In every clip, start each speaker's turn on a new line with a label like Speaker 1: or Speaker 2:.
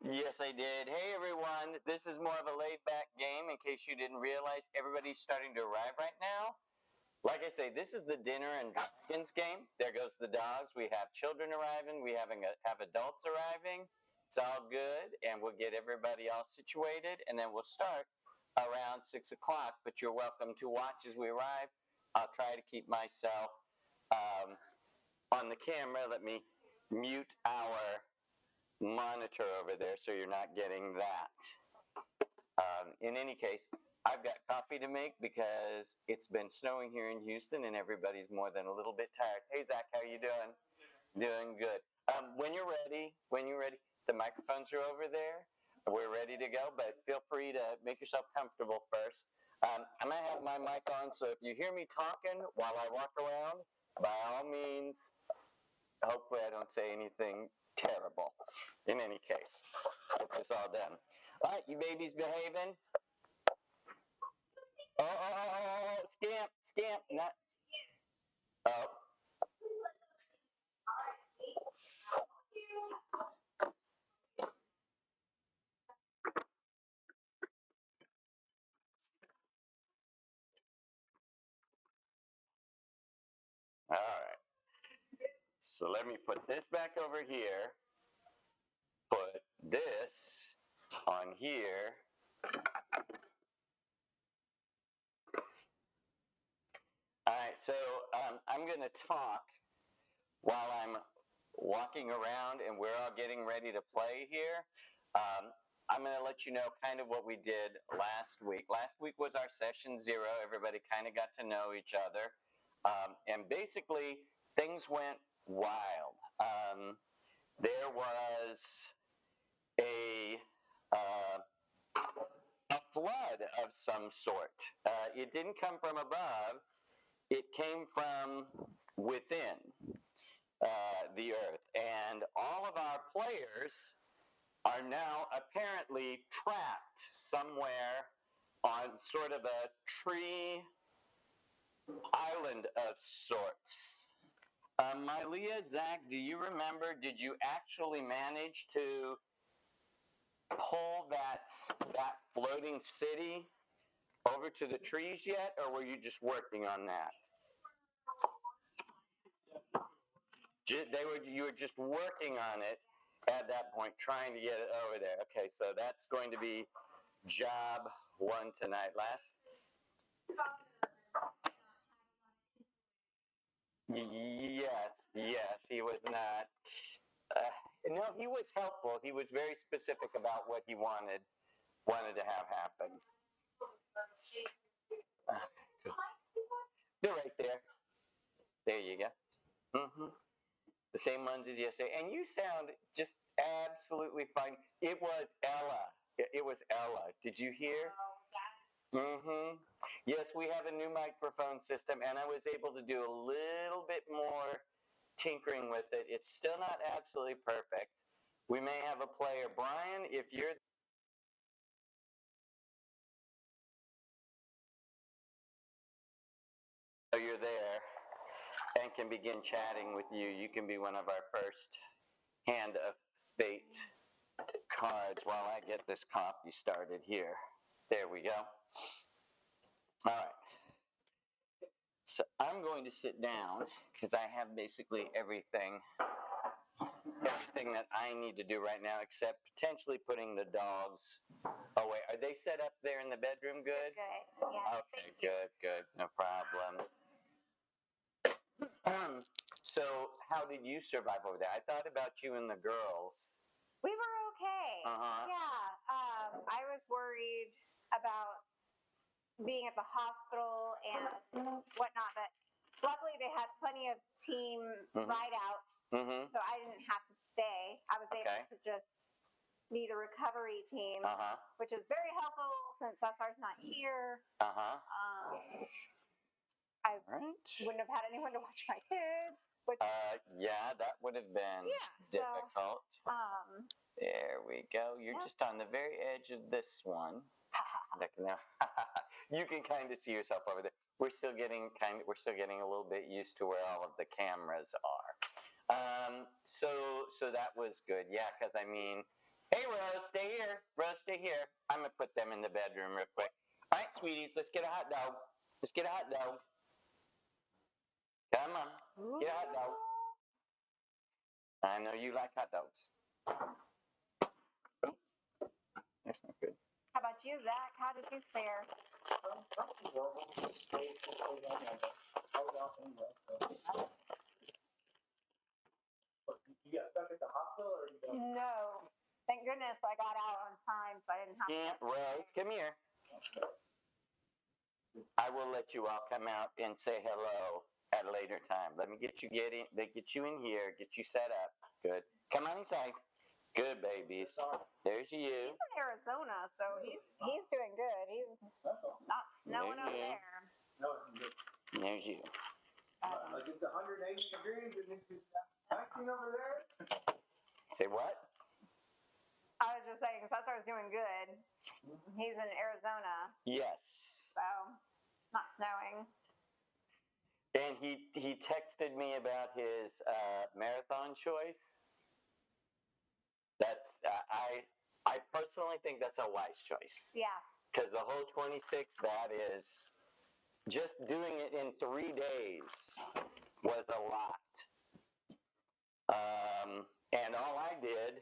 Speaker 1: Yes, I did. Hey, everyone. This is more of a laid-back game. In case you didn't realize, everybody's starting to arrive right now. Like I say, this is the Dinner and Dragons game. There goes the dogs. We have children arriving. We have adults arriving. It's all good, and we'll get everybody all situated, and then we'll start around 6 o'clock. But you're welcome to watch as we arrive. I'll try to keep myself on the camera. Let me mute our monitor over there so you're not getting that. In any case, I've got coffee to make because it's been snowing here in Houston and everybody's more than a little bit tired. Hey, Zach, how you doing? Doing good. When you're ready, the microphones are over there. We're ready to go, but feel free to make yourself comfortable first. I'm going to have my mic on, so if you hear me talking while I walk around, by all means, hopefully I don't say anything terrible. In any case, hope it's all done. All right, you babies behaving? Oh, scamp, not. Oh. All right. So let me put this back over here. Put this on here. All right, so I'm going to talk while I'm walking around and we're all getting ready to play here. I'm going to let you know kind of what we did last week. Last week was our session 0. Everybody kind of got to know each other. And basically, things went wild. There was a flood of some sort. It didn't come from above. It came from within the earth. And all of our players are now apparently trapped somewhere on sort of a tree island of sorts. Mylea, Zach, do you remember, did you actually manage to pull that floating city over to the trees yet, or were you just working on that? You were just working on it at that point, trying to get it over there. Okay, so that's going to be job 1 tonight. Last? Yes, he was not. No, he was helpful. He was very specific about what he wanted to have happen. They're right there. There you go. Mm-hmm. The same ones as yesterday. And you sound just absolutely fine. It was Ella. It was Ella. Did you hear? Mm-hmm. Yes, we have a new microphone system, and I was able to do a little bit more tinkering with it. It's still not absolutely perfect. We may have a player. Brian, if you're there and can begin chatting with you, you can be one of our first Hand of Fate cards while I get this copy started here. There we go. All right. So I'm going to sit down because I have basically everything that I need to do right now except potentially putting the dogs away. Are they set up there in the bedroom good?
Speaker 2: Good, yeah.
Speaker 1: Okay, good. No problem. So how did you survive over there? I thought about you and the girls.
Speaker 2: We were okay. Yeah. I was worried about being at the hospital and whatnot, but luckily they had plenty of team ride-out, so I didn't have to stay. I was able to just be the recovery team, which is very helpful since SR's not here. I wouldn't have had anyone to watch my kids. Which,
Speaker 1: yeah, that would have been difficult. There we go. You're just on the very edge of this one. You can kind of see yourself over there. We're still getting a little bit used to where all of the cameras are. So that was good. Yeah, because I mean, Hey, Rose, stay here. Rose, stay here. I'm going to put them in the bedroom real quick. All right, sweeties, let's get a hot dog. Let's get a hot dog. Come on, let's get a hot dog. I know you like hot dogs. That's not good.
Speaker 2: How about you, Zach? How did you fare?
Speaker 3: You got stuck at the hospital, or you got?
Speaker 2: No. Thank goodness I got out on time, so I didn't have
Speaker 1: Scamp,
Speaker 2: to.
Speaker 1: Rose, come here. I will let you all come out and say hello at a later time. Let me get you get you in here, get you set up. Good. Come on inside. Good babies. There's you.
Speaker 2: He's in Arizona, so he's doing good. He's not snowing up
Speaker 1: Yeah.
Speaker 2: there.
Speaker 3: No,
Speaker 1: There's you.
Speaker 3: like it's 180 degrees and it's 19 over there.
Speaker 1: Say what?
Speaker 2: I was just saying, Cesar's doing good. He's in Arizona,
Speaker 1: Yes.
Speaker 2: so not snowing.
Speaker 1: And he texted me about his marathon choice. That's I personally think that's a wise choice.
Speaker 2: Yeah.
Speaker 1: Because the whole 26, that is just doing it in 3 days was a lot. And all I did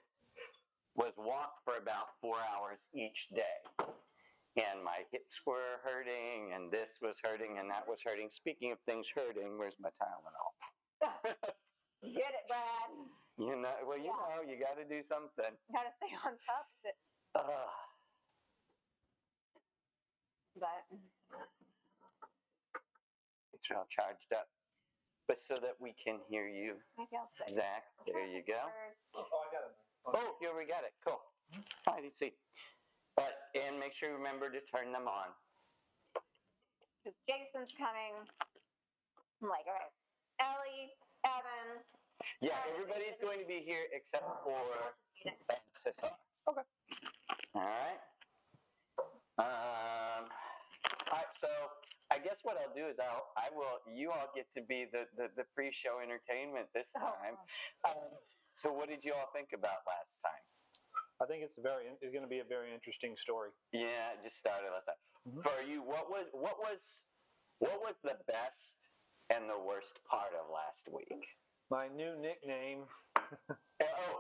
Speaker 1: was walk for about 4 hours each day. And my hips were hurting, and this was hurting, and that was hurting. Speaking of things hurting, where's my Tylenol?
Speaker 2: Get it, Brad.
Speaker 1: You know, you got to do something.
Speaker 2: Got to stay on top of it. But
Speaker 1: It's all charged up. But so that we can hear you,
Speaker 2: maybe I'll say.
Speaker 1: Zach, there you go.
Speaker 3: Oh, I got it.
Speaker 1: Oh, here we got it. Cool. I didn't see. And make sure you remember to turn them on.
Speaker 2: Because Jason's coming. I'm like, all right. Ellie, Evan.
Speaker 1: Yeah, everybody's going to be here except for Cesar.
Speaker 3: Okay.
Speaker 1: All right. All right. So I guess what I'll do is you all get to be the pre-show entertainment this time. So what did you all think about last time?
Speaker 3: I think it's going to be a very interesting story.
Speaker 1: Yeah, it just started last time. Mm-hmm. For you, what was the best and the worst part of last week?
Speaker 3: My new nickname.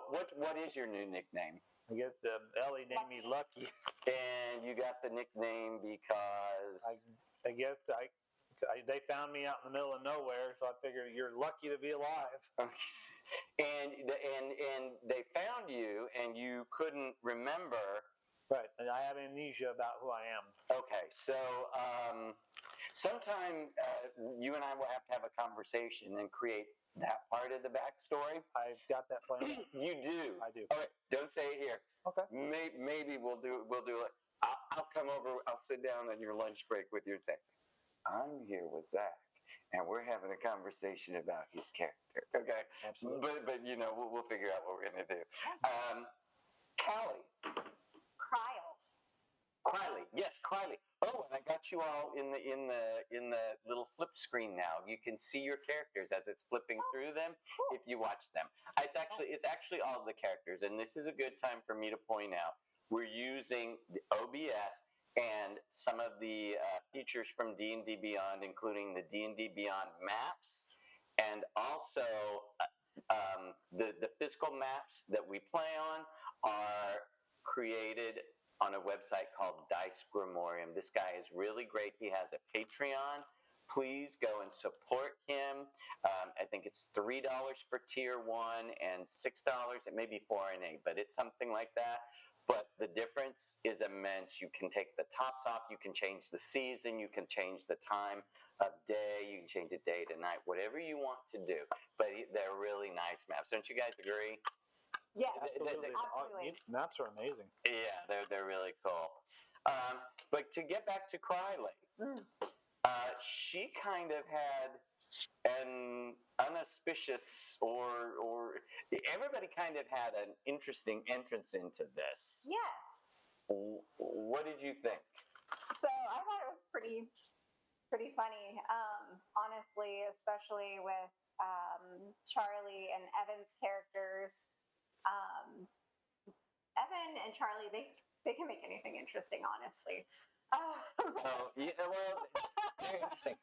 Speaker 1: What is your new nickname?
Speaker 3: I guess Ellie named me Lucky.
Speaker 1: And you got the nickname because
Speaker 3: I guess they found me out in the middle of nowhere, so I figured you're lucky to be alive.
Speaker 1: And they found you, and you couldn't remember.
Speaker 3: Right, and I have amnesia about who I am. Okay,
Speaker 1: so sometime you and I will have to have a conversation and create that part of the backstory.
Speaker 3: I've got that plan.
Speaker 1: You do.
Speaker 3: I do.
Speaker 1: All right, don't say it here.
Speaker 3: Okay.
Speaker 1: Maybe we'll do it. I'll come over. I'll sit down on your lunch break with you and say, I'm here with Zach, and we're having a conversation about his character. Okay.
Speaker 3: Absolutely.
Speaker 1: But we'll figure out what we're gonna do. Callie. Criley. Yes, Criley. Oh, and I got you all in the little flip screen now. You can see your characters as it's flipping through them if you watch them. It's actually all of the characters, and this is a good time for me to point out. We're using the OBS and some of the features from D&D Beyond, including the D&D Beyond maps, and also the physical maps that we play on are created on a website called Dice Grimorium. This guy is really great. He has a Patreon. Please go and support him. I think it's $3 for tier 1 and $6. It may be 4 and 8, but it's something like that. But the difference is immense. You can take the tops off. You can change the season. You can change the time of day. You can change it day to night, whatever you want to do. But they're really nice maps. Don't you guys agree?
Speaker 2: Yeah,
Speaker 3: absolutely. Maps are amazing.
Speaker 1: Yeah, they're really cool. But to get back to Criley, she kind of had an unauspicious or everybody kind of had an interesting entrance into this.
Speaker 2: Yes.
Speaker 1: What did you think?
Speaker 2: So I thought it was pretty funny, honestly, especially with Charlie and Evan's characters. Evan and Charlie, they can make anything interesting, honestly.
Speaker 1: Oh, yeah, well, they're interesting.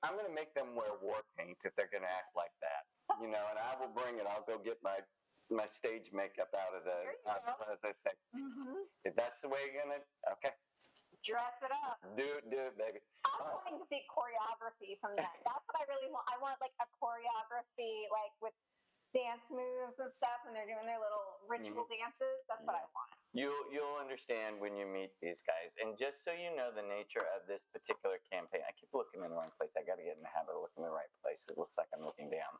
Speaker 1: I'm going to make them wear war paint if they're going to act like that, and I will bring it. I'll go get my stage makeup out of as I say.
Speaker 2: Mm-hmm.
Speaker 1: If that's the way you're going to, okay.
Speaker 2: Dress it up.
Speaker 1: Do it, baby.
Speaker 2: I'm wanting to see choreography from them. That's what I really want. I want like a choreography, like with dance moves and stuff, and they're doing their little ritual dances. That's what I want.
Speaker 1: You'll understand when you meet these guys. And just so you know the nature of this particular campaign, I keep looking in the wrong place. I got to get in the habit of looking in the right place. It looks like I'm looking down.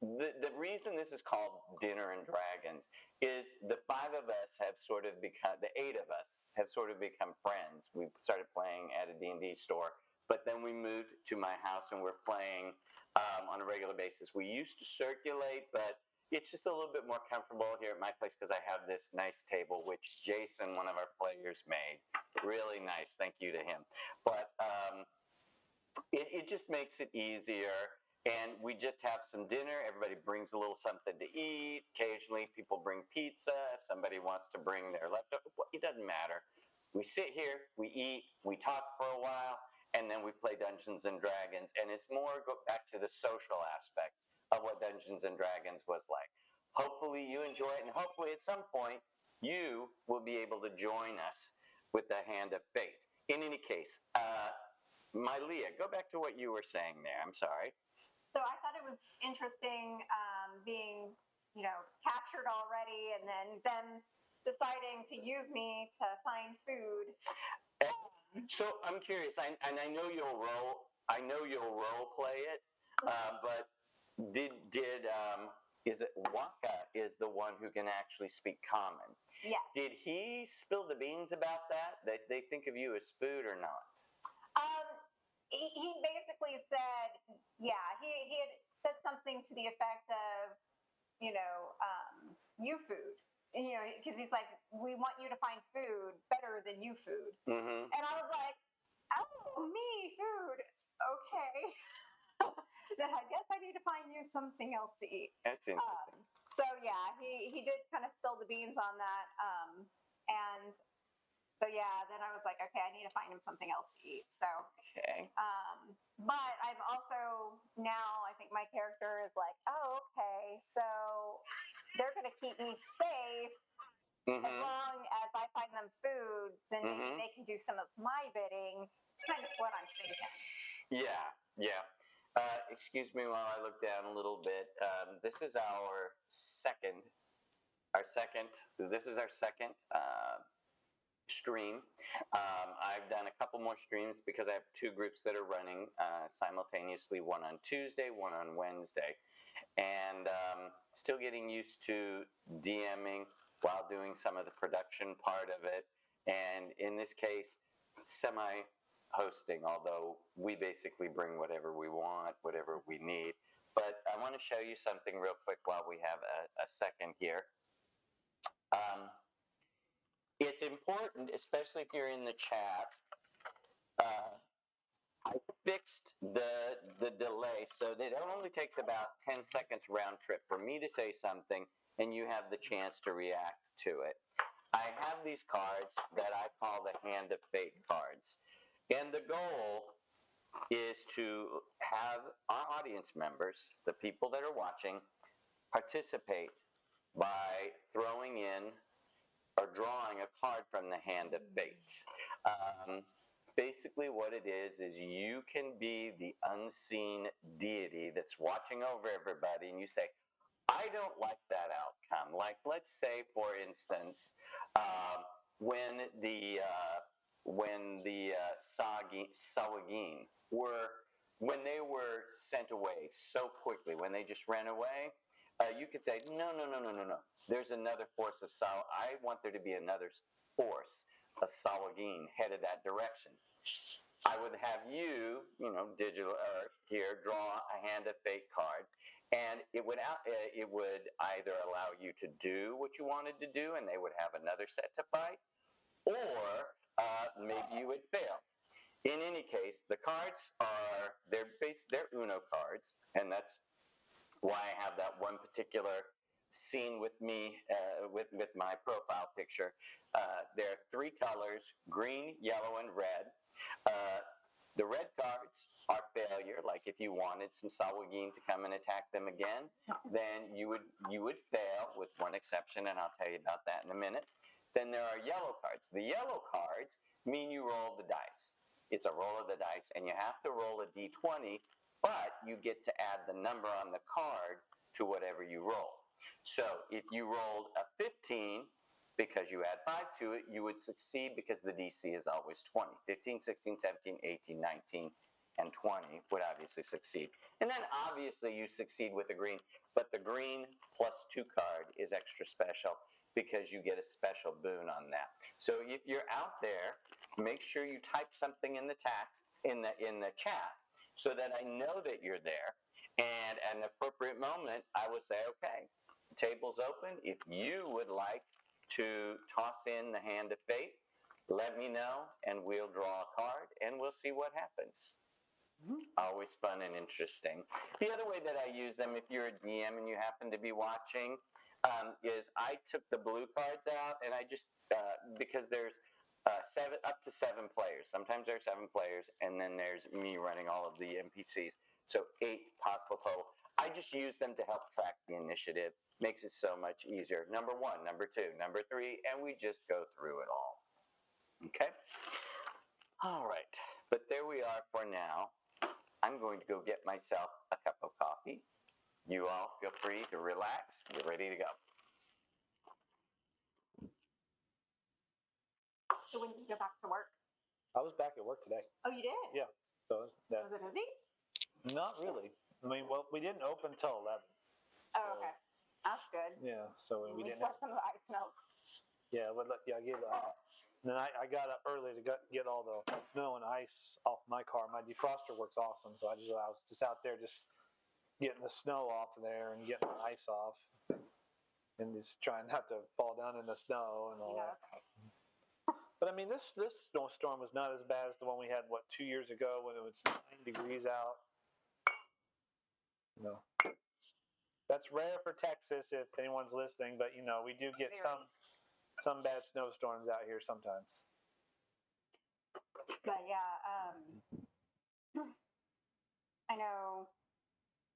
Speaker 1: The reason this is called Dinner and Dragons is the 5 of us have sort of become, the 8 of us have sort of become friends. We started playing at a D&D store, but then we moved to my house and we're playing on a regular basis. We used to circulate, but it's just a little bit more comfortable here at my place because I have this nice table, which Jason, one of our players, made. Really nice. Thank you to him. But it just makes it easier. And we just have some dinner. Everybody brings a little something to eat. Occasionally, people bring pizza. If somebody wants to bring their leftover, it doesn't matter. We sit here, we eat, we talk for a while, and then we play Dungeons and Dragons. And it's more go back to the social aspect of what Dungeons and Dragons was like. Hopefully, you enjoy it, and hopefully, at some point, you will be able to join us with the Hand of Fate. In any case, my Leah, go back to what you were saying there. I'm sorry.
Speaker 2: So I thought it was interesting being, captured already, and then them deciding to use me to find food.
Speaker 1: So I'm curious, and I know you'll role. I know you'll role play it, but is it Waka is the one who can actually speak common?
Speaker 2: Yeah.
Speaker 1: Did he spill the beans about that? That they think of you as food or not?
Speaker 2: He basically said, he had said something to the effect of, you food. Because he's like, we want you to find food better than you food.
Speaker 1: Mm-hmm.
Speaker 2: And I was like, oh, me, food. Okay. Then I guess I need to find you something else to eat.
Speaker 1: That's interesting.
Speaker 2: So yeah, he did kind of spill the beans on that. And so yeah, then I was like, okay, I need to find him something else to eat. So
Speaker 1: okay.
Speaker 2: But I'm also now I think my character is like, oh, okay, so they're gonna keep me safe. Mm-hmm. As long as I find them food, then maybe they can do some of my bidding. Kind of what I'm thinking. Yeah.
Speaker 1: Excuse me while I look down a little bit. This is our second stream. I've done a couple more streams because I have 2 groups that are running simultaneously, one on Tuesday, one on Wednesday. And still getting used to DMing while doing some of the production part of it. And in this case, semi-hosting, although we basically bring whatever we want, whatever we need. But I want to show you something real quick while we have a second here. It's important, especially if you're in the chat. I fixed the delay so that it only takes about 10 seconds round trip for me to say something and you have the chance to react to it. I have these cards that I call the Hand of Fate cards. And the goal is to have our audience members, the people that are watching, participate by throwing in or drawing a card from the Hand of Fate. Basically what it is you can be the unseen deity that's watching over everybody, and you say, I don't like that outcome. Like, let's say, for instance, when the Sawagin when they were sent away so quickly, when they just ran away, you could say, no. There's another force of I want there to be another force of Sawagin headed that direction. I would have you, digital here, draw a Hand of Fate card, and it would either allow you to do what you wanted to do, and they would have another set to fight, or maybe you would fail. In any case, the cards they're Uno cards, and that's why I have that one particular seen with me with my profile picture. There are three colors: green, yellow, and red. The red cards are failure. Like if you wanted some Sawagin to come and attack them again, then you would fail, with one exception, and I'll tell you about that in a minute. Then there are yellow cards. The yellow cards mean you roll the dice. It's a roll of the dice, and you have to roll a d20, but you get to add the number on the card to whatever you roll. So if you rolled a 15, because you add 5 to it, you would succeed because the DC is always 20. 15, 16, 17, 18, 19, and 20 would obviously succeed. And then obviously you succeed with the green, but the green +2 card is extra special because you get a special boon on that. So if you're out there, make sure you type something in the text in the chat so that I know that you're there. And at an appropriate moment, I will say, okay, the table's open. If you would like to toss in the hand of fate, let me know, and we'll draw a card, and we'll see what happens. Always fun and interesting. The other way that I use them, if you're a DM and you happen to be watching, is I took the blue cards out, and I just, because there's up to 7 players. Sometimes there are 7 players, and then there's me running all of the NPCs. So 8 possible total. I just use them to help track the initiative. Makes it so much easier. Number 1, number 2, number 3, and we just go through it all. Okay? All right. But there we are for now. I'm going to go get myself a cup of coffee. You all feel free to relax. Get ready to go.
Speaker 2: So when did you go back to work?
Speaker 3: I was back at work today.
Speaker 2: Oh, you did?
Speaker 3: Yeah. So
Speaker 2: Was it busy?
Speaker 3: not really. I mean, well, we didn't open until 11.
Speaker 2: Oh, okay. That's good.
Speaker 3: Yeah. So we didn't.
Speaker 2: Some of the ice melt.
Speaker 3: Yeah, but I gave. Then I got up early to get all the snow and ice off my car. My defroster works awesome, so I was just out there just getting the snow off of there and getting the ice off, and just trying not to fall down in the snow and all that.
Speaker 2: Okay.
Speaker 3: But I mean, this snowstorm was not as bad as the one we had 2 years ago when it was 9 degrees out. No, that's rare for Texas if anyone's listening, but we do get some bad snowstorms out here sometimes.
Speaker 2: But yeah, I know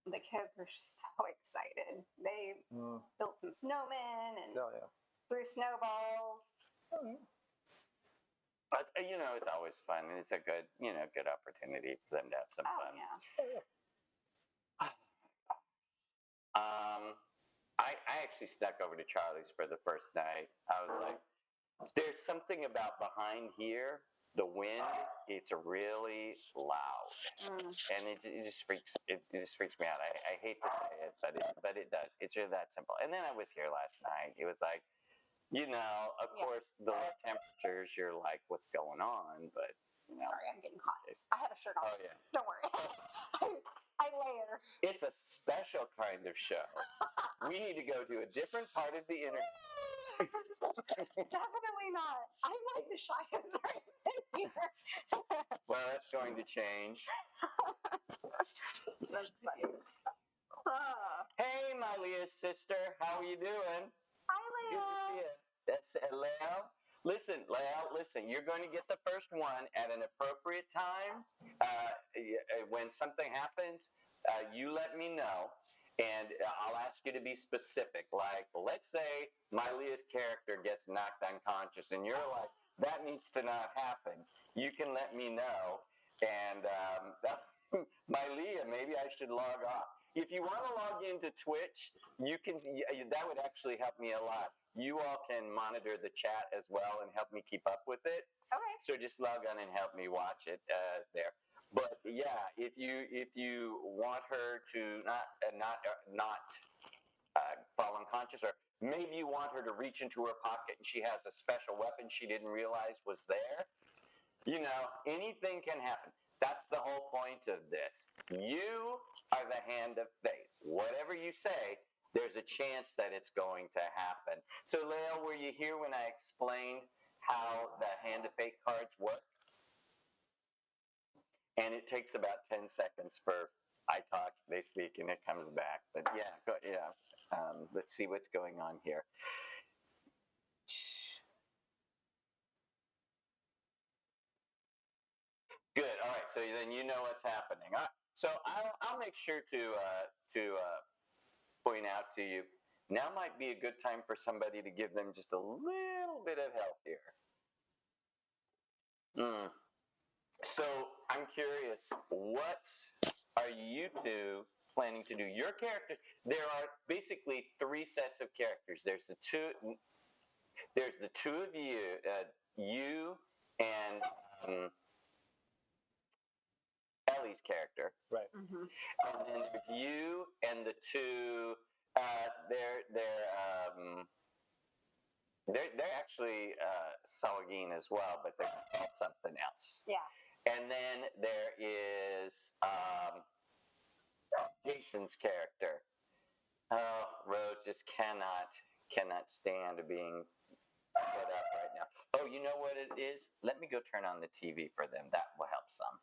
Speaker 2: the kids were so excited. They built some snowmen and threw snowballs.
Speaker 1: But it's always fun, and it's a good opportunity for them to have some fun.
Speaker 2: Yeah.
Speaker 1: I actually snuck over to Charlie's for the first night. I was like, there's something about behind here, the wind, it's really loud. And it just freaks me out. I hate to say it, but it does. It's really that simple. And then I was here last night. It was like, of course, the low temperatures, you're like, what's going on? But
Speaker 2: sorry, I'm getting hot. I have a shirt on.
Speaker 1: Oh yeah.
Speaker 2: Don't worry. I layer.
Speaker 1: It's a special kind of show. We need to go to a different part of the internet.
Speaker 2: Definitely not. I like the shyest right here.
Speaker 1: Well, that's going to change.
Speaker 2: That's funny.
Speaker 1: Hey, my Leah's sister. How are you doing?
Speaker 2: Hi, Leo.
Speaker 1: Good to see you. That's Leo. Listen, you're going to get the first one at an appropriate time. When something happens, you let me know, and I'll ask you to be specific. Like, let's say my Leah's character gets knocked unconscious, and you're like, that needs to not happen. You can let me know, and my Leah, maybe I should log off. If you want to log into Twitch, you can. That would actually help me a lot. You all can monitor the chat as well and help me keep up with it.
Speaker 2: Okay.
Speaker 1: So just log on and help me watch it there. But yeah, if you want her to not fall unconscious, or maybe you want her to reach into her pocket and she has a special weapon she didn't realize was there. Anything can happen. That's the whole point of this. You are the hand of fate. Whatever you say, there's a chance that it's going to happen. So, Leo, were you here when I explained how the hand of fate cards work? And it takes about 10 seconds for I talk, they speak, and it comes back. But yeah, Let's see what's going on here. Good. All right. So then you know what's happening. All right. So I'll make sure to point out to you. Now might be a good time for somebody to give them just a little bit of help here. So I'm curious, what are you two planning to do? Your characters. There are basically three sets of characters. There's the two of you, you and Ellie's character.
Speaker 3: Right.
Speaker 2: Mm-hmm.
Speaker 1: And then there's you and the two. They're actually Sahuagin as well, but they're called something else.
Speaker 2: Yeah.
Speaker 1: And then there is Jason's character. Oh, Rose just cannot stand being put up right now. Oh, you know what it is? Let me go turn on the TV for them. That will help some.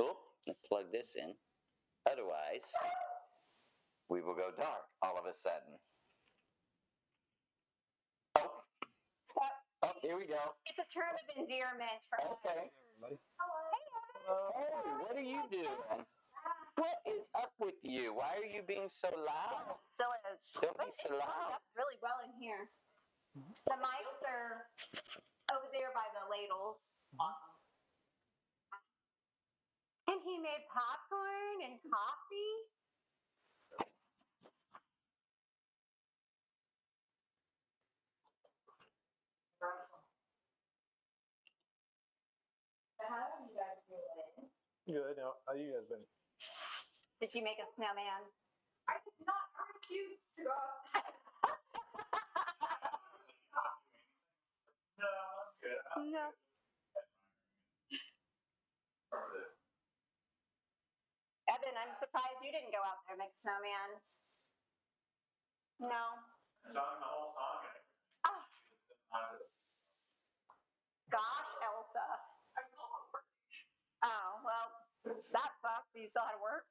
Speaker 1: Oop, let's plug this in. Otherwise, we will go dark all of a sudden. Oh, here we go.
Speaker 2: It's a term of endearment for us.
Speaker 1: Okay.
Speaker 3: Buddy.
Speaker 1: Hey, what are you doing? What is up with you? Why are you being so loud?
Speaker 2: Still is.
Speaker 1: Don't be
Speaker 2: But
Speaker 1: so
Speaker 2: it's lined
Speaker 1: loud.
Speaker 2: up really well in here. The mics are over there by the ladles. Awesome. And he made popcorn and coffee. How are you guys doing?
Speaker 3: Good. How you guys been?
Speaker 2: Did you make a snowman? I did not. I refused to go outside. No. Evan, I'm surprised you didn't go out there and make a snowman. No. Oh. Gosh, Elsa. Oh, well, that sucks. You still had to work.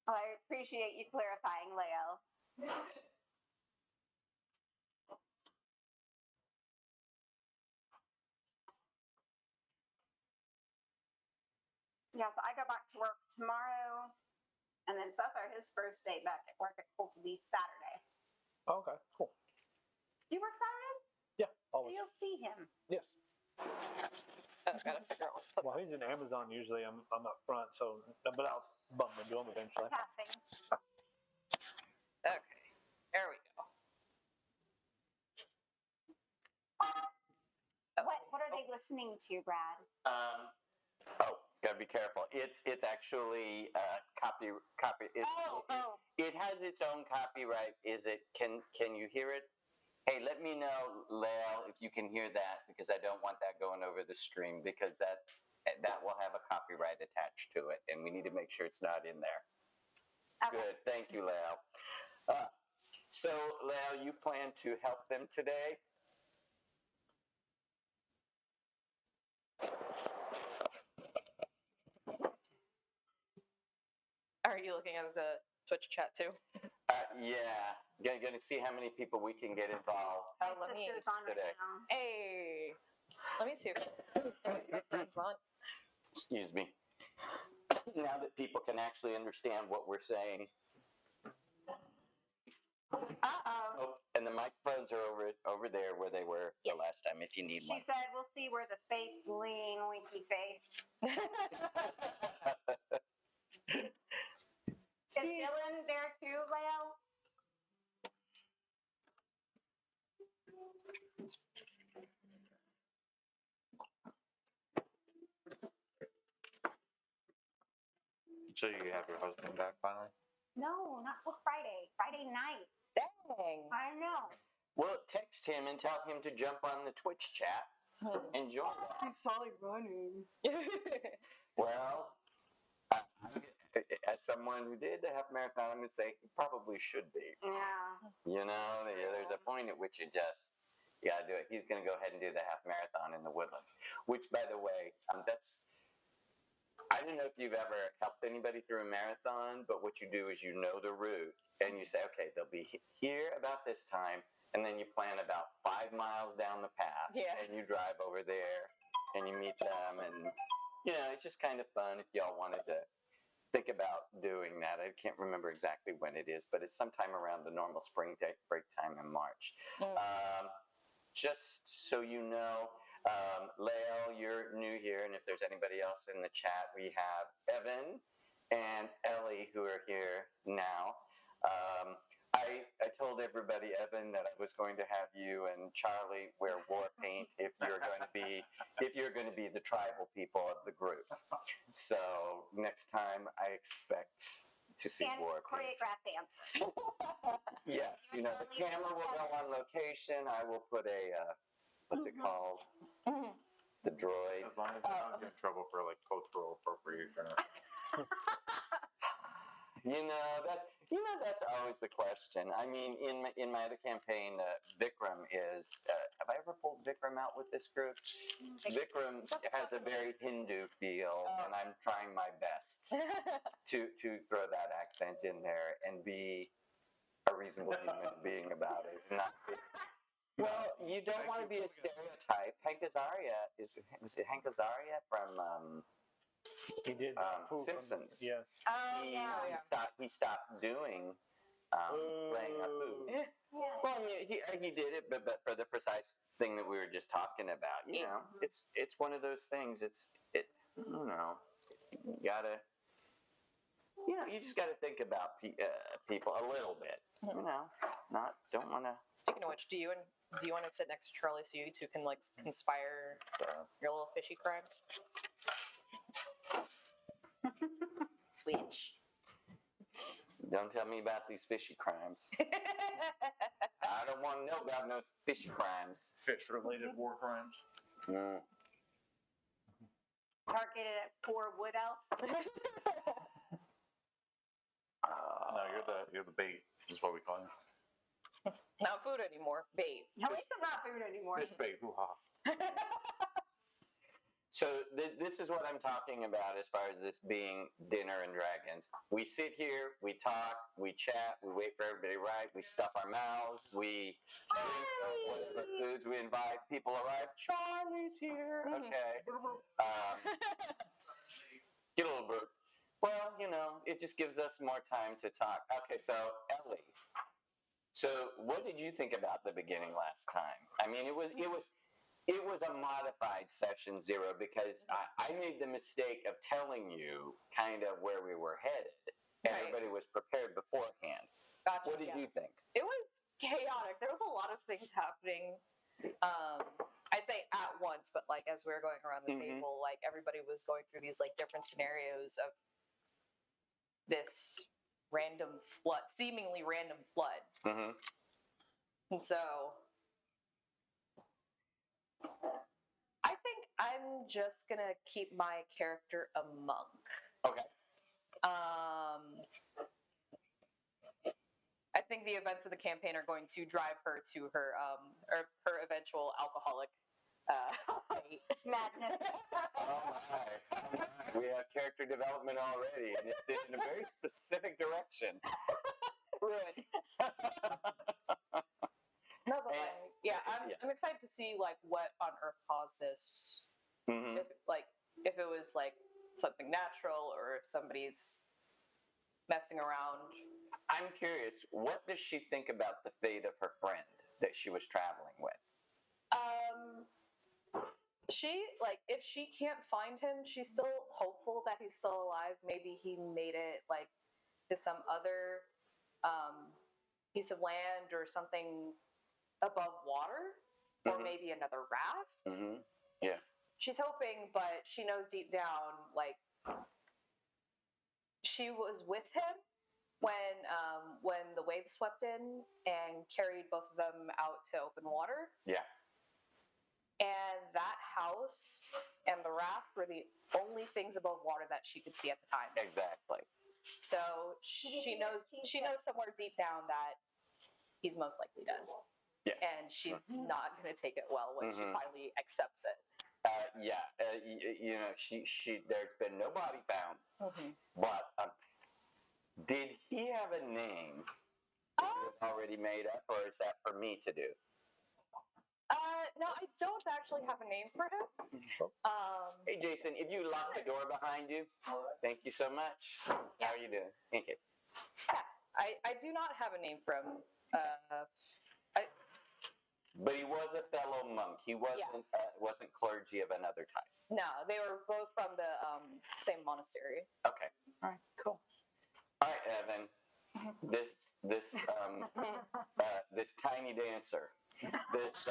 Speaker 2: Well, I appreciate you clarifying, Leo. Yeah, so I go back to work tomorrow, and then Cesar, his first day back at work at Colt will be Saturday.
Speaker 3: Oh, okay. Cool.
Speaker 2: Do you work Saturday?
Speaker 3: Yeah.
Speaker 2: So
Speaker 3: Always.
Speaker 2: you'll see him.
Speaker 3: Yes.
Speaker 4: I've got to figure out what's put
Speaker 3: Well, he's in Amazon usually. I'm up front, so but I'll bump into him eventually.
Speaker 2: Passing.
Speaker 4: Okay, there we go.
Speaker 2: What are they listening to, Brad?
Speaker 1: Gotta be careful. It's actually copy. It has its own copyright. Is it? Can you hear it? Hey, let me know, Leo, if you can hear that, because I don't want that going over the stream, because that will have a copyright attached to it, and we need to make sure it's not in there.
Speaker 2: Okay.
Speaker 1: Good. Thank you, Leo. So, Leo, you plan to help them today?
Speaker 4: Are you looking at the Twitch chat too?
Speaker 1: Yeah. Gonna see how many people we can get involved.
Speaker 2: My
Speaker 4: let me
Speaker 2: sister's on right
Speaker 1: today.
Speaker 2: now.
Speaker 4: Hey, let me see if my friend's on.
Speaker 1: Excuse me. Now that people can actually understand what we're saying.
Speaker 2: Uh-oh.
Speaker 1: Oh, and the microphones are over there where they were
Speaker 2: Yes.
Speaker 1: the last time, if you need
Speaker 2: She
Speaker 1: one.
Speaker 2: said, we'll see where the face lean, winky face. Is Dylan there too, Leo?
Speaker 5: So you have your husband back finally?
Speaker 2: No, not till Friday. Friday night.
Speaker 4: Dang.
Speaker 2: I know.
Speaker 1: Well, text him and tell him to jump on the Twitch chat and join us.
Speaker 2: probably running.
Speaker 1: Well, as someone who did the half marathon, I'm going to say he probably should be.
Speaker 2: Yeah.
Speaker 1: You know, there's a point at which you just You gotta do it. He's gonna go ahead and do the half marathon in the Woodlands, which, by the way, I don't know if you've ever helped anybody through a marathon, but what you do is you know the route and you say, okay, they'll be here about this time, and then you plan about 5 miles down the path, and you drive over there and you meet them, and it's just kind of fun if y'all wanted to think about doing that. I can't remember exactly when it is, but it's sometime around the normal spring break time in March. Just so you know, Lael, you're new here, and if there's anybody else in the chat, we have Evan and Ellie who are here now. I told everybody, Evan, that I was going to have you and Charlie wear war paint if you're going to be the tribal people of the group. So next time, I expect to see
Speaker 2: And
Speaker 1: war paint.
Speaker 2: choreograph dance.
Speaker 1: Yes, the camera will go on location. I will put a what's it called? The droid.
Speaker 5: As long as you don't get in trouble for like cultural appropriation.
Speaker 1: That's always the question. I mean, in my other campaign, Vikram is. Have I ever pulled Vikram out with this group? Vikram has a very Hindu feel, and I'm trying my best to throw that accent in there and be a reasonable human being about it. Well, you don't want to be a stereotype. Hank Azaria was it Hank Azaria from
Speaker 3: He did
Speaker 1: Simpsons?
Speaker 3: Yes.
Speaker 2: Oh, yeah.
Speaker 1: He stopped doing playing Apu. Well, I mean, he did it, but for the precise thing that we were just talking about. It's one of those things. You gotta. You just got to think about people a little bit. Don't want to.
Speaker 4: Speaking of which, do you want to sit next to Charlie so you two can like conspire your little fishy crimes? Switch.
Speaker 1: Don't tell me about these fishy crimes. I don't want to know about no fishy crimes.
Speaker 5: Fish-related war crimes.
Speaker 2: Targeted at poor wood elves.
Speaker 5: No, you're the bait. Is what we call you.
Speaker 4: Not food anymore. Bait.
Speaker 2: At least it's not food anymore.
Speaker 5: Fish bait. Hoo-ha.
Speaker 1: So this is what I'm talking about as far as this being Dinner and Dragons. We sit here, we talk, we chat, we wait for everybody to arrive, we stuff our mouths, we whatever foods we invite, people arrive. Charlie's here. Okay. Get a little bit. Well, it just gives us more time to talk. Okay, so Ellie. So what did you think about the beginning last time? I mean, it was a modified session 0 because I made the mistake of telling you kind of where we were headed. And everybody was prepared beforehand.
Speaker 4: Gotcha.
Speaker 1: What did you think?
Speaker 4: It was chaotic. There was a lot of things happening. I say at once, but like as we were going around the table, like everybody was going through these like different scenarios of this seemingly random flood. And so I think I'm just gonna keep my character a monk.
Speaker 1: Okay.
Speaker 4: I think the events of the campaign are going to drive her to her or her eventual alcoholic fate.
Speaker 2: Madness.
Speaker 1: Oh my. We have character development already, and it's in a very specific direction.
Speaker 4: Ruin. No, but I'm excited to see like what on earth caused this. If it was like something natural or if somebody's messing around.
Speaker 1: I'm curious, what does she think about the fate of her friend that she was traveling with?
Speaker 4: She if she can't find him, she's still hopeful that he's still alive. Maybe he made it like to some other piece of land or something above water, or maybe another raft.
Speaker 1: Yeah.
Speaker 4: She's hoping, but she knows deep down, like she was with him when the waves swept in and carried both of them out to open water.
Speaker 1: Yeah.
Speaker 4: And that house and the raft were the only things above water that she could see at the time.
Speaker 1: Exactly.
Speaker 4: So she knows somewhere deep down that he's most likely dead.
Speaker 1: Yeah.
Speaker 4: and she's not going to take it well when she
Speaker 1: Mhm.
Speaker 4: finally accepts it.
Speaker 1: You know, she. There's been no body found, but did he have a name already made up, or is that for me to do?
Speaker 4: No, I don't actually have a name for him.
Speaker 1: Hey, Jason, if you lock the door behind you, thank you so much. How are you doing? Thank you.
Speaker 4: Yeah, I do not have a name for him.
Speaker 1: But he was a fellow monk. He wasn't clergy of another type.
Speaker 4: No, they were both from the same monastery.
Speaker 1: Okay. All right. Cool. All right, Evan. This this tiny dancer, this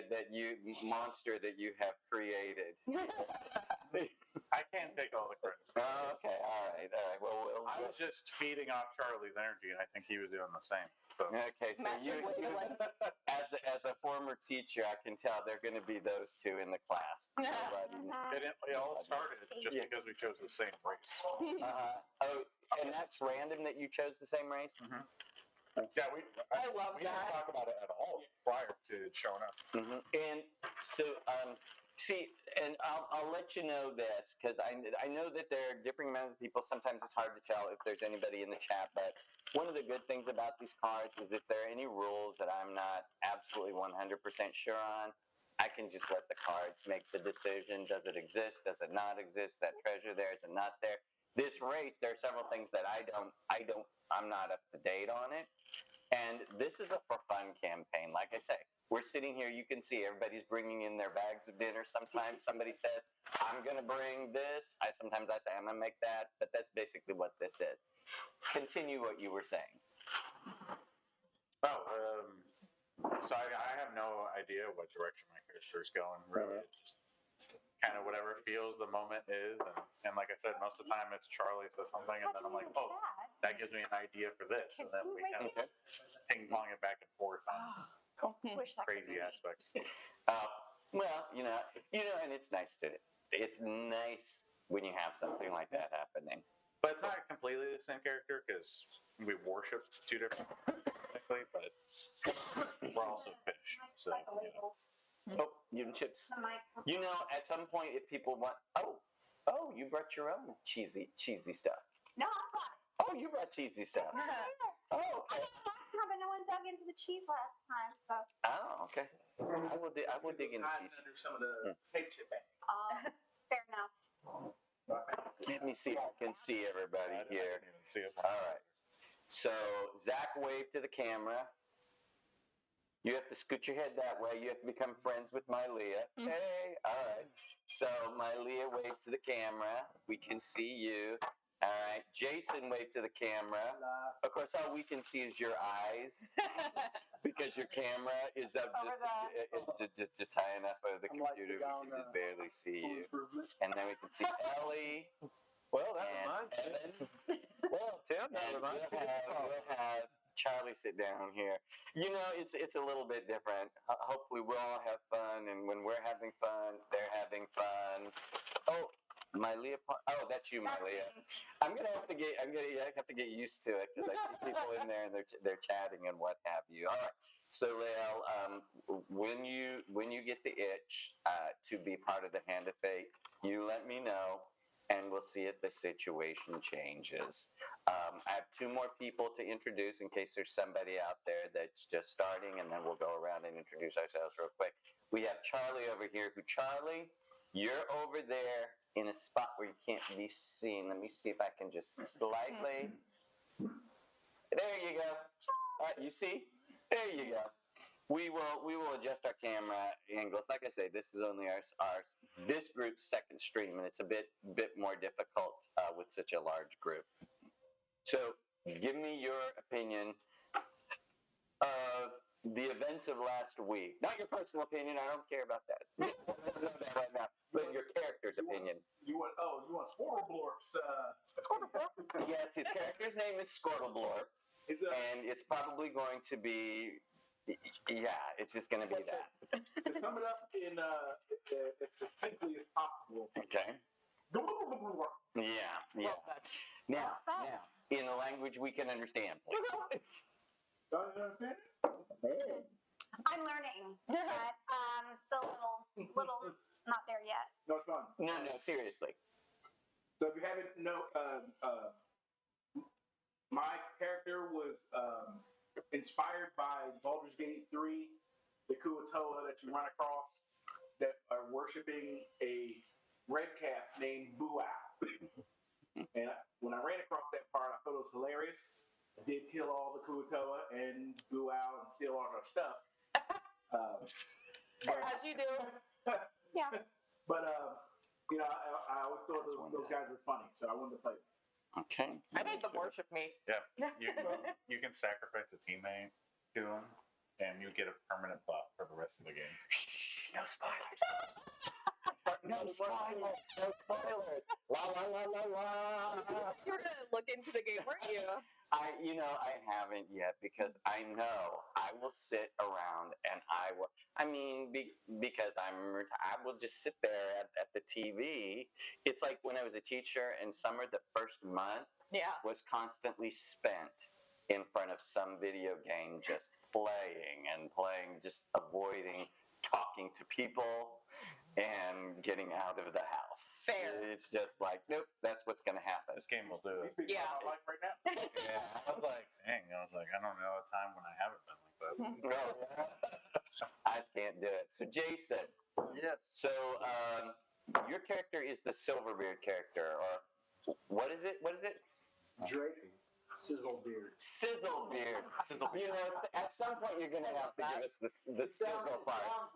Speaker 1: that you monster that you have created.
Speaker 5: I can't take all the credit.
Speaker 1: Oh, okay. All right. Well,
Speaker 5: I was just feeding off Charlie's energy, and I think he was doing the same. So.
Speaker 1: Okay, so you as a former teacher, I can tell there are going to be those two in the class.
Speaker 5: It all started just because we chose the same race.
Speaker 1: Oh, and that's random that you chose the same race?
Speaker 5: Mm-hmm. Yeah, we didn't talk about it at all prior to showing up.
Speaker 1: Mm-hmm. And so, see, and I'll let you know this, because I know that there are differing amounts of people. Sometimes it's hard to tell if there's anybody in the chat, but one of the good things about these cards is if there are any rules that I'm not absolutely 100% sure on, I can just let the cards make the decision. Does it exist? Does it not exist? That treasure there, is it not there? This race, there are several things that I'm not up to date on it. And this is a for fun campaign. Like I say, we're sitting here, you can see everybody's bringing in their bags of dinner. Sometimes somebody says, I'm going to bring this. Sometimes I say, I'm going to make that. But that's basically what this is. Continue what you were saying.
Speaker 5: So I have no idea what direction my character is going, really. It's just kind of whatever feels the moment is. And like I said, most of the time it's Charlie says something, and then I'm like, oh, that gives me an idea for this. And then we kind of ping-pong it back and forth on crazy aspects.
Speaker 1: Well, you know, and it's nice when you have something like that happening.
Speaker 5: But it's not completely the same character because we worship two different technically, but we're also fish. So,
Speaker 1: Oh, you chips. You know, at some point, if people want, you brought your own cheesy stuff.
Speaker 2: No, I brought it.
Speaker 1: Oh, you brought cheesy stuff. Oh, okay.
Speaker 2: Last time, but no one dug into the cheese last time, so.
Speaker 1: Oh, okay. I will dig into cheese.
Speaker 5: Under some of the cake chip bag.
Speaker 2: Fair enough.
Speaker 1: Let me see if I can see everybody here.
Speaker 5: I didn't even see it.
Speaker 1: All right. So Zach waved to the camera. You have to scoot your head that way. You have to become friends with Mylea. Hey, all right. So Mylea waved to the camera. We can see you. All right. Jason waved to the camera. Of course, all we can see is your eyes because your camera is up just high enough over the computer. We can just barely see you. And then we can see Ellie.
Speaker 3: Well, that reminds me. Well, Tim, that reminds me.
Speaker 1: We'll have Charlie sit down here. You know, it's a little bit different. Hopefully, we'll all have fun, and when we're having fun, they're having fun. Oh, Mylea. Oh, that's you, Mylea. I'm gonna have to get used to it because I see people in there and they're chatting and what have you. All right. So, Lael, when you get the itch to be part of the Hand of Fate, you let me know. And we'll see if the situation changes. I have two more people to introduce in case there's somebody out there that's just starting, and then we'll go around and introduce ourselves real quick. We have Charlie over here. Charlie, you're over there in a spot where you can't be seen. Let me see if I can just slightly. There you go. All right, you see? There you go. We will adjust our camera angles. Like I say, this is only our this group's second stream, and it's a bit more difficult with such a large group. So, give me your opinion of the events of last week. Not your personal opinion. I don't care about that. I don't know that right now. But your character's opinion.
Speaker 5: You want Squirtleblorp's
Speaker 1: Yes, his character's name is Squirtleblorp, and it's probably going to be. Yeah, it's just going to be that.
Speaker 5: To sum it up in as succinctly as possible.
Speaker 1: Okay. Yeah. Now, in a language we can understand.
Speaker 6: Don't you understand?
Speaker 1: Hey.
Speaker 2: I'm learning, but still a little not there yet.
Speaker 6: No, it's fun.
Speaker 1: No, seriously.
Speaker 6: So if you haven't know, my character was inspired by Baldur's Gate 3, the Kuatoa that you run across that are worshiping a red cap named Buow. And when I ran across that part, I thought it was hilarious. I did kill all the Kuatoa and Buow and steal all their stuff.
Speaker 4: As you do.
Speaker 2: Yeah.
Speaker 6: But I always thought those guys were funny, so I wanted to play them.
Speaker 1: Okay.
Speaker 4: I made them worship me.
Speaker 5: Yeah, you can sacrifice a teammate to them, and you get a permanent buff for the rest of the game.
Speaker 1: No spoilers. No spoilers. No spoilers. La la la la la.
Speaker 4: You were gonna look into the game, weren't you?
Speaker 1: I haven't yet because I know I will sit around and I will. I mean, because I will just sit there at the TV. It's like when I was a teacher in summer, the first month was constantly spent in front of some video game, just playing, just avoiding talking to people and getting out of the house.
Speaker 4: Fair.
Speaker 1: It's just like, nope, that's what's going to happen.
Speaker 5: This game will do it.
Speaker 6: You speak about my life right now.
Speaker 5: Yeah, I was like, dang. I don't know a time when I haven't been like that.
Speaker 1: No, I just can't do it. So, Jason.
Speaker 7: Yes.
Speaker 1: So, your character is the Silverbeard character, or what is it? What is it?
Speaker 7: Drake Sizzlebeard.
Speaker 1: Sizzlebeard. You know, at some point you're gonna have to give us the sizzle part.
Speaker 7: It sounds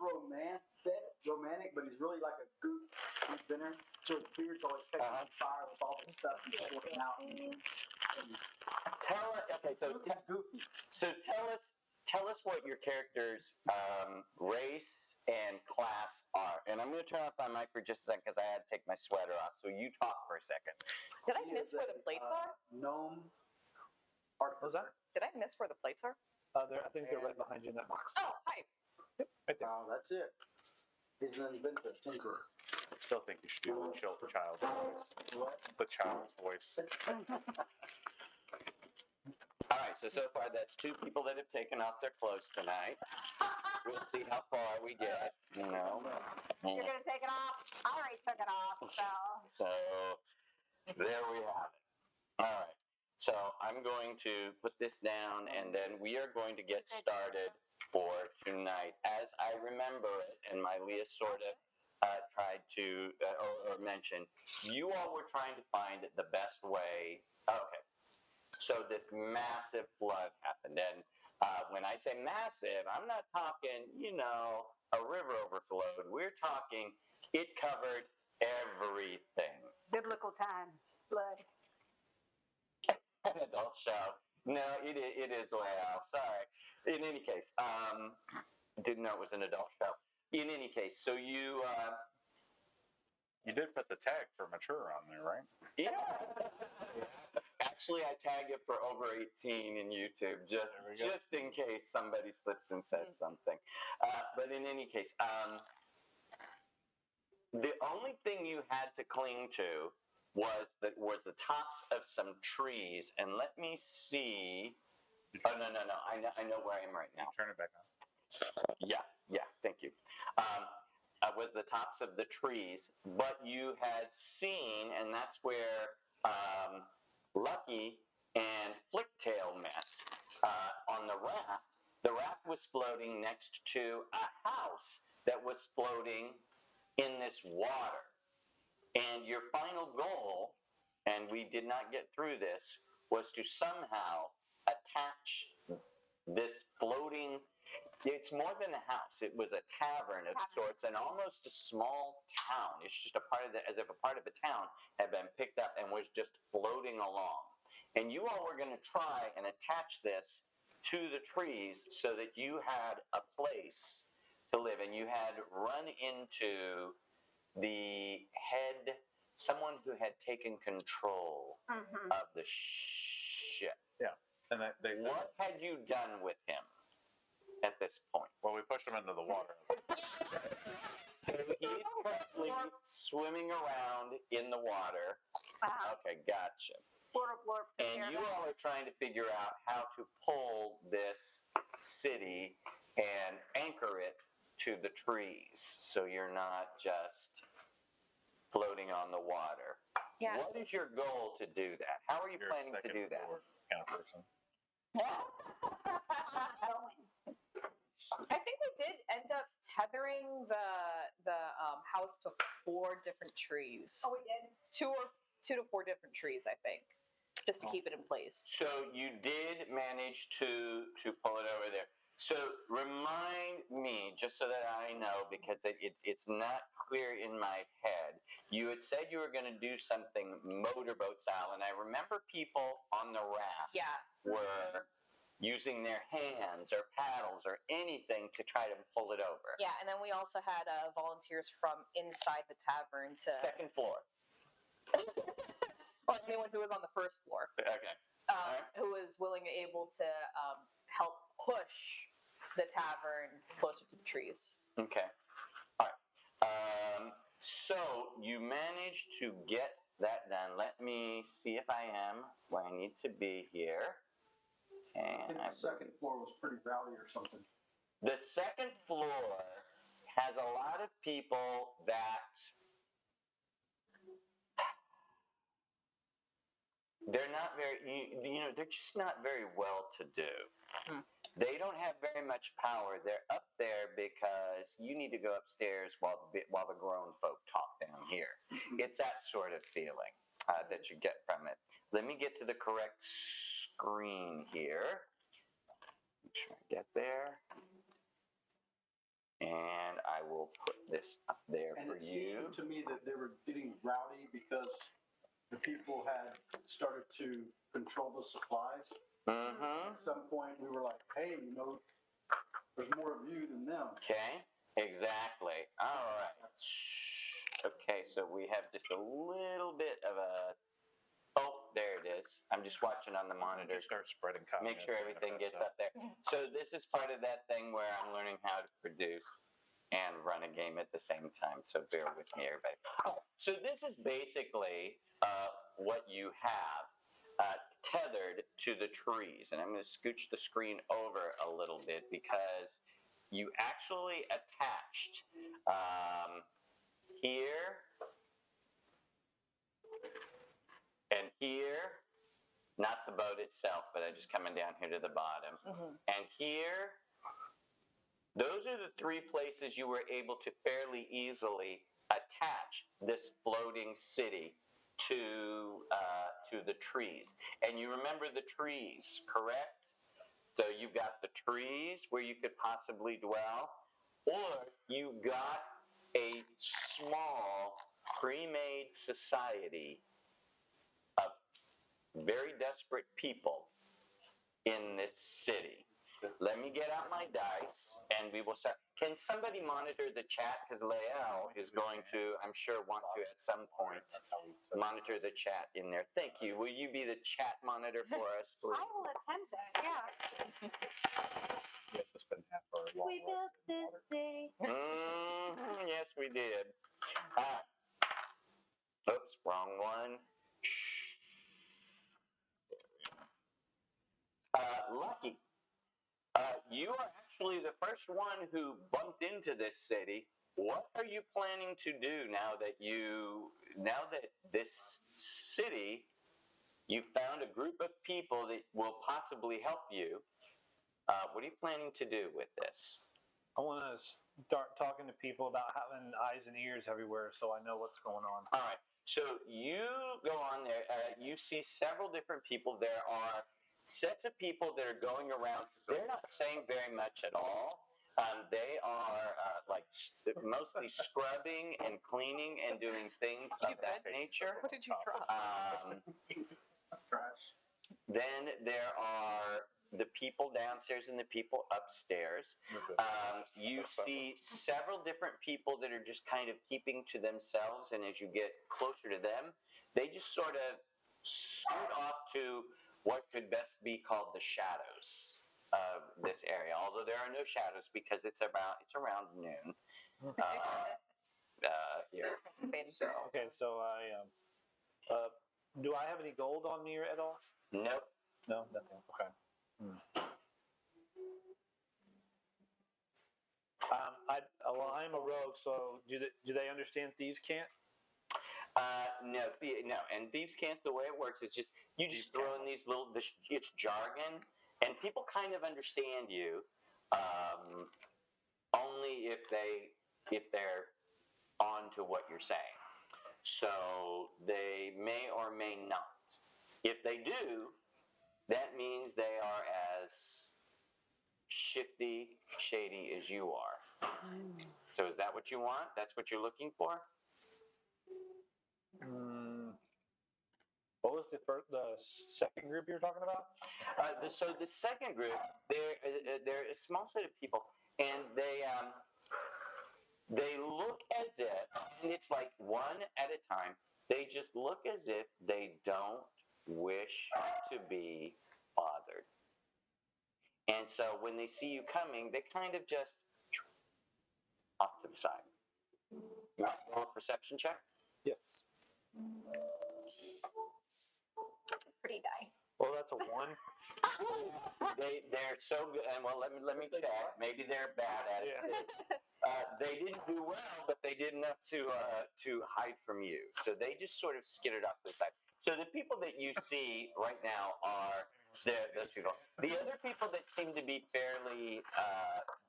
Speaker 7: romantic, but he's really like a goop spinner. So his beard's always catching on fire with all the stuff he's sorting out.
Speaker 1: Tell us what your character's race and class are. And I'm going to turn off my mic for just a second because I had to take my sweater off. So you talk for a second.
Speaker 4: Did I miss where the plates are?
Speaker 7: Gnome.
Speaker 3: What was that?
Speaker 4: Did I miss where the plates are?
Speaker 3: I think they're right behind you in that box.
Speaker 4: Oh, hi.
Speaker 3: Right there.
Speaker 7: That's it. He's an inventor, tinkerer.
Speaker 5: I still think you should do the child's voice.
Speaker 7: What?
Speaker 5: The child's voice.
Speaker 1: All right, so far that's 2 people that have taken off their clothes tonight. We'll see how far we get, you know.
Speaker 2: You're gonna take it off? I already took it off, so.
Speaker 1: So there we have it. All right. So I'm going to put this down, and then we are going to get started for tonight. As I remember it, and my Leah sort of tried to or mention, you all were trying to find the best way. Okay. So this massive flood happened, and when I say massive, I'm not talking, a river overflowed. We're talking it covered everything.
Speaker 2: Biblical times. Blood.
Speaker 1: An adult show. No, it is well. Sorry. In any case, didn't know it was an adult show. In any case, so you
Speaker 5: did put the tag for mature on there, right?
Speaker 1: Yeah. Actually, I tag it for over 18 in YouTube, just in case somebody slips and says something. But in any case, the only thing you had to cling to was the tops of some trees, and let me see. Oh no! I know where I am right now.
Speaker 5: Turn it back on.
Speaker 1: Yeah. Thank you. Was the tops of the trees, but you had seen, and that's where Lucky and Flicktail met on the raft. The raft was floating next to a house that was floating in this water. And your final goal, and we did not get through this, was to somehow attach this floating. It's more than a house. It was a tavern of sorts and almost a small town. It's just as if a part of the town had been picked up and was just floating along. And you all were going to try and attach this to the trees so that you had a place to live. And you had run into someone who had taken control of the ship.
Speaker 5: Yeah. And
Speaker 1: What had you done with him at this point?
Speaker 5: Well, we pushed him into the water.
Speaker 1: So he's currently swimming around in the water.
Speaker 2: Wow.
Speaker 1: Okay, gotcha.
Speaker 2: Florida Blorp took care
Speaker 1: And
Speaker 2: of
Speaker 1: you
Speaker 2: that.
Speaker 1: all are trying to figure out how to pull this city and anchor it to the trees so you're not just floating on the water.
Speaker 4: Yeah.
Speaker 1: What is your goal to do that? How are you
Speaker 5: You're a
Speaker 1: planning to
Speaker 5: second
Speaker 1: do that?
Speaker 5: floor kind of person.
Speaker 4: I think we did end up tethering the house to 4 different trees.
Speaker 2: Oh, we did.
Speaker 4: 2 to 4 different trees, I think, just to keep it in place.
Speaker 1: So you did manage to pull it over there. So remind me, just so that I know, because it's not clear in my head. You had said you were going to do something motorboat style, and I remember people on the raft were using their hands or paddles or anything to try to pull it over.
Speaker 4: Yeah, and then we also had volunteers from inside the tavern to
Speaker 1: Second floor.
Speaker 4: or anyone who was on the first floor.
Speaker 1: Okay.
Speaker 4: Who was willing and able to help push the tavern closer to the trees.
Speaker 1: Okay. All right. So you managed to get that done. Let me see if I am where I need to be here.
Speaker 7: I
Speaker 1: And
Speaker 7: think the second floor was pretty rowdy or something.
Speaker 1: the second floor has a lot of people that they're not very, they're just not very well to do. They don't have very much power. They're up there because you need to go upstairs while the grown folk talk down here. It's that sort of feeling that you get from it. Let me get to the correct screen here. Make sure I get there. And I will put this up there
Speaker 7: And
Speaker 1: for
Speaker 7: it
Speaker 1: you.
Speaker 7: seemed to me that they were getting rowdy because the people had started to control the supplies.
Speaker 1: Mm-hmm.
Speaker 7: At some point, we were like, hey, there's more of you than them.
Speaker 1: Okay, exactly. All right. Okay, so we have just a little bit of a. Oh, there it is. I'm just watching on the monitor.
Speaker 5: Just start spreading copy.
Speaker 1: Make sure everything gets up there. So this is part of that thing where I'm learning how to produce and run a game at the same time. So bear with me, everybody. So this is basically what you have tethered to the trees. And I'm going to scooch the screen over a little bit because you actually attached here and here. Not the boat itself, but I'm just coming down here to the bottom. And here, those are the 3 places you were able to fairly easily attach this floating city to the trees. And you remember the trees, correct? So you've got the trees where you could possibly dwell, or you've got a small pre-made society of very desperate people in this city. Let me get out my dice and we will start. Can somebody monitor the chat? Because Lael is going to, I'm sure, want to at some point monitor the chat in there. Thank you. Will you be the chat monitor for us, please?
Speaker 2: I will attempt it, yeah.
Speaker 5: We have to spend half our long
Speaker 2: We built this city.
Speaker 1: Yes, we did. Oops, wrong one. Lucky. You are actually the first one who bumped into this city. What are you planning to do now that this city, you found a group of people that will possibly help you? What are you planning to do with this?
Speaker 3: I want to start talking to people about having eyes and ears everywhere so I know what's going on.
Speaker 1: All right. So you go on there. You see several different people. There are sets of people that are going around. They're not saying very much at all. They are mostly scrubbing and cleaning and doing things of that nature.
Speaker 4: What did you drop?
Speaker 7: Trash.
Speaker 1: Then there are the people downstairs and the people upstairs. You see several different people that are just kind of keeping to themselves, and as you get closer to them, they just sort of scoot off to what could best be called the shadows of this area. Although there are no shadows because it's around noon here.
Speaker 3: Okay, so I Do I have any gold on me at all?
Speaker 1: Nope.
Speaker 3: No, nothing. Okay. I'm a rogue, so do they understand thieves can't?
Speaker 1: No. And thieves can't. The way it works is just you just throw in these little. It's jargon, and people kind of understand you, only if they're on to what you're saying. So they may or may not. If they do, that means they are as shifty, shady as you are. So is that what you want? That's what you're looking for?
Speaker 3: What was the second group you were talking about?
Speaker 1: So the second group, they're a small set of people, and they look as if, and it's like one at a time, they just look as if they don't wish to be bothered. And so when they see you coming, they kind of just off to the side. You want to roll a perception check?
Speaker 3: Yes.
Speaker 2: Pretty die.
Speaker 3: Well, that's a 1.
Speaker 1: They're so good, and well, let me check. Maybe they're bad at it.
Speaker 3: Yeah.
Speaker 1: They didn't do well, but they did enough to hide from you. So they just sort of skittered off to the side. So the people that you see right now are those people. The other people that seem to be fairly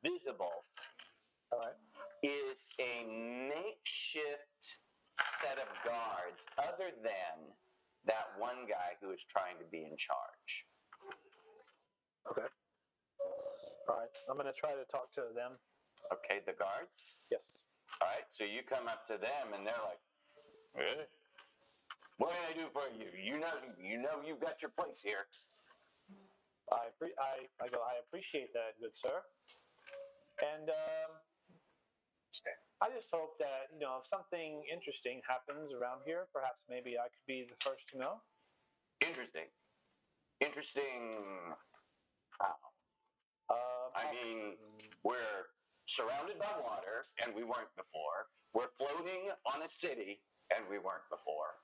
Speaker 1: visible,
Speaker 3: All right.
Speaker 1: is a makeshift set of guards, other than that one guy who is trying to be in charge.
Speaker 3: Okay. All right. I'm going to try to talk to them.
Speaker 1: Okay, the guards?
Speaker 3: Yes.
Speaker 1: All right, so you come up to them, and they're like, "Really? What can I do for you? You know you've got your place here."
Speaker 3: I appreciate that, good sir. And I just hope that, if something interesting happens around here, perhaps maybe I could be the first to know.
Speaker 1: Interesting. How? I mean, we're surrounded by water, and we weren't before. We're floating on a city, and we weren't before.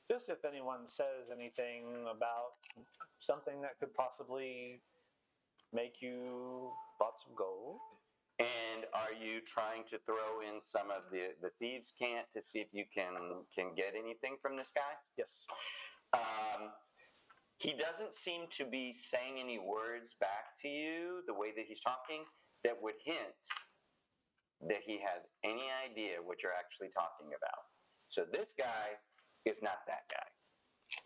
Speaker 3: Just if anyone says anything about something that could possibly make you lots of gold.
Speaker 1: And are you trying to throw in some of the thieves' cant to see if you can get anything from this guy?
Speaker 3: Yes.
Speaker 1: He doesn't seem to be saying any words back to you the way that he's talking that would hint that he has any idea what you're actually talking about. So this guy is not that guy.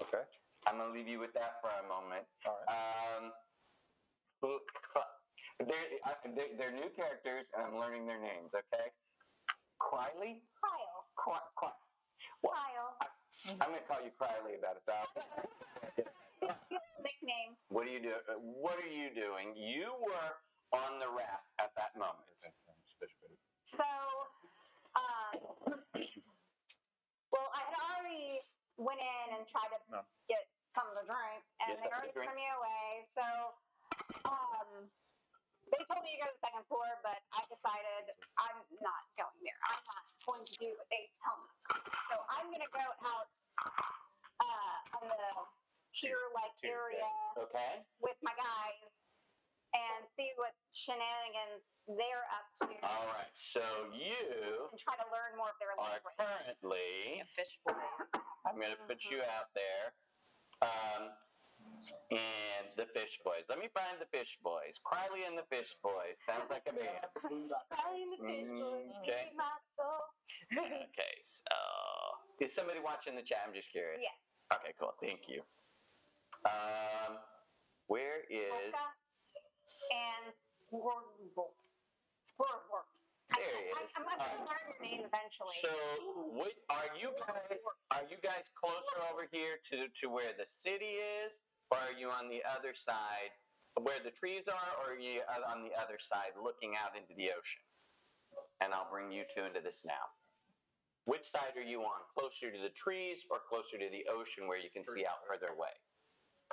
Speaker 3: Okay.
Speaker 1: I'm going to leave you with that for a moment.
Speaker 3: All right.
Speaker 1: They're new characters, and I'm learning their names, okay? Quiley?
Speaker 2: Kyle.
Speaker 1: What?
Speaker 2: Kyle.
Speaker 1: I'm going to call you Quiley about 1,000.
Speaker 2: Nickname.
Speaker 1: What are you doing? What are you doing? You were on the raft at that moment.
Speaker 2: So, well, I had already went in and tried to get some of the drink, and they already turned me away. So, they told me to go to the second floor, but I decided I'm not going there. I'm not going to do what they tell me. So I'm going to go out on the pier-like area with my guys and see what shenanigans they're up to.
Speaker 1: All right, so you
Speaker 2: and try to learn more of their
Speaker 1: are
Speaker 2: language.
Speaker 1: currently
Speaker 4: A fish boy.
Speaker 1: I'm going to put you out there. And the Fish Boys. Let me find the Fish Boys. Crowley and the Fish Boys. Sounds like a band.
Speaker 2: Crowley and the Fish Boys.
Speaker 1: Okay.
Speaker 2: My soul.
Speaker 1: Okay, so is somebody watching the chat? I'm just curious.
Speaker 2: Yes.
Speaker 1: Okay, cool. Thank you. Where is
Speaker 2: Polka and Squirtle.
Speaker 1: There he is.
Speaker 2: I'm going to learn your name eventually.
Speaker 1: So, are you guys closer over here to where the city is, or are you on the other side, where the trees are, or are you on the other side looking out into the ocean? And I'll bring you two into this now. Which side are you on? Closer to the trees or closer to the ocean where you can see out further away?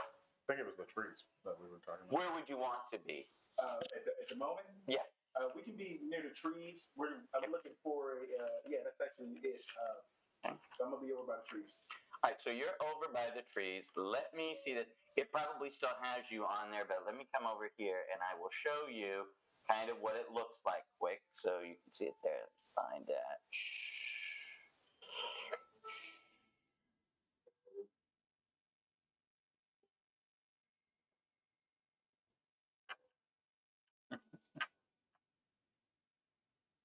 Speaker 5: I think it was the trees that we were talking about.
Speaker 1: Where would you want to be?
Speaker 6: At the moment?
Speaker 1: Yeah.
Speaker 6: We can be near the trees. I'm looking for that's actually it. So I'm going to be over by the trees.
Speaker 1: All right, so you're over by the trees. Let me see this. It probably still has you on there, but let me come over here and I will show you kind of what it looks like quick so you can see it there. Let's find that.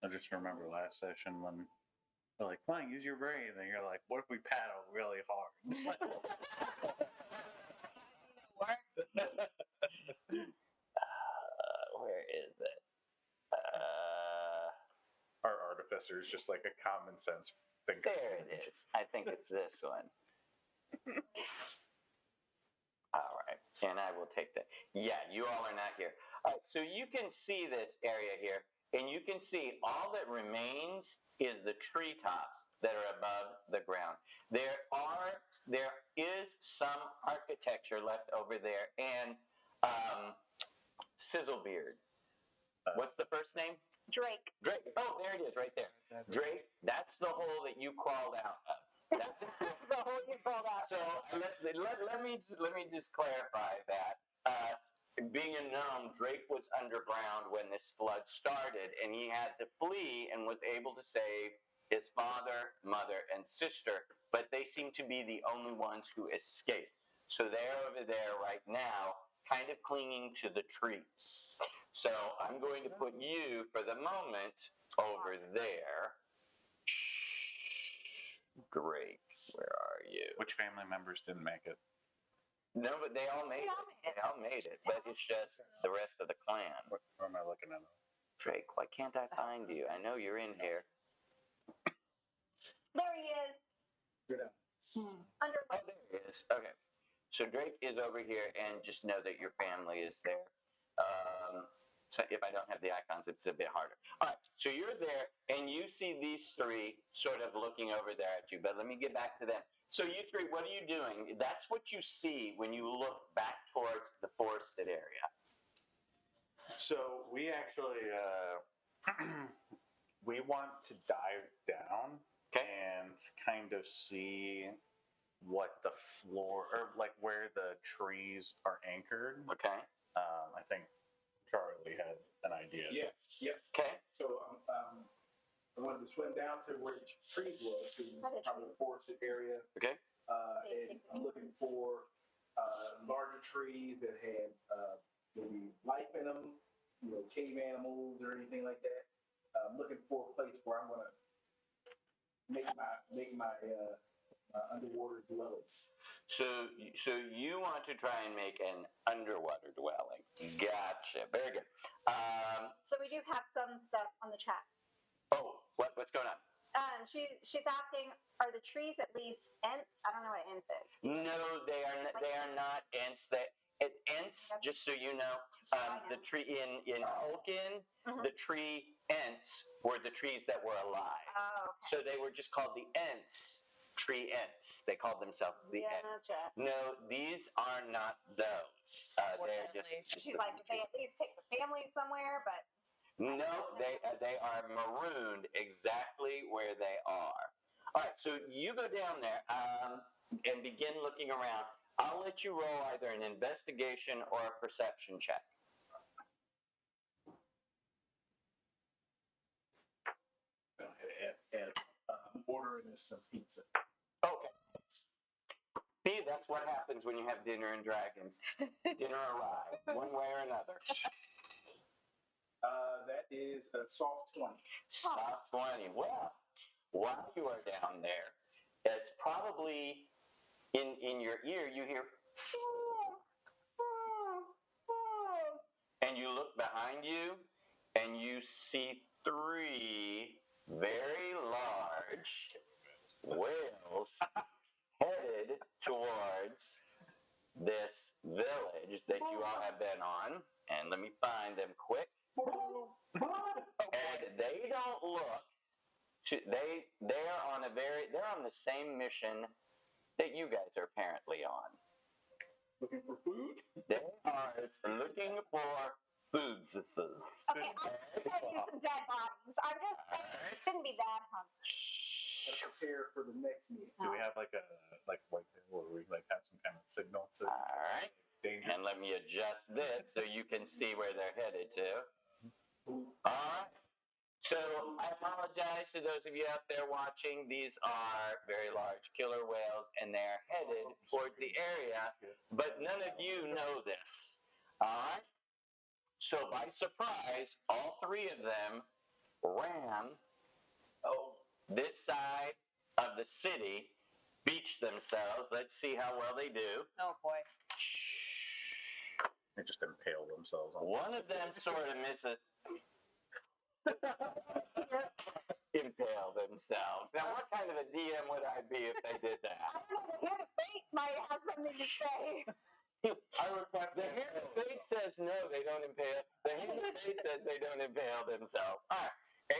Speaker 5: I just remember last session when they're like, come on, use your brain. And you're like, what if we paddle really hard?
Speaker 1: Where is it?
Speaker 5: Our artificer is just like a common sense thinker.
Speaker 1: There it is. I think it's this one. All right, and I will take that. Yeah, you all are not here. All right, so you can see this area here, and you can see all that remains is the treetops that are above the ground. There is some architecture left over there, and Sizzlebeard. What's the first name?
Speaker 2: Drake.
Speaker 1: Drake. Oh, there it is, right there. Drake. That's the hole that you crawled out of.
Speaker 2: That's the hole you crawled out.
Speaker 1: So let me just clarify that. Being a gnome, Drake was underground when this flood started, and he had to flee and was able to save his father, mother, and sister. But they seem to be the only ones who escaped. So they're over there right now, kind of clinging to the trees. So I'm going to put you, for the moment, over there. Great. Where are you?
Speaker 5: Which family members didn't make it?
Speaker 1: No, but they all made it. They all made it. But it's just the rest of the clan.
Speaker 5: What am I looking at?
Speaker 1: Drake, why can't I find you? I know you're in here.
Speaker 2: There he is.
Speaker 6: Good enough.
Speaker 2: Under.
Speaker 1: Oh, there he is. Okay. So Drake is over here, and just know that your family is there. So if I don't have the icons, it's a bit harder. All right, so you're there, and you see these three sort of looking over there at you. But let me get back to them. So you three, what are you doing? That's what you see when you look back towards the forested area.
Speaker 5: So we actually we want to dive down and kind of see what the floor or like where the trees are anchored.
Speaker 1: Okay.
Speaker 5: I think Charlie had an idea.
Speaker 6: Yeah.
Speaker 1: Okay.
Speaker 6: So I wanted to swim down to where the trees was, probably the forested area.
Speaker 1: Okay.
Speaker 6: And I'm looking for larger trees that had maybe life in them, cave animals or anything like that. I'm looking for a place where I'm going to make my underwater dwelling.
Speaker 1: So you want to try and make an underwater dwelling. Gotcha. Very good.
Speaker 2: So we do have some stuff on the chat.
Speaker 1: Oh, what's going on?
Speaker 2: She's asking, are the trees at least Ents? I don't know what Ents is.
Speaker 1: No, they are not Ents. Ents, just so you know, the tree in Tolkien, the tree Ents were the trees that were alive.
Speaker 2: Oh, okay.
Speaker 1: So they were just called the Ents. Tree Ents. They called themselves the Ents.
Speaker 2: Gotcha.
Speaker 1: No, these are not those. They're just.
Speaker 2: She's like, they at least take the family somewhere, but.
Speaker 1: No, they are marooned exactly where they are. All right, so you go down there and begin looking around. I'll let you roll either an investigation or a perception check.
Speaker 6: Ordering us some pizza.
Speaker 1: Okay. See, that's what happens when you have Dinner and Dragons. Dinner arrives, one way or another.
Speaker 6: That is a soft 20.
Speaker 1: Soft 20. Well, while you are down there, it's probably in your ear, you hear, and you look behind you, and you see three very large whales headed towards this village that you all have been on. And let me find them quick. And they don't look to, they're on the same mission that you guys are apparently on.
Speaker 6: Looking for food?
Speaker 1: They are looking for food.
Speaker 2: Okay, I'm going to use some dead bodies. It shouldn't be that hungry.
Speaker 7: Gotta prepare for the next meeting.
Speaker 5: Do we have like a where we like have some kind of signal to
Speaker 1: All right.
Speaker 5: danger?
Speaker 1: And let me adjust this so you can see where they're headed to. All right. So I apologize to those of you out there watching. These are very large killer whales, and they're headed towards the area, but none of you know this. All right? So by surprise, all three of them ran this side of the city, beached themselves. Let's see how well they do.
Speaker 4: Oh boy.
Speaker 5: They just impale themselves on
Speaker 1: One of them sort of misses. Impale themselves. Now, what kind of a DM would I be if they did that?
Speaker 2: I don't know. The Hand of Fate might have something to say.
Speaker 1: I request the Hand of Fate says no, they don't impale. The Hand of Fate says they don't impale themselves. All right.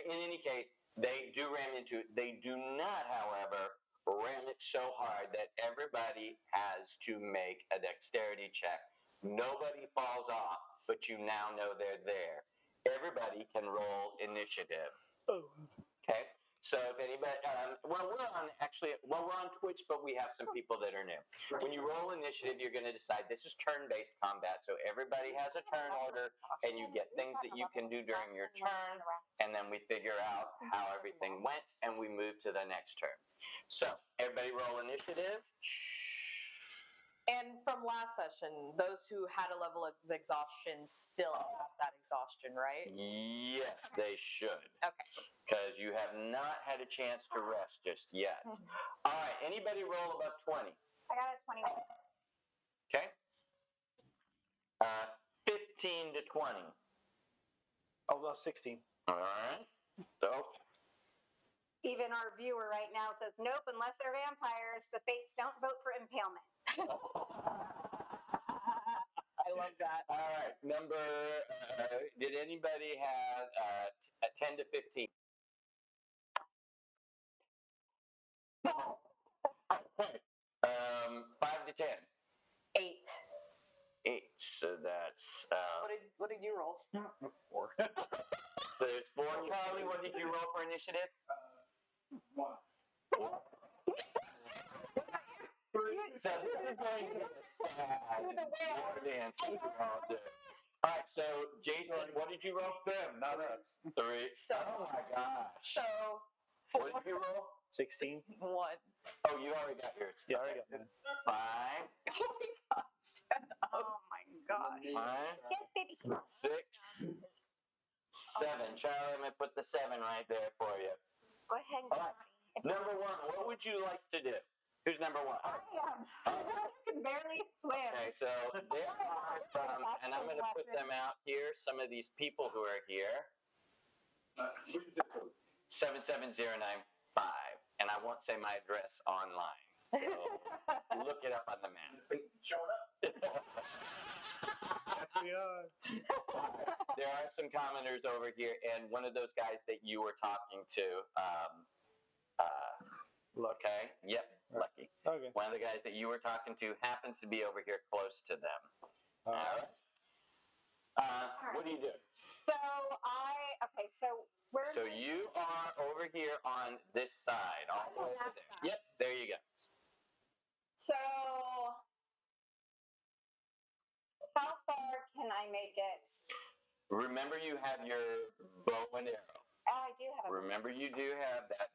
Speaker 1: In any case, they do ram into it. They do not, however, ram it so hard that everybody has to make a dexterity check. Nobody falls off, but you now know they're there. Everybody can roll initiative. Okay. So if anybody, we're on Twitch, but we have some people that are new. When you roll initiative, you're going to decide this is turn-based combat. So everybody has a turn order, and you get things that you can do during your turn, and then we figure out how everything went, and we move to the next turn. So everybody roll initiative.
Speaker 4: And from last session, those who had a level of exhaustion still have that exhaustion, right?
Speaker 1: Yes, they should.
Speaker 4: Okay.
Speaker 1: Because you have not had a chance to rest just yet. All right, anybody roll above 20?
Speaker 2: I got a 21.
Speaker 1: Okay. 15 to 20.
Speaker 3: Oh, well, 16.
Speaker 1: All right. So,
Speaker 2: Even our viewer right now says, nope, unless they're vampires, the Fates don't vote for impalement.
Speaker 4: I love that.
Speaker 1: all right. Did anybody have 10 to 15? 5 to 10.
Speaker 4: 8.
Speaker 1: 8. So that's
Speaker 4: What did you roll?
Speaker 5: 4.
Speaker 1: so there's 4. Charlie, what did you roll for initiative?
Speaker 6: 1.
Speaker 1: So this is going to be a sad war dance. All right, so Jason, what did you roll?
Speaker 5: Them, not us.
Speaker 1: 3.
Speaker 4: So-
Speaker 1: oh my gosh.
Speaker 4: So,
Speaker 1: What did you roll?
Speaker 3: 16.
Speaker 4: 1.
Speaker 1: Oh, you already got yours.
Speaker 3: Yeah, I already got mine.
Speaker 1: 5.
Speaker 4: Oh my god.
Speaker 2: Oh my gosh.
Speaker 1: 5.
Speaker 2: Yes, baby.
Speaker 1: 6. 7. Charlie, I'm going to put the 7 right there for you.
Speaker 2: Go ahead and
Speaker 1: All right. Number 1, what would you like to do? Who's number 1?
Speaker 2: I am. I can barely swim.
Speaker 1: Okay, so there are some, and I'm going to put them out here, some of these people who are here.
Speaker 6: What's your zip code?
Speaker 1: 77095, and I won't say my address online. So look it up on the map.
Speaker 6: Showing up.
Speaker 3: We are.
Speaker 1: There are some commenters over here, and one of those guys that you were talking to, okay, yep, Lucky.
Speaker 3: Okay.
Speaker 1: One of the guys that you were talking to happens to be over here close to them. All right. What do you do?
Speaker 2: So where?
Speaker 1: So you are over here on this side. All the way over there. Yep, there you go.
Speaker 2: So how far can I make it?
Speaker 1: Remember, you have your bow and arrow.
Speaker 2: Oh, I do have a.
Speaker 1: Remember, you do have that.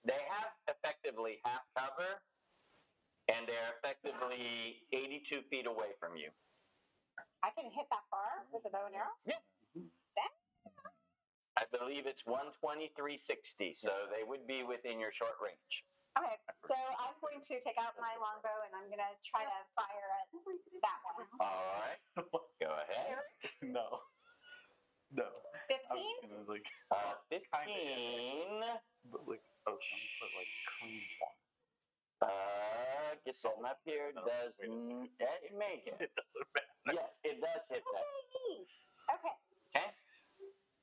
Speaker 1: They have effectively half cover, and they're effectively 82 feet away from you.
Speaker 2: I can hit that far with a bow and arrow?
Speaker 1: Yeah. I believe it's 120, 360, so they would be within your short range.
Speaker 2: Okay, so I'm going to take out my longbow and I'm going to try to fire at that one.
Speaker 1: All right. Go ahead.
Speaker 5: No.
Speaker 2: 15?
Speaker 5: I was gonna, like,
Speaker 1: 15.
Speaker 5: but like, I was gonna put like clean one.
Speaker 1: Get something up here.
Speaker 5: No,
Speaker 1: Does
Speaker 5: wait a second.
Speaker 1: it may hit?
Speaker 5: It doesn't matter.
Speaker 1: Yes, it does hit that.
Speaker 2: Okay,
Speaker 1: Okay.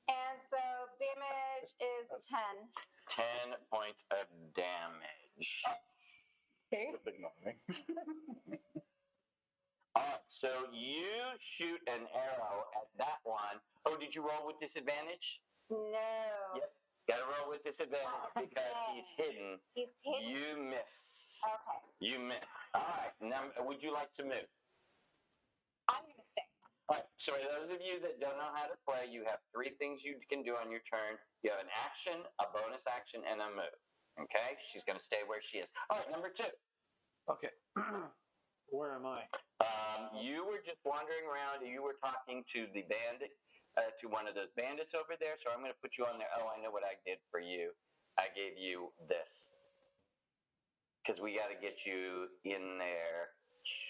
Speaker 2: and so damage is 10.
Speaker 1: 10 points of damage.
Speaker 5: Just ignore me.
Speaker 1: All right, so you shoot an arrow at that one. Oh, did you roll with disadvantage?
Speaker 2: No.
Speaker 1: Yep. Got to roll with disadvantage because he's hidden.
Speaker 2: He's hidden.
Speaker 1: You miss.
Speaker 2: Okay.
Speaker 1: You miss. All right. Now, would you like to move?
Speaker 2: I'm going to stay.
Speaker 1: All right. So for those of you that don't know how to play, you have 3 things you can do on your turn. You have an action, a bonus action, and a move. Okay? She's going to stay where she is. All right. Number 2.
Speaker 3: Okay. Where am I?
Speaker 1: You were just wandering around. You were talking to the bandit, to one of those bandits over there. So I'm going to put you on there. Oh, I know what I did for you. I gave you this. Because we got to get you in there.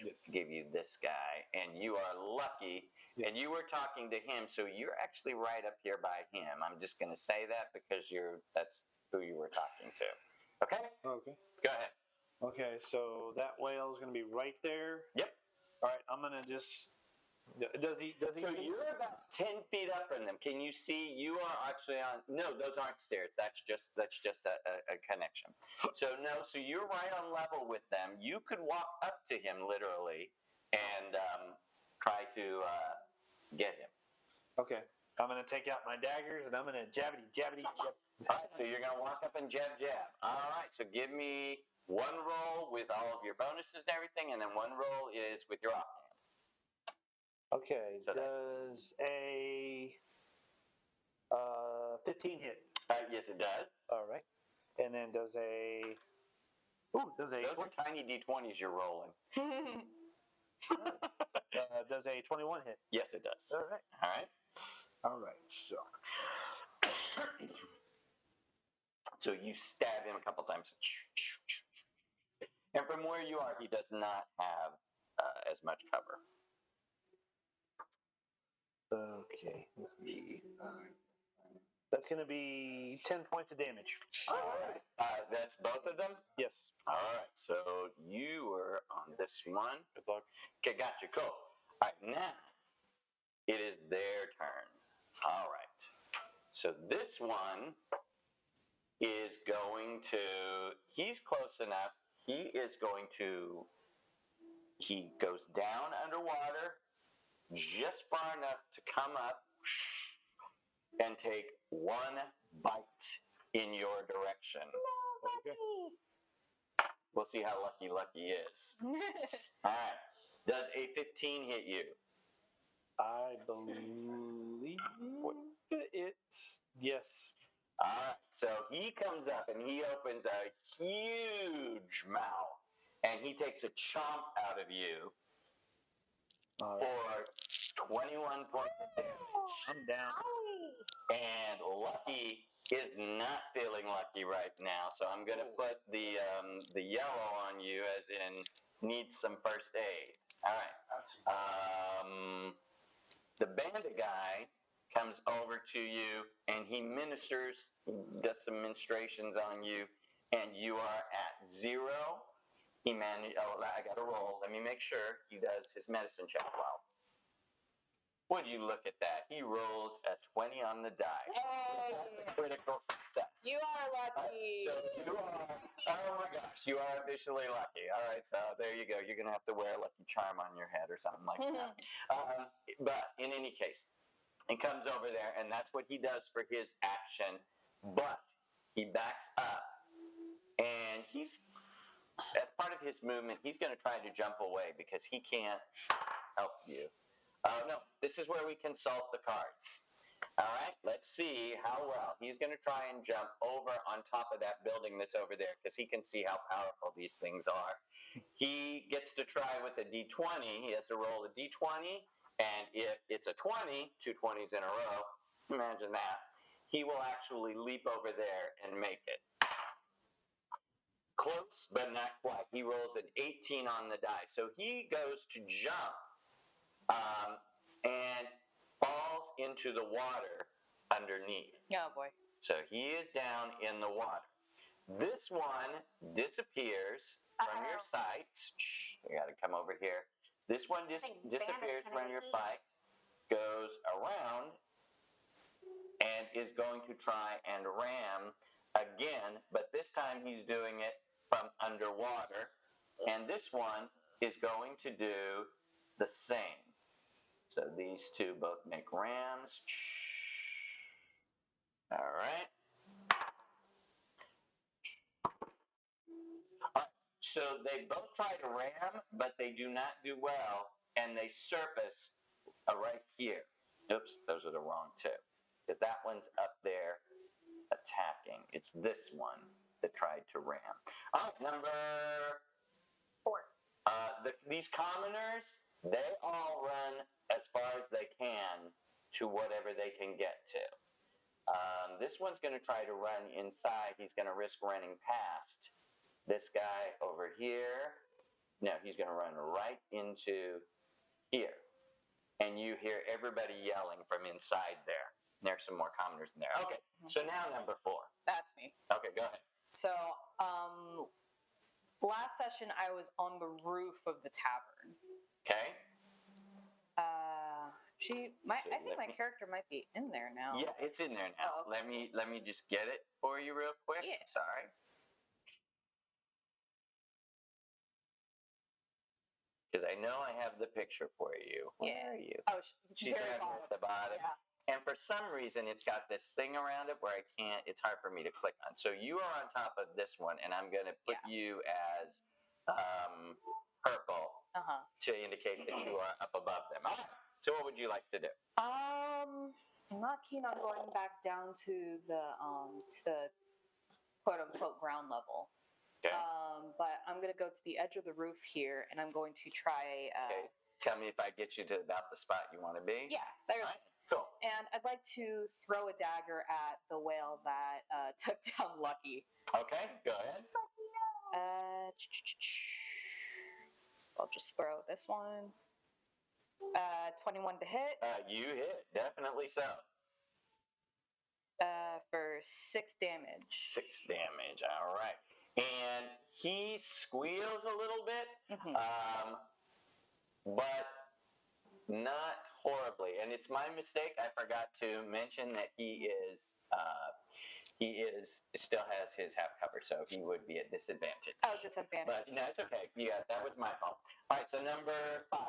Speaker 3: Yes.
Speaker 1: Give you this guy, and you are lucky.
Speaker 3: Yes.
Speaker 1: And you were talking to him, so you're actually right up here by him. I'm just going to say that because that's who you were talking to. Okay?
Speaker 3: Okay.
Speaker 1: Go ahead.
Speaker 3: Okay, so that whale's going to be right there.
Speaker 1: Yep.
Speaker 3: All right, I'm going to just. Does he?
Speaker 1: So you're about 10 feet up from them. Can you see? You are actually on. No, those aren't stairs. That's just a connection. So no. So you're right on level with them. You could walk up to him literally and try to get him.
Speaker 3: Okay. I'm going to take out my daggers and I'm going to jabbity.
Speaker 1: All right. So you're going to walk up and jab. All right. So give me 1 roll with all of your bonuses and everything, and then 1 roll is with your offhand.
Speaker 3: Okay.
Speaker 1: So
Speaker 3: does a 15 hit?
Speaker 1: Yes, it does.
Speaker 3: All right. And then does a.
Speaker 1: Those were tiny d20s you're rolling.
Speaker 3: Does a 21 hit?
Speaker 1: Yes, it does.
Speaker 3: All right.
Speaker 1: All right.
Speaker 3: All right. So.
Speaker 1: So you stab him a couple times. And from where you are, he does not have as much cover.
Speaker 3: Okay. Let's see. That's going to be 10 points of damage.
Speaker 1: All right. That's both of them?
Speaker 3: Yes.
Speaker 1: All right. So you were on this one.
Speaker 3: Good luck.
Speaker 1: Okay, gotcha. Cool. All right. Now it is their turn. All right. So this one is going to, he's close enough. He goes down underwater just far enough to come up and take 1 bite in your direction.
Speaker 2: Okay.
Speaker 1: We'll see how lucky is. All right. Does a 15 hit you?
Speaker 3: I believe it's yes.
Speaker 1: All right. So he comes up and he opens a huge mouth and he takes a chomp out of you for 21 points of damage.
Speaker 3: I'm down.
Speaker 1: And Lucky is not feeling lucky right now, so I'm going to put the yellow on you, as in needs some first aid. All right. The bandit guy comes over to you, and he does some ministrations on you, and you are at 0. He managed. Oh, I got to roll. Let me make sure he does his medicine check well. Would you look at that? He rolls a 20 on the die.
Speaker 4: Hey.
Speaker 1: Critical success.
Speaker 4: You are lucky.
Speaker 1: So you are, oh my gosh, you are officially lucky. All right, so there you go. You're going to have to wear a lucky charm on your head or something like that. But in any case, he comes over there, and that's what he does for his action. But he backs up, and as part of his movement, he's going to try to jump away because he can't help you. No, this is where we consult the cards. All right, let's see how well. He's going to try and jump over on top of that building that's over there because he can see how powerful these things are. He gets to try with a D20. He has to roll a D20, and if it's a 20, 2 20s in a row, imagine that, he will actually leap over there and make it. Close, but not quite. He rolls an 18 on the die. So he goes to jump. And falls into the water underneath.
Speaker 4: Oh, boy.
Speaker 1: So he is down in the water. This one disappears from your sight. You got to come over here. This one disappears from your sight, goes around, and is going to try and ram again, but this time he's doing it from underwater. And this one is going to do the same. So these two both make rams. All right. So they both try to ram, but they do not do well, and they surface right here. Oops, those are the wrong two, because that one's up there attacking. It's this one that tried to ram. All right, number
Speaker 2: 4.
Speaker 1: these commoners, they all run as far as they can to whatever they can get to. This one's going to try to run inside. He's going to risk running past this guy over here. No, he's going to run right into here. And you hear everybody yelling from inside there. There's some more commoners in there. Okay, so now number 4.
Speaker 4: That's me.
Speaker 1: Okay, go ahead.
Speaker 4: So, last session I was on the roof of the tavern.
Speaker 1: Okay.
Speaker 4: I think my character might be in there now.
Speaker 1: Yeah, it's in there now.
Speaker 4: Oh, okay.
Speaker 1: Let me just get it for you real quick.
Speaker 4: Yeah.
Speaker 1: Sorry. Because I know I have the picture for you. Where are you?
Speaker 4: Oh,
Speaker 1: She's
Speaker 4: very
Speaker 1: down here at the bottom.
Speaker 4: Yeah.
Speaker 1: And for some reason, it's got this thing around it where it's hard for me to click on. So you are on top of this one, and I'm going to put you as purple to indicate that you are up above them. All right. So what would you like to do?
Speaker 4: I'm not keen on going back down to the quote unquote ground level.
Speaker 1: Okay.
Speaker 4: But I'm gonna go to the edge of the roof here, and I'm going to try.
Speaker 1: Okay. Tell me if I get you to about the spot you want to be.
Speaker 4: Yeah, there's.
Speaker 1: All right. Cool.
Speaker 4: And I'd like to throw a dagger at the whale that took down Lucky.
Speaker 1: Okay, go ahead.
Speaker 4: I'll just throw this one. 21 to hit.
Speaker 1: You hit, definitely so.
Speaker 4: For 6 damage.
Speaker 1: 6 damage, all right. And he squeals a little bit, but not horribly. And it's my mistake. I forgot to mention that he still has his half cover, so he would be at disadvantage.
Speaker 4: Oh, disadvantage.
Speaker 1: But no, it's okay. Yeah, that was my fault. All right, so number 5.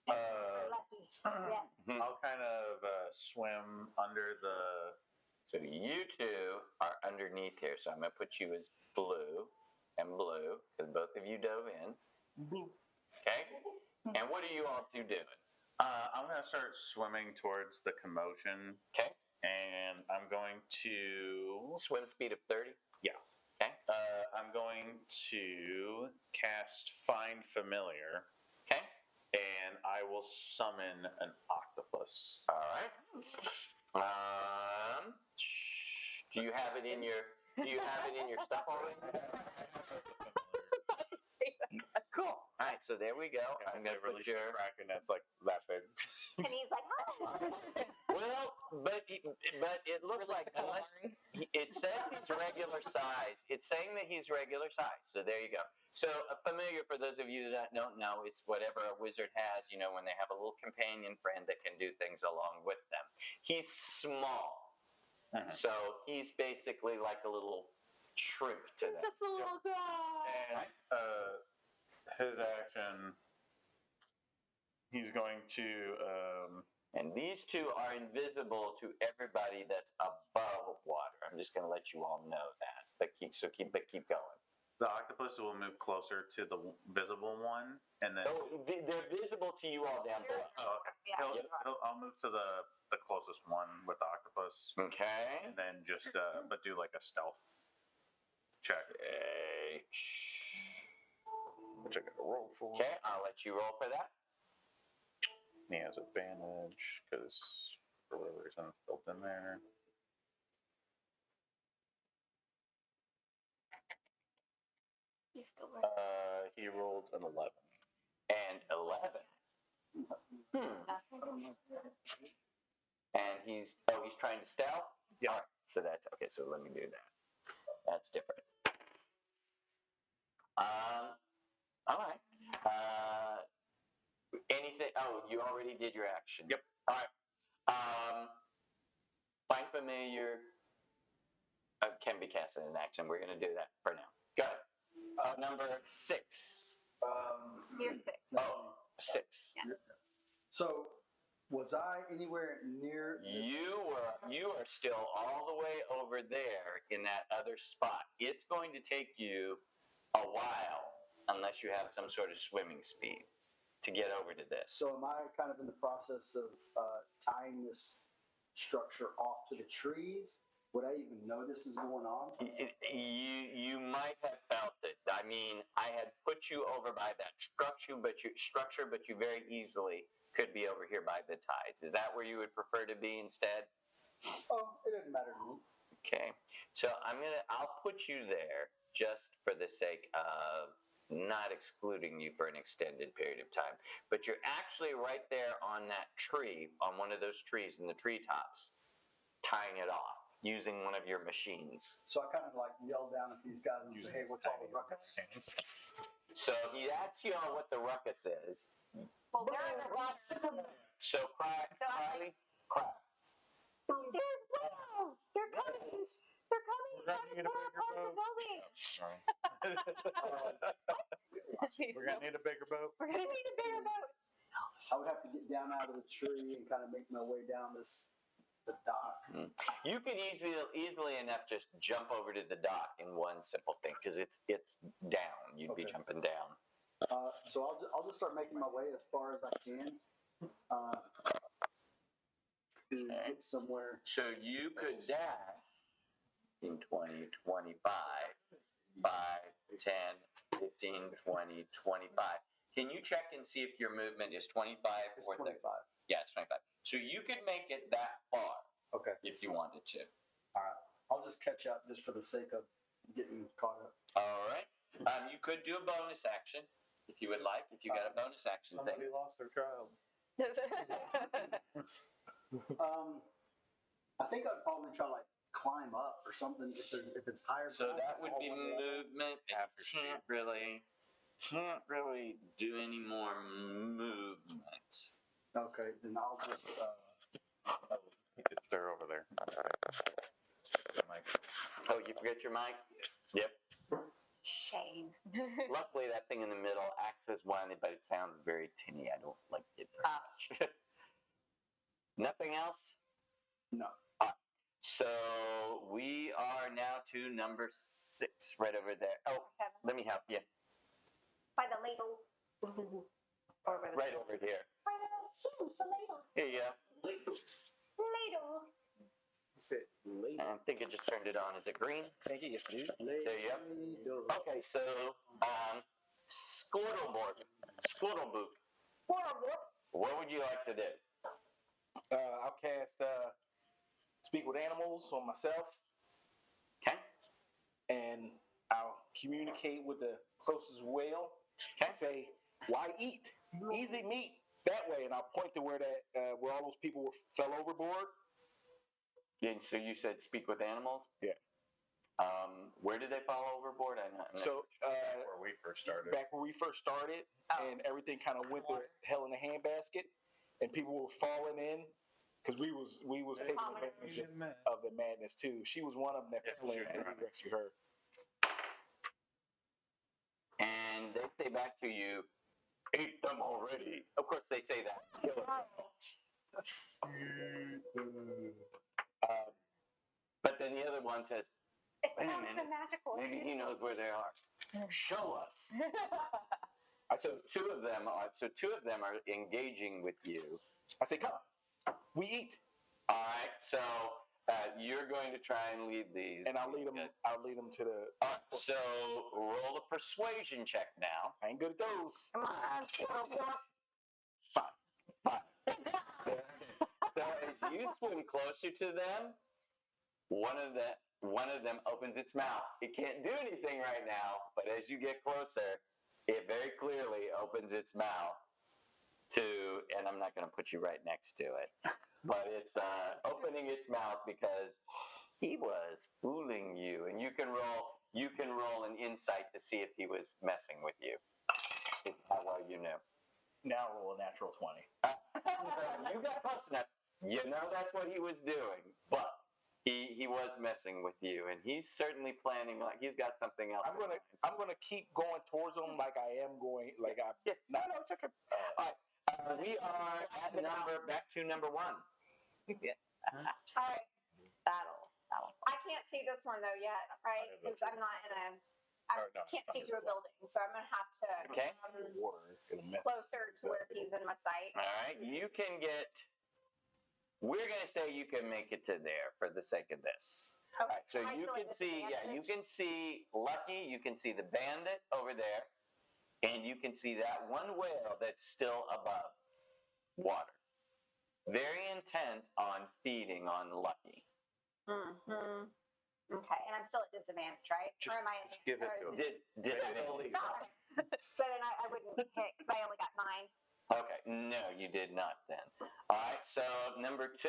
Speaker 2: Lucky. Yeah.
Speaker 5: I'll kind of swim under the.
Speaker 1: So you two are underneath here. So I'm going to put you as blue and blue, because both of you dove in. Okay? And what are you all two doing?
Speaker 5: I'm going to start swimming towards the commotion.
Speaker 1: Okay.
Speaker 5: And I'm going to.
Speaker 1: Swim speed of 30?
Speaker 5: Yeah.
Speaker 1: Okay.
Speaker 5: I'm going to cast Find Familiar.
Speaker 1: Okay.
Speaker 5: And I will summon an octopus.
Speaker 1: All right. Do you have it in your stuff already? Cool. All right, so there we go.
Speaker 5: Yeah,
Speaker 1: I'm gonna
Speaker 5: release
Speaker 1: put your.
Speaker 5: the Kraken that's like that big.
Speaker 2: And he's like,
Speaker 1: Well, but it looks like unless it says he's regular size, it's saying that he's regular size. So there you go. So familiar, for those of you that don't know, it's whatever a wizard has. You know, when they have a little companion friend that can do things along with them. He's small, so he's basically like a little shrimp to them.
Speaker 4: Just a little guy.
Speaker 5: And his action, he's going to.
Speaker 1: And these two are invisible to everybody that's above water. I'm just going to let you all know that. But keep going.
Speaker 5: The octopus will move closer to the visible one, and then.
Speaker 1: Oh, they're visible to you all down below.
Speaker 5: Oh, okay.
Speaker 2: Yeah.
Speaker 5: I'll move to the closest one with the octopus,
Speaker 1: Okay.
Speaker 5: and then just but do like a stealth check,
Speaker 1: Okay.
Speaker 5: which I got to roll for.
Speaker 1: Okay, I'll let you roll for that.
Speaker 5: He has advantage because for whatever reason it's built in there. He rolled an 11.
Speaker 1: And 11. And he's trying to stealth?
Speaker 5: Yeah.
Speaker 1: All right, so that's okay, so let me do that. That's different. All right. Anything? Oh, you already did your action.
Speaker 5: Yep.
Speaker 1: All right. Find Familiar can be cast in an action. We're going to do that for now. Go ahead. Number 6.
Speaker 2: You're 6.
Speaker 1: Oh, 6.
Speaker 2: Yeah.
Speaker 7: So, was I anywhere near?
Speaker 1: You are still all the way over there in that other spot. It's going to take you a while unless you have some sort of swimming speed to get over to this.
Speaker 7: So am I kind of in the process of tying this structure off to the trees? Would I even know this is going on?
Speaker 1: You might have felt it. I mean, I had put you over by that structure, but you very easily could be over here by the ties. Is that where you would prefer to be instead?
Speaker 7: Oh, it doesn't matter to me.
Speaker 1: Okay, so I'll put you there just for the sake of not excluding you for an extended period of time. But you're actually right there on that tree, on one of those trees in the treetops, tying it off using one of your machines.
Speaker 7: So I kind of like yell down at these guys and say, hey, what's all the ruckus?
Speaker 1: So he asks you all what the ruckus is.
Speaker 2: Well, they're in the water.
Speaker 1: So Riley, cry.
Speaker 2: There's whales. They're coming. They're coming.
Speaker 5: We're gonna need a bigger
Speaker 2: Across the
Speaker 5: boat.
Speaker 2: building.
Speaker 5: Sorry.
Speaker 4: We're
Speaker 5: We're gonna need a bigger boat.
Speaker 2: We're gonna need a bigger boat.
Speaker 7: I would have to get down out of the tree and kind of make my way down the dock.
Speaker 1: You could easily enough just jump over to the dock in one simple thing because it's down. You'd be
Speaker 7: Okay.
Speaker 1: jumping down.
Speaker 7: So I'll just start making my way as far as I can to get somewhere.
Speaker 1: So you could dash in 20, 25, 5, 10, 15, 20, 25. Can you check and see if your movement is 25
Speaker 7: It's
Speaker 1: or
Speaker 7: 25.
Speaker 1: Yeah, it's 25. So you could make it that far
Speaker 7: Okay.
Speaker 1: if you wanted to.
Speaker 7: All right. I'll just catch up just for the sake of getting caught up.
Speaker 1: All right. You could do a bonus action if you would like. If you got a bonus action
Speaker 5: Somebody
Speaker 1: thing.
Speaker 5: lost their child.
Speaker 7: I think I'd probably try to like climb up or something if it's higher.
Speaker 1: So that would be
Speaker 7: I'll-
Speaker 1: movement.
Speaker 5: Half your
Speaker 1: Can't really do any more movement.
Speaker 7: Okay, then I'll just.
Speaker 5: They're over there.
Speaker 1: Oh, you forget your mic? Yep.
Speaker 2: Shame.
Speaker 1: Luckily, that thing in the middle acts as one, but it sounds very tinny. I don't like it very much. Nothing else?
Speaker 7: No.
Speaker 1: So we are now to number 6, right over there. Oh, let me help you.
Speaker 2: By the ladles. Or by the
Speaker 1: Right over here.
Speaker 2: By the ladle.
Speaker 1: Here you go.
Speaker 2: Ladle.
Speaker 1: I think it just turned it on. Is it green?
Speaker 3: Thank you. Yes, dude.
Speaker 1: There you go. Okay, so Squirtleboard. Squirtleboop. What would you like to do?
Speaker 8: I'll cast Speak with Animals on myself,
Speaker 1: Okay.
Speaker 8: and I'll communicate with the closest whale
Speaker 1: Okay.
Speaker 8: and say, "Why eat? Easy meat." That way, and I'll point to where where all those people fell overboard.
Speaker 1: And so you said speak with animals?
Speaker 8: Yeah.
Speaker 1: Where did they fall overboard? I'm not
Speaker 8: So
Speaker 5: Where we first started.
Speaker 8: back when we first started, and everything kind of went to hell in a handbasket, and people were falling in because we was taking advantage of the madness too. She was one of them that fell in, and we rescued her.
Speaker 1: And they say back to you, eat them already. Of course they say that. Kill them. But then the other one says,
Speaker 2: It
Speaker 1: wait a
Speaker 2: sounds so
Speaker 1: minute.
Speaker 2: magical.
Speaker 1: Maybe he knows where they are. Show us.
Speaker 8: I said,
Speaker 1: So two of them are engaging with you.
Speaker 8: "Come, we eat,"
Speaker 1: All right. So you're going to try and lead these.
Speaker 8: and I'll lead them. I'll lead them to the.
Speaker 1: All right, so roll a persuasion check now.
Speaker 8: I ain't good at those.
Speaker 2: Come on.
Speaker 1: 5. So as you swim closer to them, one of them opens its mouth. It can't do anything right now, but as you get closer, it very clearly opens its mouth to, and I'm not going to put you right next to it, but it's opening its mouth because he was fooling you, and you can roll an insight to see if he was messing with you. How well you knew.
Speaker 8: Now roll a natural 20.
Speaker 1: You got close enough. You know that's what he was doing, but he was messing with you, and he's certainly planning. Like he's got something else.
Speaker 8: I'm gonna keep going towards them like I am going. Like I.
Speaker 1: Yeah. No, it's okay. All right. We are at back to number 1.
Speaker 2: All right. Battle. I can't see this one though yet, right? Because I'm not in a I
Speaker 5: Or no,
Speaker 2: can't see
Speaker 5: under
Speaker 2: through a building, so I'm gonna have to
Speaker 1: Okay.
Speaker 8: Water. It'll mess.
Speaker 2: closer to where he's in my sight.
Speaker 1: All right, you can get. We're gonna say you can make it to there for the sake of this. All
Speaker 2: Okay.
Speaker 1: right, so
Speaker 2: I
Speaker 1: you
Speaker 2: feel
Speaker 1: can
Speaker 2: like
Speaker 1: see, yeah, you can see Lucky, you can see the bandit over there, and you can see that one whale that's still above water. Very intent on feeding on Lucky.
Speaker 2: Mm-hmm. Okay, and I'm still at disadvantage, right?
Speaker 8: Just-
Speaker 2: or am I?
Speaker 8: just give it
Speaker 2: or
Speaker 8: to
Speaker 2: is
Speaker 8: him.
Speaker 1: Disadvantage.
Speaker 2: So then I wouldn't hit because I only got 9.
Speaker 1: Okay, no, you did not then. All right, so number 2.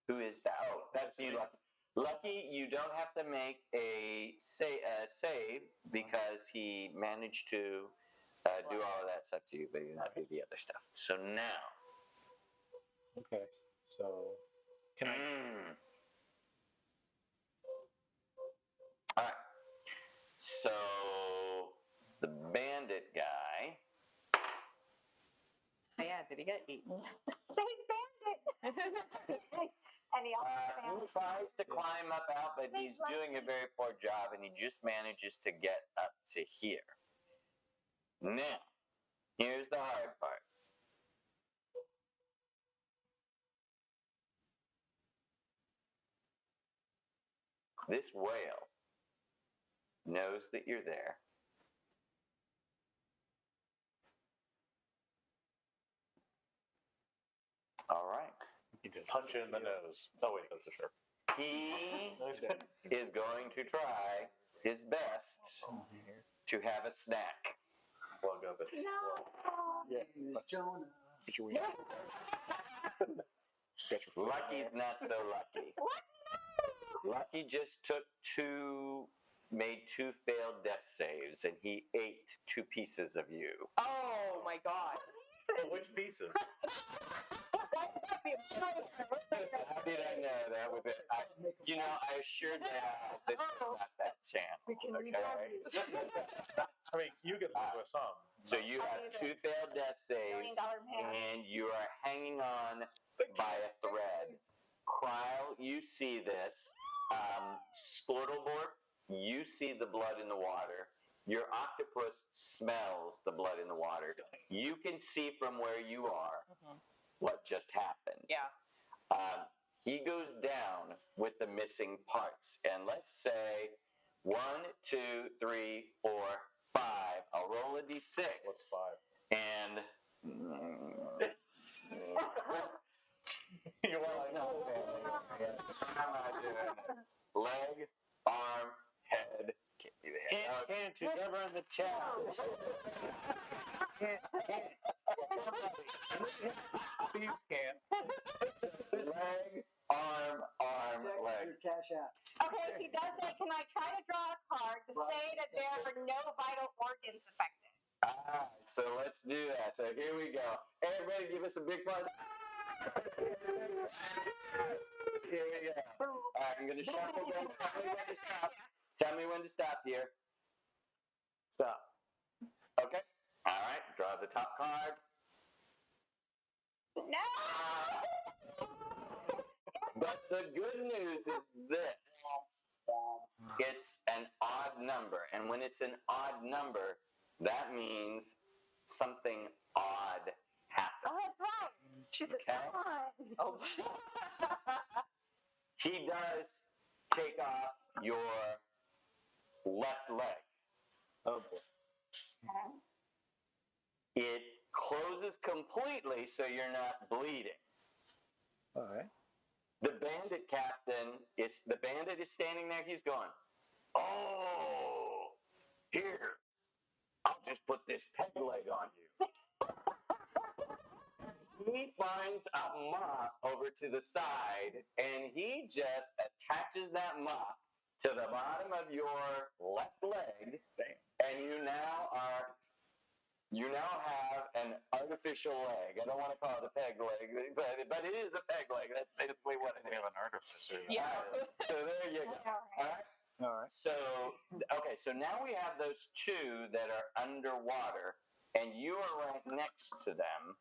Speaker 1: Who is that? Oh, that's you, Lucky. Lucky, you don't have to make a save because he managed to do all of that stuff to you, but he did not do the other stuff. So now.
Speaker 8: Okay. So can I?
Speaker 1: All right. So the bandit guy.
Speaker 4: Oh, yeah, did he get eaten?
Speaker 2: Save bandit. And he also
Speaker 1: He tries to climb up out, but he's doing a very poor job, and he just manages to get up to here. Now, here's the hard part. This whale knows that you're there. All right.
Speaker 5: You just punch you in the nose. Oh wait, that's a shark.
Speaker 1: He is going to try his best to have a snack.
Speaker 5: Plug up its
Speaker 2: No.
Speaker 7: My name is Jonah.
Speaker 8: Get your wing. Get your
Speaker 1: Lucky's not so lucky. Lucky just made 2 failed death saves, and he ate 2 pieces of you.
Speaker 4: Oh my god.
Speaker 5: Which pieces?
Speaker 1: How did I know that was it? I assured that this was not that channel. Okay?
Speaker 5: I mean, you can live with some.
Speaker 1: So you have 2 failed death saves, and you are hanging on by a thread. Kryle, you see this. Splittlebort, you see the blood in the water. Your octopus smells the blood in the water. You can see from where you are what just happened.
Speaker 4: Yeah.
Speaker 1: He goes down with the missing parts. And let's say 1, 2, 3, 4, 5. I'll roll a d6.
Speaker 5: What's 5?
Speaker 1: And
Speaker 5: You want like,
Speaker 1: how am I doing? Leg, arm, head. Can't be the head.
Speaker 3: Can't you never in the chat?
Speaker 8: Thieves can't.
Speaker 1: Leg, arm,
Speaker 7: Check
Speaker 1: leg.
Speaker 7: your cash out.
Speaker 2: Okay, if he does that, can I try to draw a card to say that there are no vital organs affected?
Speaker 1: So let's do that. So here we go. Everybody give us a big buzz. Here we go. All right, I'm going to shuffle them. Tell me when to stop. Tell me when to stop here. Stop. Okay. All right, draw the top card.
Speaker 2: No!
Speaker 1: But the good news is this. It's an odd number. And when it's an odd number, that means something odd happens.
Speaker 2: Oh, that's right. She said,
Speaker 1: Okay.
Speaker 2: come on.
Speaker 4: Oh.
Speaker 1: He does take off your left leg.
Speaker 8: Oh boy.
Speaker 1: It closes completely so you're not bleeding.
Speaker 8: All right.
Speaker 1: The bandit is standing there. He's going, oh, here, I'll just put this peg leg on you. He finds a mop over to the side, and he just attaches that mop to the bottom of your left leg, and you now have an artificial leg. I don't want to call it a peg leg, but it is a peg leg. That's basically what it is.
Speaker 5: We have an artificer.
Speaker 4: Yeah.
Speaker 1: So there you go. All right.
Speaker 8: All right.
Speaker 1: So now we have those 2 that are underwater, and you are right next to them,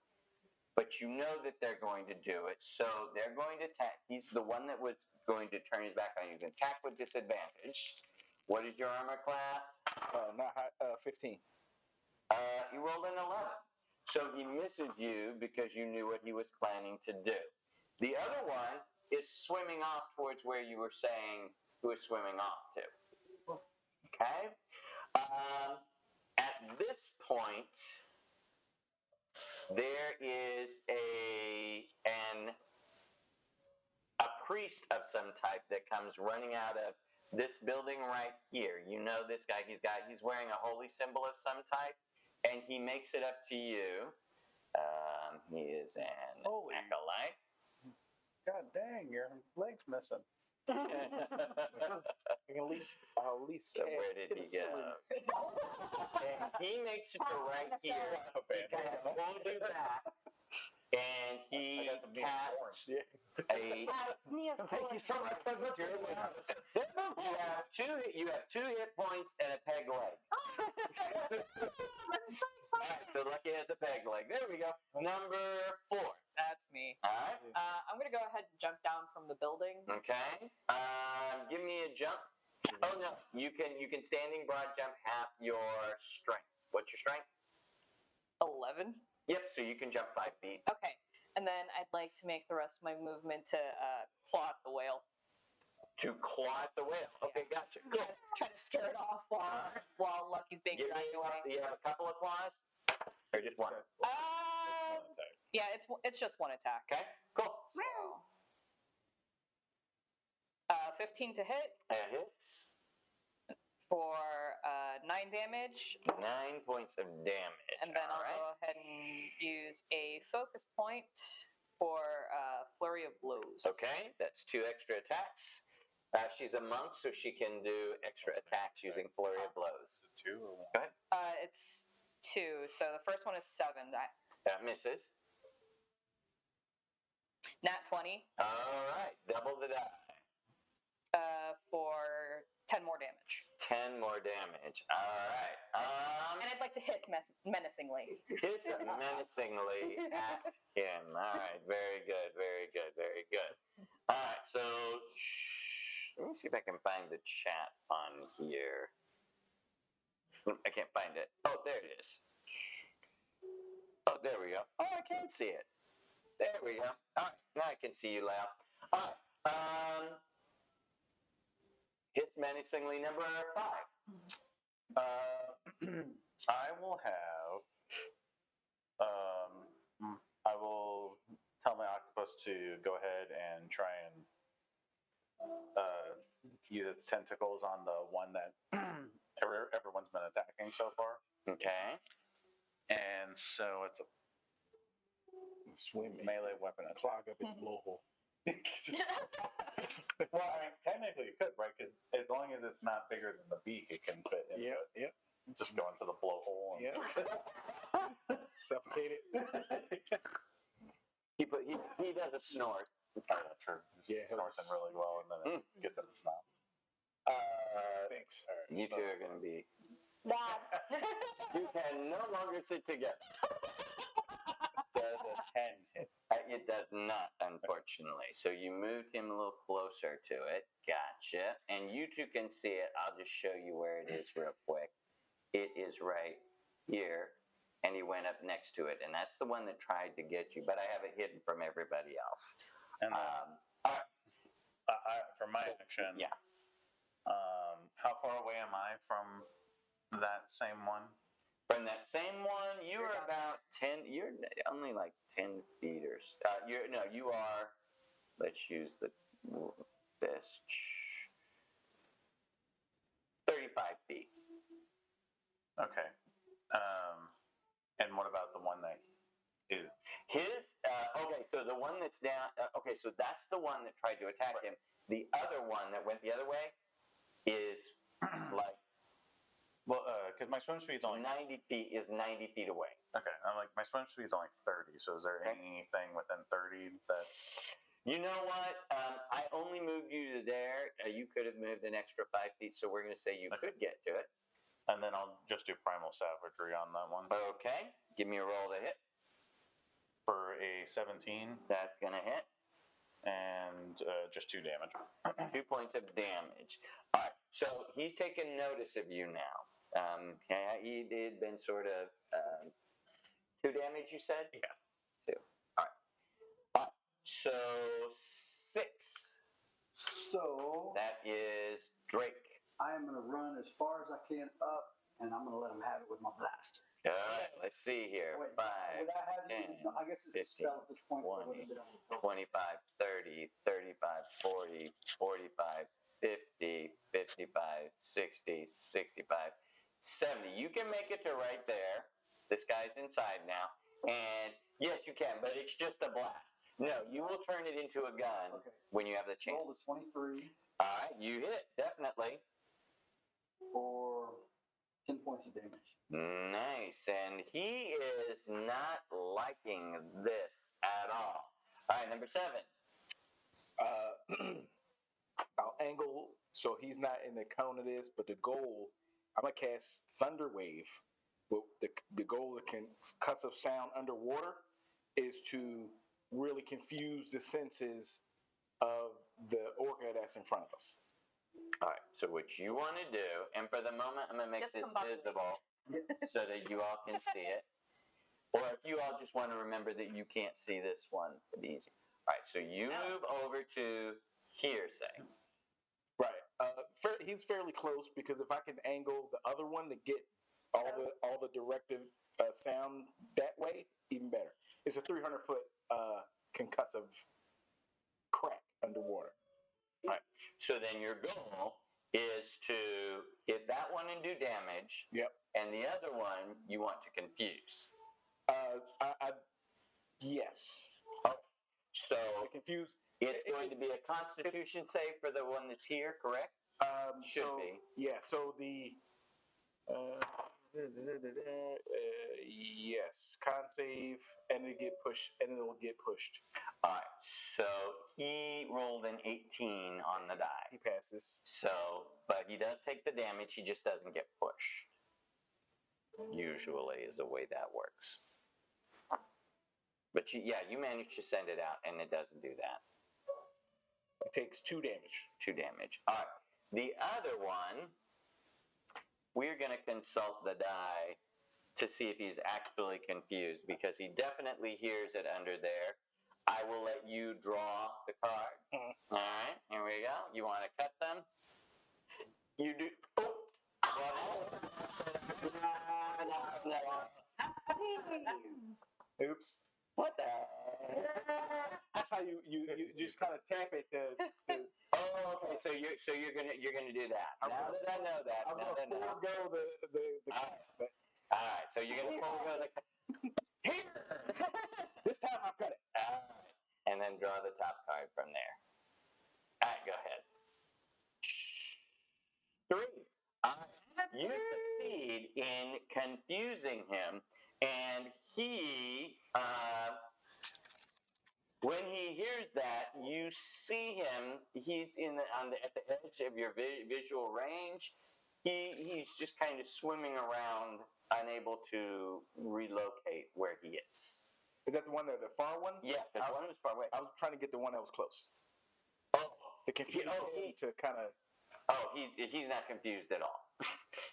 Speaker 1: but you know that they're going to do it. So they're going to attack. He's the one that was going to turn his back on you. Attack with disadvantage. What is your armor class?
Speaker 8: Not high, 15.
Speaker 1: You rolled an 11. So he misses you because you knew what he was planning to do. The other one is swimming off towards where you were saying he was swimming off to. Okay? At this point, there is a priest of some type that comes running out of this building right here. You know this guy. He's wearing a holy symbol of some type, and he makes it up to you. He is an acolyte.
Speaker 8: God dang, your leg's missing. I'll at least.
Speaker 1: So where did he go? And he makes it to right here. He kind of pulls you back, and he casts a. Thank you so much. You have 2 hit points and a peg leg. All right, so Lucky has a peg leg. There we go. Number 4.
Speaker 4: That's me.
Speaker 1: All right.
Speaker 4: I'm gonna go ahead and jump down from the building.
Speaker 1: Okay. Give me a jump. Oh no, you can standing broad jump half your strength. What's your strength?
Speaker 4: 11.
Speaker 1: Yep. So you can jump 5 feet.
Speaker 4: Okay. And then I'd like to make the rest of my movement to claw at the whale.
Speaker 1: To claw at the whale. Okay, gotcha. Cool.
Speaker 4: Try to scare it off while Lucky's being dragged away.
Speaker 1: Do you have a couple of claws? Or just one?
Speaker 4: Yeah, it's just one attack.
Speaker 1: Okay, cool.
Speaker 4: So, 15 to hit.
Speaker 1: That hits.
Speaker 4: For 9 damage.
Speaker 1: 9 points of damage.
Speaker 4: And then I'll go ahead and use a focus point for Flurry of Blows.
Speaker 1: Okay, that's 2 extra attacks. She's a monk, so she can do extra attacks using Flurry of Blows.
Speaker 5: Is it 2 or 1?
Speaker 1: Go ahead.
Speaker 4: It's 2. So the first one is 7.
Speaker 1: That misses.
Speaker 4: Nat 20.
Speaker 1: All right, double the die.
Speaker 4: For 10 more damage.
Speaker 1: 10 more damage. All right.
Speaker 4: And I'd like to hiss menacingly.
Speaker 1: Hiss menacingly at him. All right. Very good. Very good. Very good. All right. So let me see if I can find the chat on here. I can't find it. Oh, there it is. Oh, there we go. Oh, I can see it. There we go. All right. Now I can see you laugh. All right. Hiss menacingly number 5.
Speaker 5: I will have. I will tell my octopus to go ahead and try and use its tentacles on the one that everyone's been attacking so far.
Speaker 1: Okay.
Speaker 5: And so it's a
Speaker 8: Swim
Speaker 5: melee weapon.
Speaker 8: Clog up its blowhole.
Speaker 5: Well, I mean, technically it could, right? Because as long as it's not bigger than the beak, it can fit into it.
Speaker 8: Yep.
Speaker 5: Just go into the blowhole.
Speaker 8: Yep. Suffocated.
Speaker 1: He does a snort.
Speaker 5: Oh, yeah, true.
Speaker 8: Yeah,
Speaker 5: Snorts in really well, and then it gets in its mouth.
Speaker 8: Thanks.
Speaker 5: All right,
Speaker 1: You two are going to be.
Speaker 2: Dad.
Speaker 1: You can no longer sit together.
Speaker 5: Does a 10 hit?
Speaker 1: It does not, unfortunately. So you moved him a little closer to it. Gotcha. And you two can see it. I'll just show you where it is real quick. It is right here. And he went up next to it. And that's the one that tried to get you. But I have it hidden from everybody else.
Speaker 5: And then, for my action,
Speaker 1: Yeah.
Speaker 5: How far away am I from that same one?
Speaker 1: From that same one, you are about 10. You're only like 10 feet or. You are. Let's use this. 35 feet.
Speaker 5: Okay. And what about the one that is?
Speaker 1: His. Okay, so the one that's down. Okay, so that's the one that tried to attack him. The other one that went the other way is like.
Speaker 5: Well, because my swim speed is only
Speaker 1: 90 feet is 90 feet away.
Speaker 5: Okay, I'm like my swim speed is only 30. So is there anything within 30 that?
Speaker 1: You know what? I only moved you to there. You could have moved an extra 5 feet, so we're going to say you could get to it.
Speaker 5: And then I'll just do primal savagery on that one.
Speaker 1: Okay, give me a roll to hit.
Speaker 5: For a 17.
Speaker 1: That's going to hit.
Speaker 5: and just 2 damage.
Speaker 1: 2 points of damage. All right, so he's taken notice of you now. He had been sort of 2 damage, you said?
Speaker 5: Yeah.
Speaker 1: 2. All right. So 6.
Speaker 7: So
Speaker 1: That is Drake.
Speaker 7: I am going to run as far as I can up, and I'm going to let him have it with my blaster.
Speaker 1: All right, let's see here.
Speaker 7: Wait,
Speaker 1: 5,
Speaker 7: would I have
Speaker 1: 10,
Speaker 7: no, I guess it's a
Speaker 1: 15,
Speaker 7: spell at this point.
Speaker 1: 20, 25, 30, 35, 40, 45, 50, 55, 60, 65, 70. You can make it to right there. This guy's inside now. And yes, you can, but it's just a blast. No, you will turn it into a gun when you have the chance.
Speaker 7: Roll the 23
Speaker 1: All right, you hit, definitely.
Speaker 7: for 10 points of damage.
Speaker 1: Nice, and he is not liking this at all. All right, number 7.
Speaker 8: I'll angle so he's not in the cone of this, but the goal, I'm gonna cast Thunder Wave. But the goal that can cuts of sound underwater is to really confuse the senses of the orca that's in front of us.
Speaker 1: All right, so what you want to do, and for the moment, I'm going to make
Speaker 4: Just
Speaker 1: this
Speaker 4: combusting.
Speaker 1: visible so that you all can see it. Or if you all just want to remember that you can't see this one, it'd be easy. All right, so you move over to hearsay.
Speaker 8: Right. He's fairly close because if I can angle the other one to get all the directive sound that way, even better. It's a 300-foot concussive crack underwater.
Speaker 1: All right, so then your goal is to hit that one and do damage.
Speaker 8: Yep.
Speaker 1: And the other one you want to confuse.
Speaker 8: Yes.
Speaker 1: So
Speaker 8: I confused.
Speaker 1: it's going to be a Constitution save for the one that's here, correct? Should be.
Speaker 8: Yeah. So the yes, con save, and it'll get pushed.
Speaker 1: All right, so he rolled an 18 on the die.
Speaker 8: He passes.
Speaker 1: So, but he does take the damage, he just doesn't get pushed. Usually is the way that works. But you managed to send it out, and it doesn't do that.
Speaker 8: It takes 2 damage.
Speaker 1: 2 damage. All right, the other one, we're going to consult the die to see if he's actually confused, because he definitely hears it under there. I will let you draw the card. All right, here we go. You want to cut them? You do. Oh.
Speaker 8: Oops.
Speaker 1: What the?
Speaker 8: That's how you just kind of tap it to
Speaker 1: Oh, okay. So you're gonna do that. Now that I know that,
Speaker 8: I'm gonna forego the
Speaker 1: All right. So you're gonna forego the. Here.
Speaker 8: This time I've got it.
Speaker 1: All right. And then draw the top card from there. All right. Go ahead. 3. All right. You succeed in confusing him, and he. When he hears that, you see him. He's at the edge of your visual range. He's just kind of swimming around, unable to relocate where he is.
Speaker 8: Is that the one, the far one?
Speaker 1: Yeah, the one was far away.
Speaker 8: I was trying to get the one that was close.
Speaker 1: Oh,
Speaker 8: The confusion to kind of.
Speaker 1: Oh, he's not confused at all.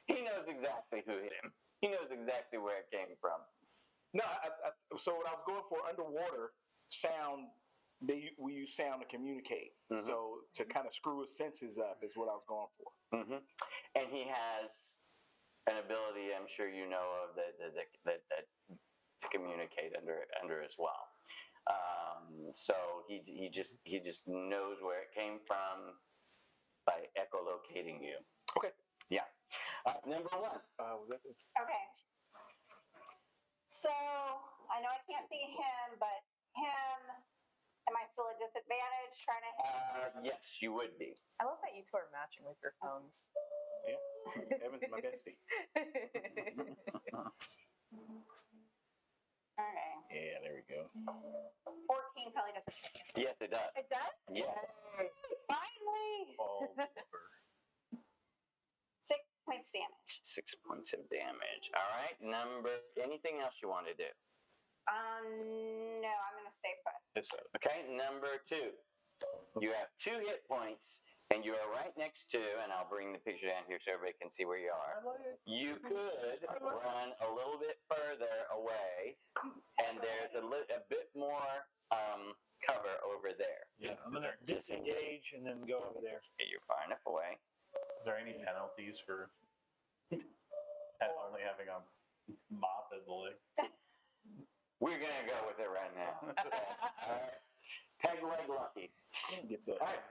Speaker 1: He knows exactly who hit him. He knows exactly where it came from.
Speaker 8: No, so what I was going for underwater sound. We use sound to communicate.
Speaker 1: Mm-hmm.
Speaker 8: So to kind of screw his senses up is what I was going for.
Speaker 1: Mm-hmm. And he has an ability, I'm sure you know of, that to communicate under as well. So he just knows where it came from by echolocating you.
Speaker 8: Okay.
Speaker 1: Yeah. Number 1.
Speaker 2: Okay. So I know I can't see him, but him. Am I still at disadvantage trying to hit?
Speaker 1: Yes, you would be.
Speaker 4: I love that you two are matching with your phones.
Speaker 8: Yeah. Evan's my bestie.
Speaker 2: Okay.
Speaker 8: Yeah, there we go.
Speaker 2: 14 probably doesn't hit him.
Speaker 1: Yes, it does.
Speaker 2: It does?
Speaker 1: Yeah.
Speaker 2: Finally!
Speaker 8: All over.
Speaker 2: 6 points damage.
Speaker 1: 6 points of damage. All right. Anything else you want to do?
Speaker 2: No, I'm going to stay put.
Speaker 1: Okay. Number 2. You have 2 hit points, and you are right next to, and I'll bring the picture down here so everybody can see where you are. You could run a little bit further away, and there's a bit more cover over there.
Speaker 3: Yeah, I'm gonna disengage and then go over there.
Speaker 1: Okay, you're far enough away.
Speaker 5: Is there any penalties for only having a mop as a leg?
Speaker 1: We're gonna go with it right now. All right. Peg leg lucky.
Speaker 8: Gets up.
Speaker 1: All right.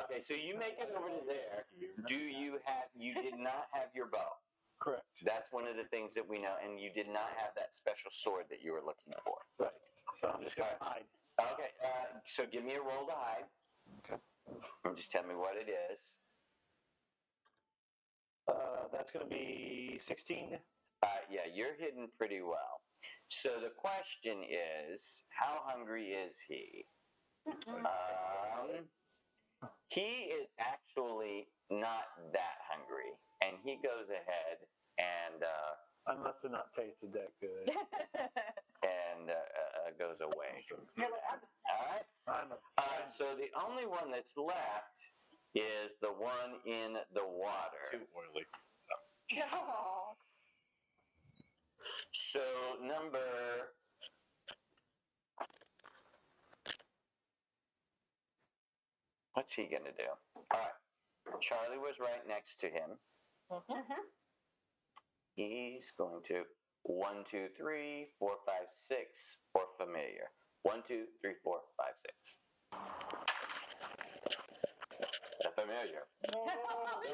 Speaker 1: Okay, so you make it over to there. You did not have your bow.
Speaker 3: Correct.
Speaker 1: That's one of the things that we know, and you did not have that special sword that you were looking for.
Speaker 3: Right. So I'm just gonna hide.
Speaker 1: Okay, so give me a roll to hide.
Speaker 3: Okay.
Speaker 1: And just tell me what it is.
Speaker 3: That's gonna be 16.
Speaker 1: Yeah, you're hidden pretty well. So the question is, how hungry is he? He is actually not that hungry, and he goes ahead and
Speaker 3: I must have not tasted that good.
Speaker 1: Goes away. All right. So the only one that's left is the one in the water.
Speaker 5: Too oily.
Speaker 2: No.
Speaker 1: So what's he gonna do? All right. Charlie was right next to him.
Speaker 2: Mm-hmm.
Speaker 1: He's going to 1, 2, 3, 4, 5, 6 for familiar. 1, 2, 3, 4, 5, 6. The familiar. The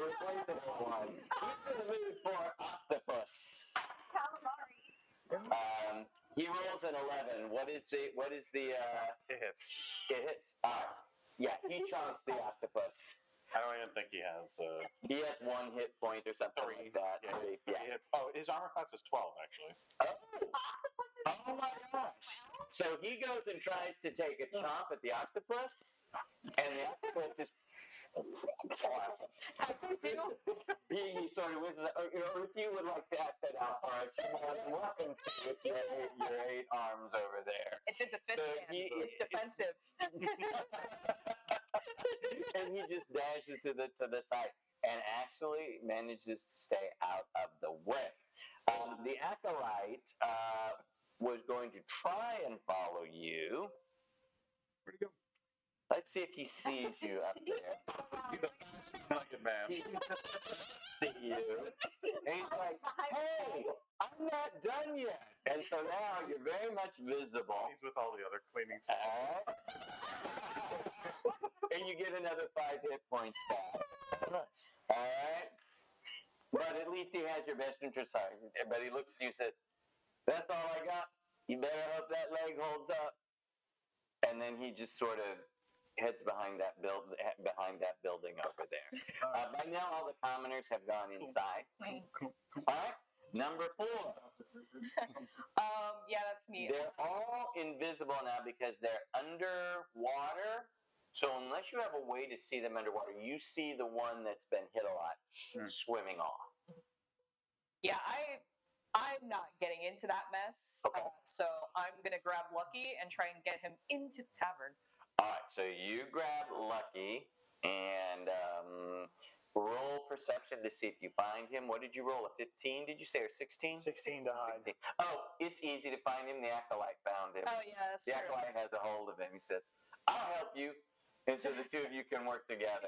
Speaker 1: replaceable one. He's in the mood for octopus.
Speaker 2: Calamari.
Speaker 1: He rolls an 11. What is the?
Speaker 5: It hits.
Speaker 1: It hits. Yeah, he chunks the octopus.
Speaker 5: I don't even think he has.
Speaker 1: He has 1 hit point or something
Speaker 5: 3.
Speaker 1: like that.
Speaker 5: Yeah.
Speaker 1: 3. Yeah.
Speaker 5: Oh, his armor class is 12 actually.
Speaker 1: Oh my gosh! So he goes and tries to take a chomp at the octopus, and the octopus just. He sort of whizzes. If you would like to act that out for us, you're more than welcome to with your 8 arms over there.
Speaker 4: It's in the fifth hand. It's defensive.
Speaker 1: And he just dashes to the side and actually manages to stay out of the way. The acolyte was going to try and follow you.
Speaker 5: Where'd he go?
Speaker 1: Let's see if he sees you up there.
Speaker 5: He's a fast-minded man.
Speaker 1: He see you. And he's like, hey, I'm not done yet. And so now you're very much visible.
Speaker 5: He's with all the other cleaning
Speaker 1: All right. And you get another 5 hit points back. All right. But at least he has your best interest at heart. But he looks at you and says, that's all I got. You better hope that leg holds up. And then he just sort of heads behind that building over there. By now, all the commoners have gone inside. All right. Number 4.
Speaker 4: Yeah, that's me.
Speaker 1: They're all invisible now because they're underwater. So unless you have a way to see them underwater, you see the one that's been hit a lot swimming off.
Speaker 4: Yeah, I'm not getting into that mess.
Speaker 1: Okay.
Speaker 4: So I'm gonna grab Lucky and try and get him into the tavern.
Speaker 1: All right, so you grab Lucky and roll perception to see if you find him. What did you roll? A 15, did you say, or 16?
Speaker 3: 16 to hide.
Speaker 1: 16. Oh, it's easy to find him. The acolyte found him.
Speaker 4: Oh yeah, that's
Speaker 1: The
Speaker 4: true.
Speaker 1: acolyte has a hold of him. He says, I'll help you. And so the 2 of you can work together,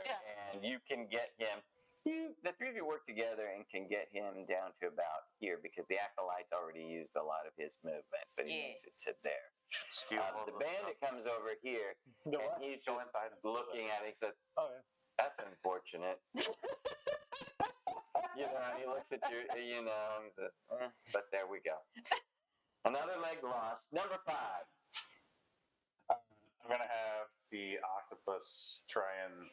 Speaker 1: and you can get him. The 3 of you work together and can get him down to about here because the acolyte's already used a lot of his movement, but he makes it to there. The bandit comes over here, and he's just looking at it. He says,
Speaker 3: Oh, yeah.
Speaker 1: that's unfortunate. And he looks at you, and he says, but there we go. Another leg lost. Number 5.
Speaker 5: I'm going to have the octopus try and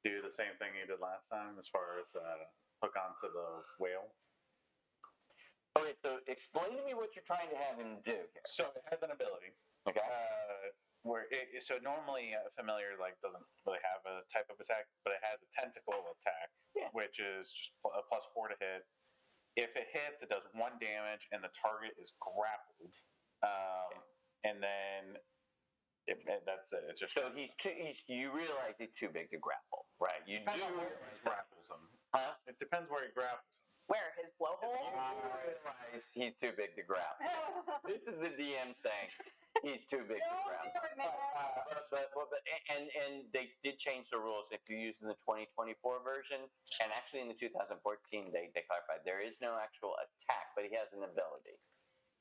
Speaker 5: do the same thing he did last time as far as hook onto the whale.
Speaker 1: Okay, so explain to me what you're trying to have him do here.
Speaker 5: So it has an ability.
Speaker 1: Okay.
Speaker 5: So normally a familiar doesn't really have a type of attack, but it has a tentacle attack, which is just a +4 to hit. If it hits, it does 1 damage, and the target is grappled. And then That's it. It's just
Speaker 1: So you realize he's too big to grapple, right? You do
Speaker 5: depends on where he grapples him.
Speaker 1: Huh?
Speaker 5: It depends where he grapples him.
Speaker 4: Where his blowhole?
Speaker 1: realize he's too big to grapple. This is the DM saying he's too big to grapple. And they did change the rules. If you're using the 2024 version, and actually in the 2014 they clarified there is no actual attack, but he has an ability.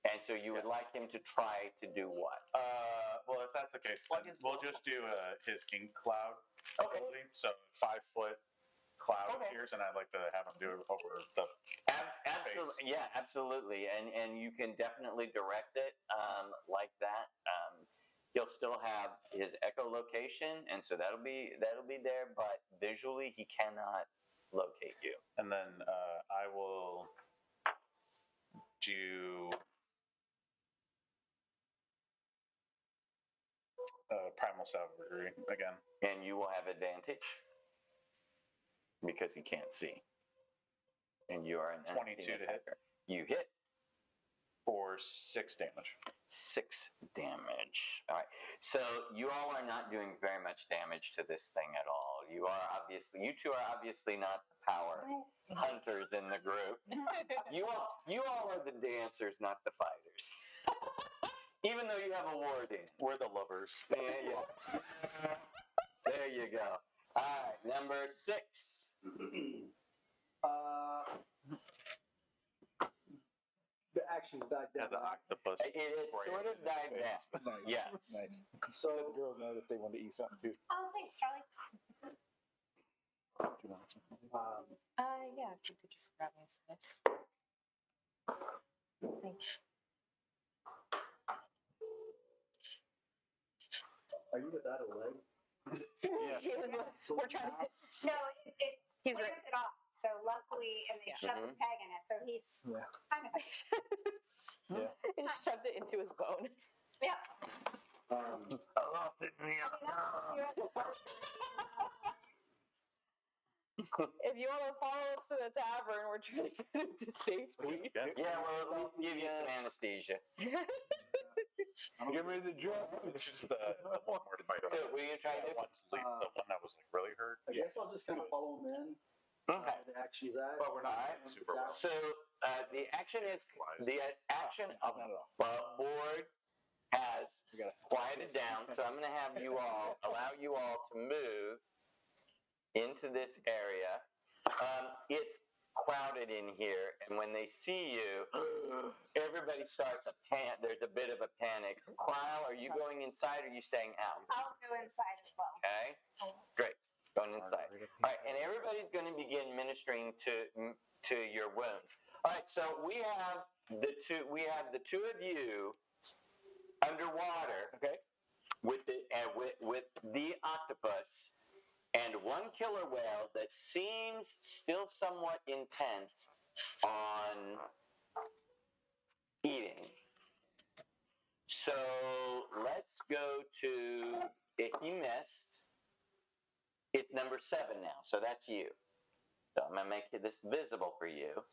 Speaker 1: And so you would like him to try to do what?
Speaker 5: Well, if that's the case, we'll just do his ink cloud ability. So 5 foot cloud appears, and I'd like to have him do it over the
Speaker 1: Absolutely, yeah, absolutely. And you can definitely direct it like that. He'll still have his echolocation, and so that'll be there. But visually, he cannot locate you.
Speaker 5: And then I will do primal savagery again.
Speaker 1: And you will have advantage because he can't see. And you are an
Speaker 5: 22 to hit.
Speaker 1: You hit
Speaker 5: for 6 damage.
Speaker 1: 6 damage. All right. So you all are not doing very much damage to this thing at all. You two are obviously not the power hunters in the group. You all are the dancers, not the fighters. Even though you have a war dance.
Speaker 5: We're the lovers.
Speaker 1: Yeah. There you go. All right, number 6.
Speaker 7: The action's died down.
Speaker 5: The octopus.
Speaker 1: It is sort of died down.
Speaker 8: Nice.
Speaker 1: Yes.
Speaker 8: Nice.
Speaker 7: So
Speaker 8: Let the girls know if they want to eat something too.
Speaker 2: Oh, thanks, Charlie.
Speaker 4: Yeah, if you could just grab me a slice. Thanks.
Speaker 7: are you without a leg?
Speaker 4: We're trying to.
Speaker 2: No, it
Speaker 4: He's
Speaker 2: clears it off. So luckily, and they shoved the peg in it, so he's kind of.
Speaker 8: Yeah.
Speaker 4: He just shoved it into his bone.
Speaker 2: Yeah.
Speaker 1: I lost it in the
Speaker 4: If you want to follow us to the tavern, we're trying to get him to safety.
Speaker 1: Yeah, well, at least give you some anesthesia.
Speaker 8: Give me the drug.
Speaker 5: It's just the one more fight.
Speaker 1: So, what are you trying to do?
Speaker 5: The one that was like really hurt.
Speaker 7: I guess I'll just kind of follow him in.
Speaker 1: Okay.
Speaker 7: The action is that.
Speaker 5: But we're not super well.
Speaker 1: So the action above board has quieted down. So I'm going to allow you all to move into this area. It's crowded in here, and when they see you, everybody starts there's a bit of a panic. Cryle, are you going inside or are you staying out?
Speaker 2: I'll go inside as well.
Speaker 1: Okay, great. Going inside. All right, and everybody's going to begin ministering to your wounds. All right, so we have the two of you underwater,
Speaker 8: Okay.
Speaker 1: with the octopus and one killer whale that seems still somewhat intent on eating. So let's go to, if you missed, it's number 7 now, so that's you. So I'm going to make this visible for you.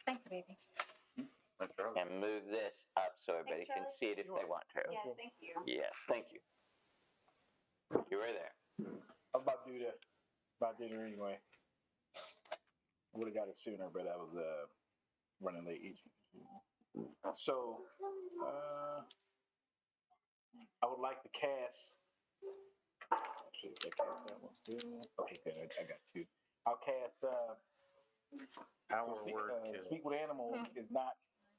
Speaker 2: Thank you, baby.
Speaker 1: And move this up so everybody can
Speaker 2: Charlie.
Speaker 1: see it if they want to.
Speaker 2: Yes, thank you.
Speaker 1: Yes, thank you. You were there.
Speaker 8: I was about to do it anyway. I would have got it sooner, but I was running late. So I would like to cast. Should I cast that one too? Okay, good. I got 2. I'll cast. Speak with animals is not.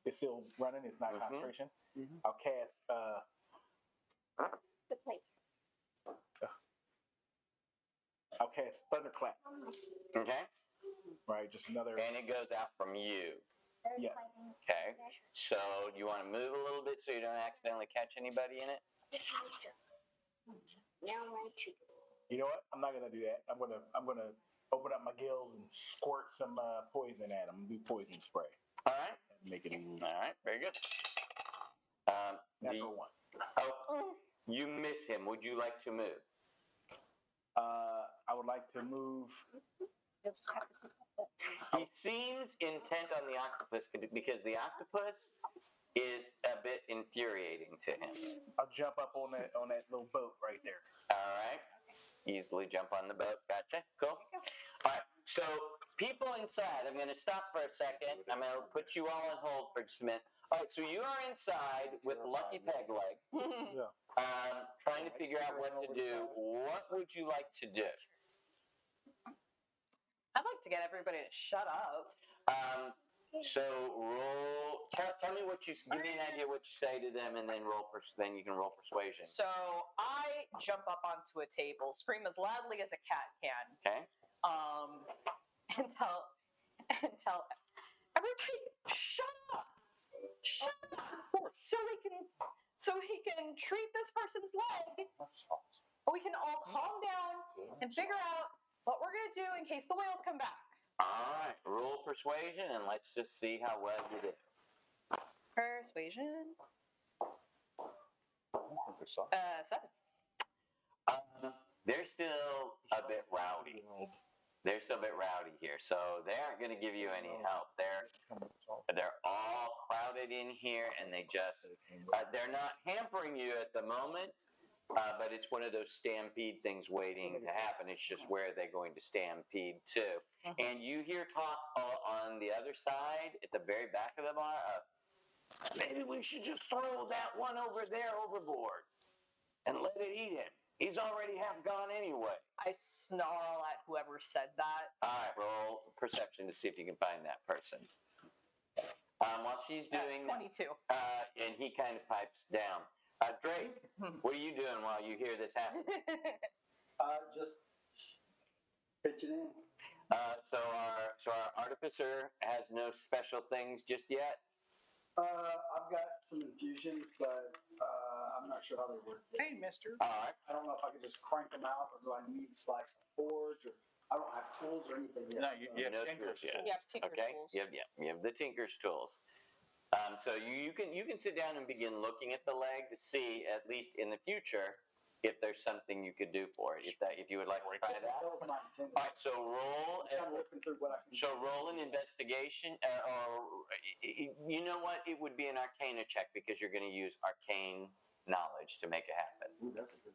Speaker 8: It's still running. It's not concentration. I'll cast.
Speaker 2: The plate.
Speaker 8: I'll cast Thunderclap.
Speaker 1: Okay?
Speaker 8: Right, just another.
Speaker 1: And it goes out from you.
Speaker 8: Yes.
Speaker 1: Okay? So you want to move a little bit so you don't accidentally catch anybody in it?
Speaker 8: You know what? I'm not gonna do that. I'm gonna open up my gills and squirt some poison at them. Do poison spray.
Speaker 1: All right.
Speaker 8: Make it.
Speaker 1: All right. Very good.
Speaker 8: Natural 1.
Speaker 1: Oh, you miss him. Would you like to move?
Speaker 8: I would like to move.
Speaker 1: He seems intent on the octopus because the octopus is a bit infuriating to him.
Speaker 8: I'll jump up on that little boat right there.
Speaker 1: All right. Easily jump on the boat. Gotcha. Cool. All right. So people inside, I'm going to stop for a second. I'm going to put you all on hold for just a minute. All right. So you are inside with Lucky Peg Leg,
Speaker 3: Yeah.
Speaker 1: trying to figure out what to do. What would you like to do?
Speaker 4: I'd like to get everybody to shut up.
Speaker 1: So roll. Tell me what you. Give me an idea what you say to them, and then then you can roll persuasion.
Speaker 4: So I jump up onto a table, scream as loudly as a cat can,
Speaker 1: Okay.
Speaker 4: and tell everybody shut up, so he can treat this person's leg. We can all calm down and figure out what we're gonna do in case the whales come back.
Speaker 1: All right. Roll persuasion, and let's just see how well you did.
Speaker 4: Persuasion. 7.
Speaker 1: They're still a bit rowdy. They're still a bit rowdy here, so they aren't going to give you any help. They're all crowded in here, and they just they're not hampering you at the moment, but it's one of those stampede things waiting to happen. It's just where they're going to stampede to. And you hear talk on the other side, at the very back of the bar, maybe we should just throw that one over there overboard and let it eat him. He's already half gone anyway.
Speaker 4: I snarl at whoever said that.
Speaker 1: All right, roll perception to see if you can find that person. While she's doing
Speaker 4: 22.
Speaker 1: And he kind of pipes down. Drake, what are you doing while you hear this happen?
Speaker 7: Just pitching in.
Speaker 1: So our artificer has no special things just yet.
Speaker 7: I've got some infusions, but I'm not sure how they work.
Speaker 8: Hey, mister.
Speaker 1: All right.
Speaker 7: I don't know if I could just crank them out, or do I need like a forge, or I don't have tools or anything yet.
Speaker 8: No, you have
Speaker 1: No
Speaker 8: Tinker's
Speaker 1: tools yet.
Speaker 8: tools.
Speaker 4: You have Tinker's
Speaker 1: Okay.
Speaker 4: tools.
Speaker 1: You have the Tinker's tools. So you can sit down and begin looking at the leg to see, at least in the future, if there's something you could do for it. If you would like to try that.
Speaker 7: That was my intent.
Speaker 1: All right. So roll.
Speaker 7: I'm looking through what I can.
Speaker 1: So roll an investigation, or you know what? It would be an Arcana check because you're going to use arcane knowledge to make it happen.
Speaker 7: Ooh, that's a good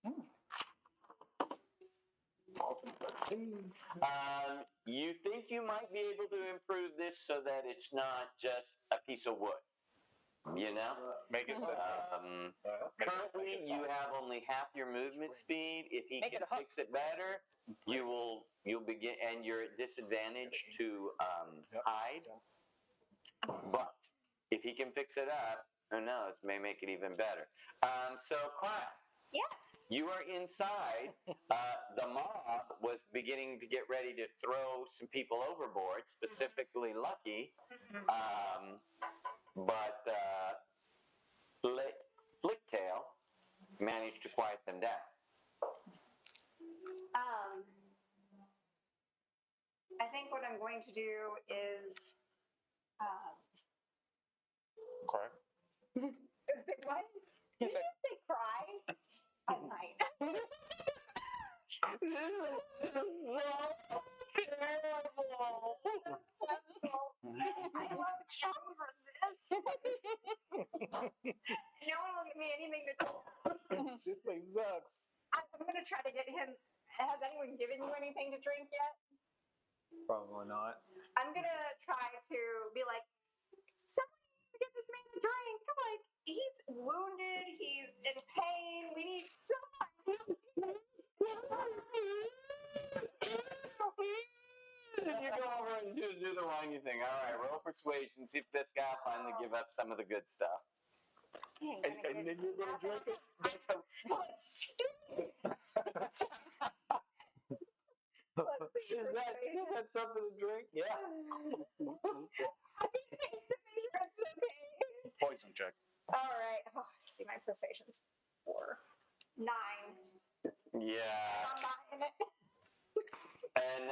Speaker 7: one.
Speaker 1: You think you might be able to improve this so that it's not just a piece of wood, you know?
Speaker 8: Make it
Speaker 1: Currently, you have only half your movement speed. If he
Speaker 4: Make
Speaker 1: can
Speaker 4: it a hook.
Speaker 1: fix it better, you'll begin, and you're at disadvantage to hide. But if he can fix it up, who knows? May make it even better. So, Clara,
Speaker 2: Yes.
Speaker 1: you are inside. The mob was beginning to get ready to throw some people overboard, specifically Lucky. But Flicktail managed to quiet them down.
Speaker 2: I think what I'm going to do is,
Speaker 8: cry.
Speaker 2: what? Did you just say cry? I might.
Speaker 1: This is so terrible.
Speaker 2: I love over this. No one will give me anything to do.
Speaker 8: This place sucks.
Speaker 2: I'm going to try to get him. Has anyone given you anything to drink yet?
Speaker 3: Probably not.
Speaker 2: I'm going to try to be like, someone needs to get this man a drink. Come on. He's wounded. He's in pain. We need someone.
Speaker 1: You go over and do the wrongy thing. All right, roll persuasion. See if this guy will finally give up some of the good stuff.
Speaker 8: And then you're going to drink it? That's how...
Speaker 1: Is that something to drink? Yeah.
Speaker 2: I think it's okay.
Speaker 8: Poison check.
Speaker 2: All right. Oh, see, my persuasion's 4. 9.
Speaker 1: Yeah.
Speaker 2: I'm not in it.
Speaker 1: And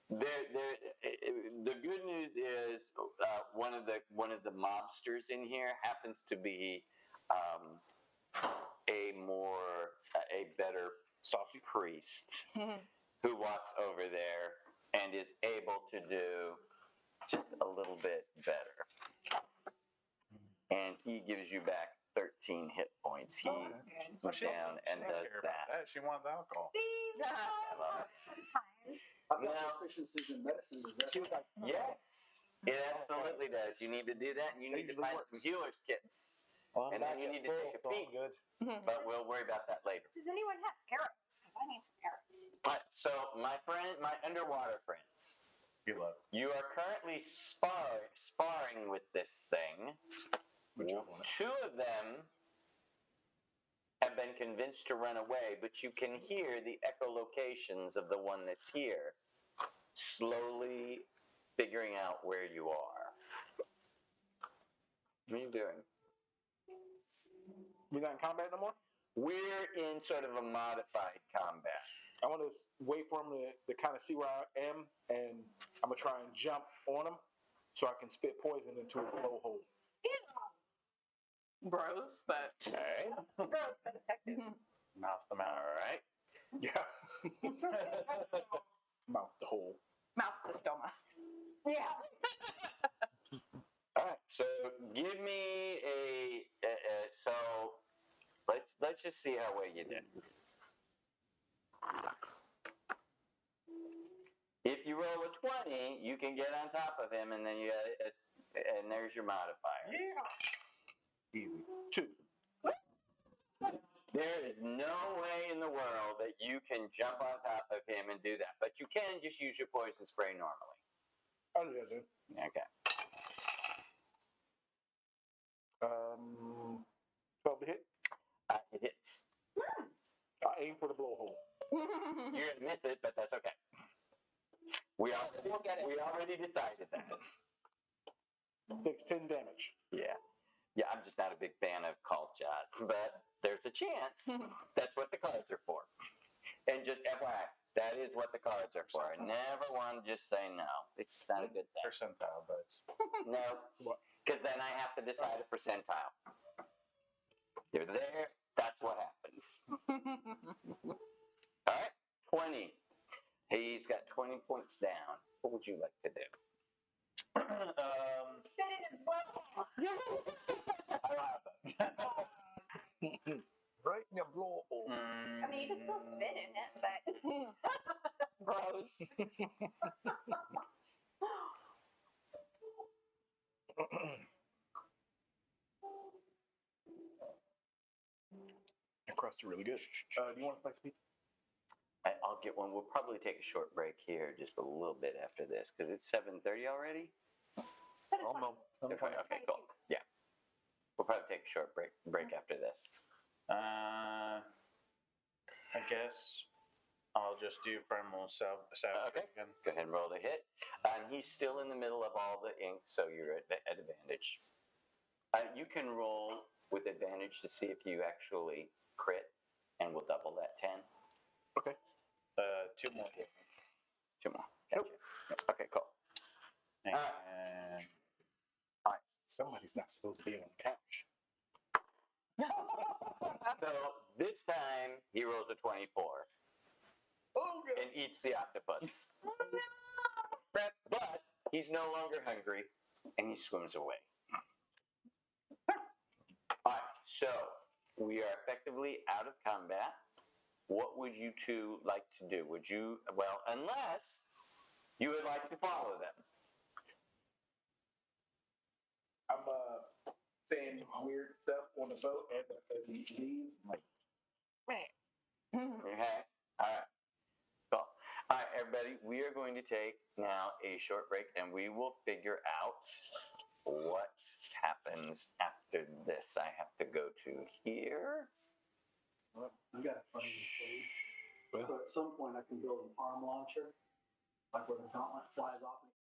Speaker 1: the good news is one of the mobsters in here happens to be a better soft priest who walks over there and is able to do just a little bit better. And he gives you back 13 hit points. He goes down and does that.
Speaker 5: She wants alcohol.
Speaker 2: Sometimes.
Speaker 7: I've got
Speaker 1: Now-
Speaker 7: proficiencies in medicine. Is that
Speaker 8: She was like,
Speaker 1: Yes, it absolutely does. You need to do that, and you need to find some healer's kits.
Speaker 3: Well, I'm
Speaker 1: And then
Speaker 3: back
Speaker 1: you
Speaker 3: at
Speaker 1: need to
Speaker 3: full,
Speaker 1: take a
Speaker 3: so I'm
Speaker 1: peek.
Speaker 3: good.
Speaker 1: But we'll worry about that later.
Speaker 2: Does anyone have arrows? Because I need some arrows.
Speaker 1: All right, so my underwater friends,
Speaker 5: You love it.
Speaker 1: you are currently sparring with this thing. Two of them have been convinced to run away, but you can hear the echolocations of the one that's here, slowly figuring out where you are. What are you doing?
Speaker 8: we not in combat no more?
Speaker 1: We're in sort of a modified combat.
Speaker 8: I want to wait for him to kind of see where I am, and I'm going to try and jump on him so I can spit poison into his blowhole.
Speaker 4: Gross, but
Speaker 1: Okay.
Speaker 2: Gross, but effective.
Speaker 5: Mouth to mouth.
Speaker 1: All right.
Speaker 8: Yeah. Mouth the hole.
Speaker 4: mouth to stoma.
Speaker 2: Yeah.
Speaker 1: All right. So give me so let's just see how well you did. If you roll a 20, you can get on top of him, and then and there's your modifier.
Speaker 5: Easy.
Speaker 8: 2.
Speaker 1: There is no way in the world that you can jump on top of him and do that, but you can just use your poison spray normally.
Speaker 8: Oh, yeah, dude.
Speaker 1: Okay.
Speaker 8: 12 to hit.
Speaker 1: It hits.
Speaker 8: I aim for the blowhole.
Speaker 1: You're gonna miss it, but that's okay. We already decided that.
Speaker 8: Takes 10 damage.
Speaker 1: Yeah. Yeah, I'm just not a big fan of called shots, but there's a chance. That's what the cards are for. And just FYI, that is what the cards are for. I never want to just say no. It's just not a good thing.
Speaker 5: Percentile dice.
Speaker 1: No,
Speaker 8: What?
Speaker 1: because then I have to decide a percentile. They're there. That's what happens. All right, 20. He's got 20 points down. What would you like to do?
Speaker 2: Spit in his blowhole.
Speaker 3: Right in your blowhole.
Speaker 2: I mean, you can still spit in it, but
Speaker 4: Gross.
Speaker 8: Your crust are really good. Do you want a slice of pizza?
Speaker 1: I'll get one. We'll probably take a short break here, just a little bit after this, because it's 7:30 already.
Speaker 3: Almost.
Speaker 1: Okay, cool. Yeah, we'll probably take a short break after this.
Speaker 5: I guess I'll just do primal salve
Speaker 1: Okay.
Speaker 5: again.
Speaker 1: Go ahead and roll the hit. He's still in the middle of all the ink, so you're at advantage. You can roll with advantage to see if you actually crit, and we'll double that 10.
Speaker 8: Okay.
Speaker 5: 2 more.
Speaker 1: 2 more. Gotcha. Okay, cool.
Speaker 5: And
Speaker 8: Somebody's not supposed to be on the couch.
Speaker 1: So this time he rolls a 24 and eats the octopus. But he's no longer hungry, and he swims away. All right, so we are effectively out of combat. What would you two like to do? Would you, well, unless you would like to follow them.
Speaker 6: I'm saying weird stuff on the boat as he leaves. I'm like,
Speaker 1: Okay? All right. Cool. All right, everybody, we are going to take now a short break, and we will figure out what happens after this. I have to go to here.
Speaker 7: You got a funny mistake. So at some point, I can build an arm launcher, like where the gauntlet flies off. And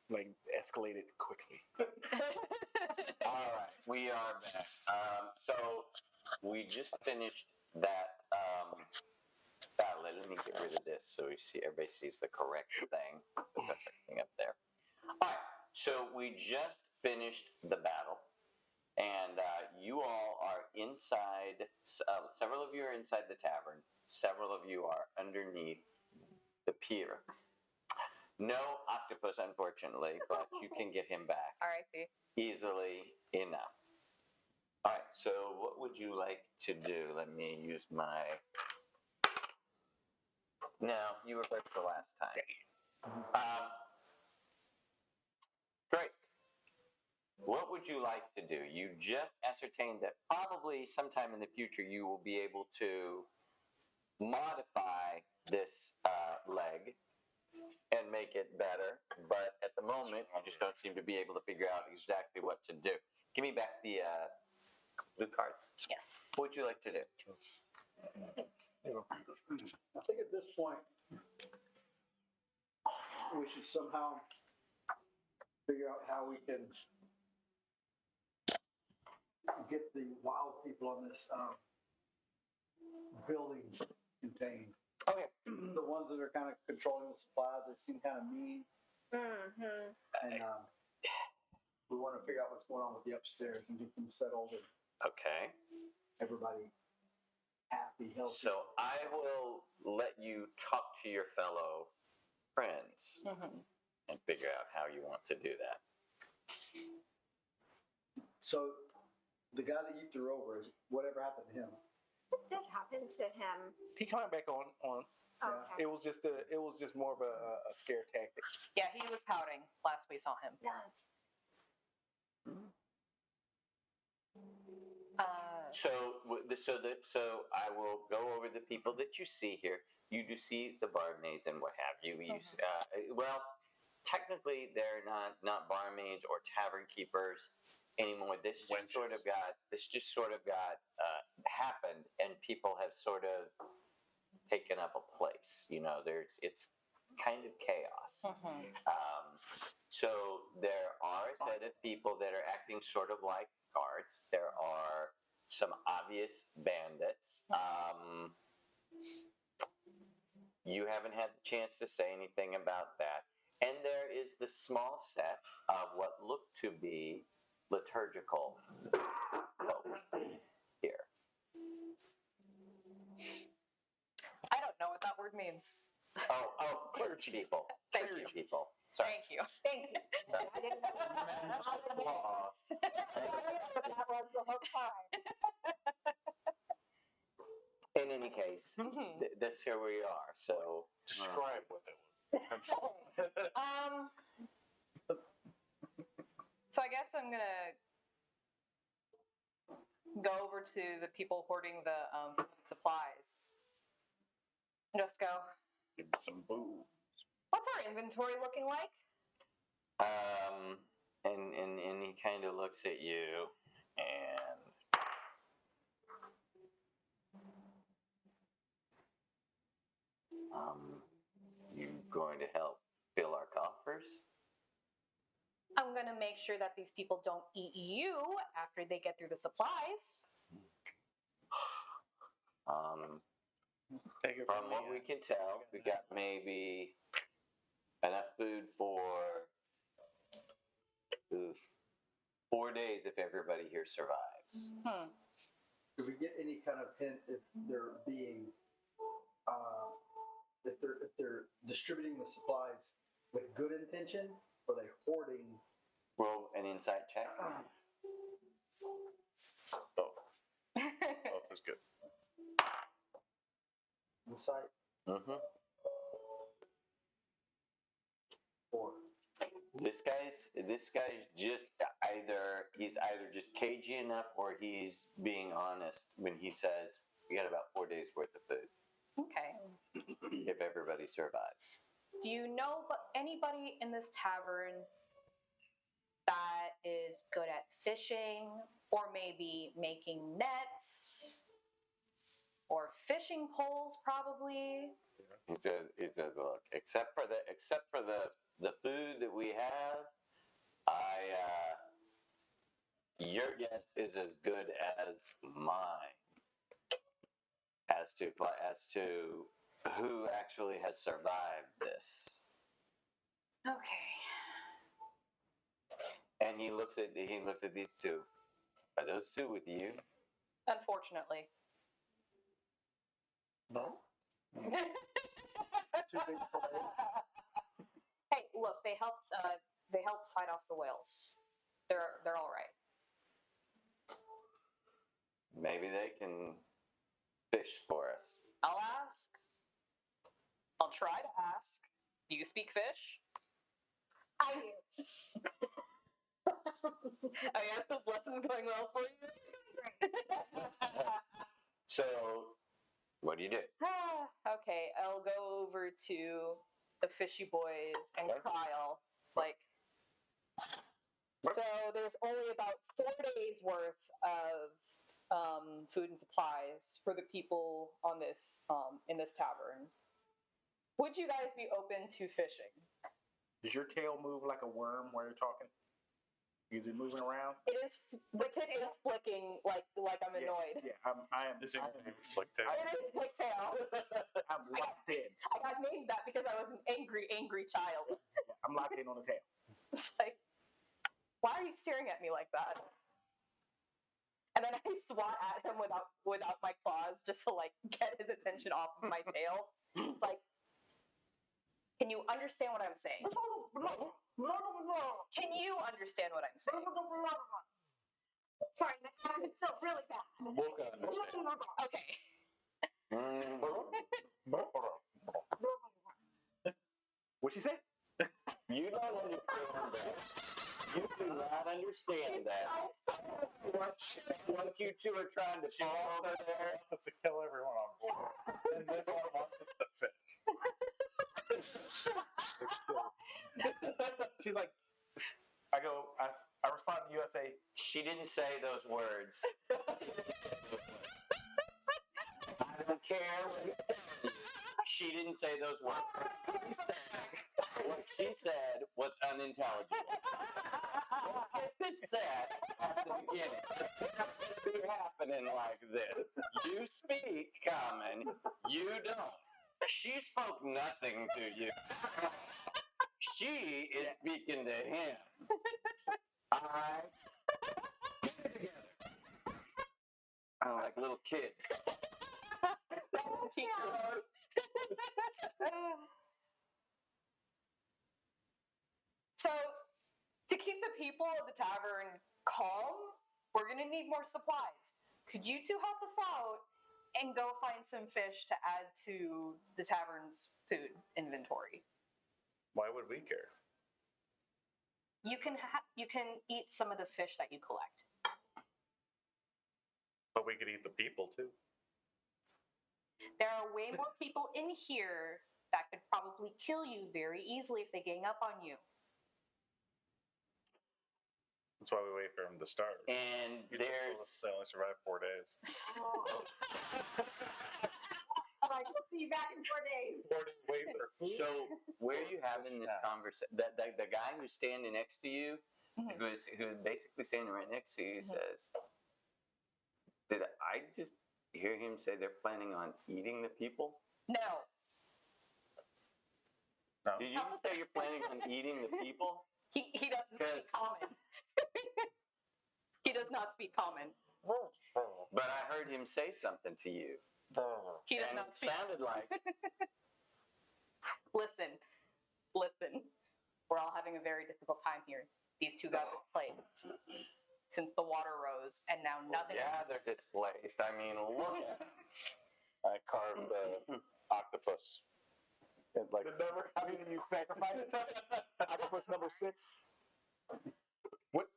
Speaker 8: like escalated quickly.
Speaker 1: All right, we are back. So we just finished that battle. Let me get rid of this so we see everybody sees the correct thing. Put that thing up there. All right, so we just finished the battle, and you all are inside. Several of you are inside the tavern. Several of you are underneath the pier. No octopus, unfortunately, but you can get him back
Speaker 4: R.I.P.
Speaker 1: easily enough. All right, so what would you like to do? Let me use my. No, you were first the last time. Great. What would you like to do? You just ascertained that probably sometime in the future you will be able to modify this leg and make it better, but at the moment you just don't seem to be able to figure out exactly what to do. Give me back the blue cards.
Speaker 4: Yes.
Speaker 1: What would you like to do?
Speaker 7: I think at this point, we should somehow figure out how we can get the wild people on this building contained.
Speaker 1: Okay.
Speaker 7: The ones that are kind of controlling the supplies, they seem kind of mean.
Speaker 2: Mm-hmm.
Speaker 7: And we want to figure out what's going on with the upstairs and get them settled and
Speaker 1: Okay.
Speaker 7: everybody happy, healthy.
Speaker 1: So I will let you talk to your fellow friends and figure out how you want to do that.
Speaker 7: So the guy that you threw over, whatever happened to him?
Speaker 2: What did happen to him?
Speaker 8: He coming back on.
Speaker 2: Okay.
Speaker 8: It was just more of a scare tactic.
Speaker 4: Yeah, he was pouting last we saw him.
Speaker 1: So I will go over the people that you see here. You do see the barmaids and what have you. Well, technically they're not barmaids or tavern keepers anymore. This just sort of got happened, and people have sort of taken up a place. It's kind of chaos. So there are a set of people that are acting sort of like guards. There are some obvious bandits. You haven't had the chance to say anything about that. And there is the small set of what look to be liturgical folk here.
Speaker 4: I don't know what that word means.
Speaker 1: Oh, clergy people.
Speaker 4: Thank
Speaker 1: Clergy
Speaker 4: you.
Speaker 1: people. Sorry.
Speaker 4: Thank you.
Speaker 2: I didn't know what that was the whole time.
Speaker 1: In any case, this here we are. So
Speaker 5: Describe what that was.
Speaker 4: So I guess I'm gonna go over to the people hoarding the supplies. Just go.
Speaker 5: Give me some booze.
Speaker 4: What's our inventory looking like?
Speaker 1: And he kind of looks at you, and you going to help fill our coffers?
Speaker 4: I'm gonna make sure that these people don't eat you after they get through the supplies.
Speaker 1: From what we can tell, we got maybe enough food for 4 days if everybody here survives.
Speaker 7: Do we get any kind of hint if they're being, if they're distributing the supplies with good intention, or they hoarding?
Speaker 1: Roll an insight check.
Speaker 5: Both is good.
Speaker 7: Insight? 4.
Speaker 1: This guy's just he's either just cagey enough or he's being honest when he says we got about 4 days worth of food.
Speaker 4: Okay.
Speaker 1: If everybody survives.
Speaker 4: Do you know anybody in this tavern that is good at fishing, or maybe making nets, or fishing poles, probably.
Speaker 1: He says, look, except for the food that we have, your guess is as good as mine as to who actually has survived this.
Speaker 4: Okay.
Speaker 1: And he looks at these two. Are those two with you?
Speaker 4: Unfortunately.
Speaker 8: No.
Speaker 4: Hey, look, they helped fight off the whales. They're all right.
Speaker 1: Maybe they can fish for us.
Speaker 4: I'll ask. I'll try to ask. Do you speak fish?
Speaker 2: I do.
Speaker 4: I guess this lesson's going well for you.
Speaker 1: So, what do you do?
Speaker 4: Okay, I'll go over to the fishy boys and Kyle. It's like, so there's only about 4 days worth of food and supplies for the people on this in this tavern. Would you guys be open to fishing?
Speaker 8: Does your tail move like a worm while you're talking? Is it moving around?
Speaker 4: It is. The tip is flicking like I'm annoyed.
Speaker 8: Yeah, I am.
Speaker 5: Is it flick tail?
Speaker 4: It is flick tail.
Speaker 8: I'm locked in.
Speaker 4: I got named that because I was an angry child.
Speaker 8: Yeah, I'm locked in on the tail.
Speaker 4: It's like, why are you staring at me like that? And then I swat at him without my claws just to like get his attention off of my tail. It's like, can you understand what I'm saying? Can you understand what I'm saying?
Speaker 2: Sorry, my accent's still really bad.
Speaker 1: We'll understand.
Speaker 4: Okay.
Speaker 8: What'd she say?
Speaker 1: You don't understand that. You do not understand that. Once you two are trying to fall over there,
Speaker 5: Wants us to kill everyone on board. And this one wants us to fish.
Speaker 8: She's like, I respond to USA.
Speaker 1: she didn't say those words. I don't care what you say. She didn't say those words. What she said was unintelligible. Let's get this set at the beginning. It's not going to be happening like this. You speak common, you don't. She spoke nothing to you. She is speaking to him. All right? Get it together. I don't like little kids.
Speaker 4: So, to keep the people of the tavern calm, we're going to need more supplies. Could you two help us out and go find some fish to add to the tavern's food inventory?
Speaker 5: Why would we care?
Speaker 4: You can eat some of the fish that you collect.
Speaker 5: But we could eat the people too.
Speaker 4: There are way more people in here that could probably kill you very easily if they gang up on you.
Speaker 5: That's why we wait for him to start.
Speaker 1: And
Speaker 5: You just told us they only survived 4 days.
Speaker 2: All right, we'll see you back in 4 days.
Speaker 5: 4 days wait for food.
Speaker 1: So, where are you having this conversation? The guy who's standing next to you, who's basically standing right next to you, says, "Did I just hear him say they're planning on eating the people?
Speaker 4: No.
Speaker 5: No.
Speaker 1: Did you just say you're planning on eating the people?"
Speaker 4: He doesn't speak common. He does not speak common.
Speaker 1: But I heard him say something to you.
Speaker 4: He does
Speaker 1: And
Speaker 4: not
Speaker 1: it
Speaker 4: speak.
Speaker 1: sounded like,
Speaker 4: Listen. We're all having a very difficult time here. These two got displaced since the water rose, and now nothing.
Speaker 1: yeah, they're displaced. I mean, look at them.
Speaker 5: I carved the octopus.
Speaker 8: And like, how many you sacrificed? Octopus number 6. What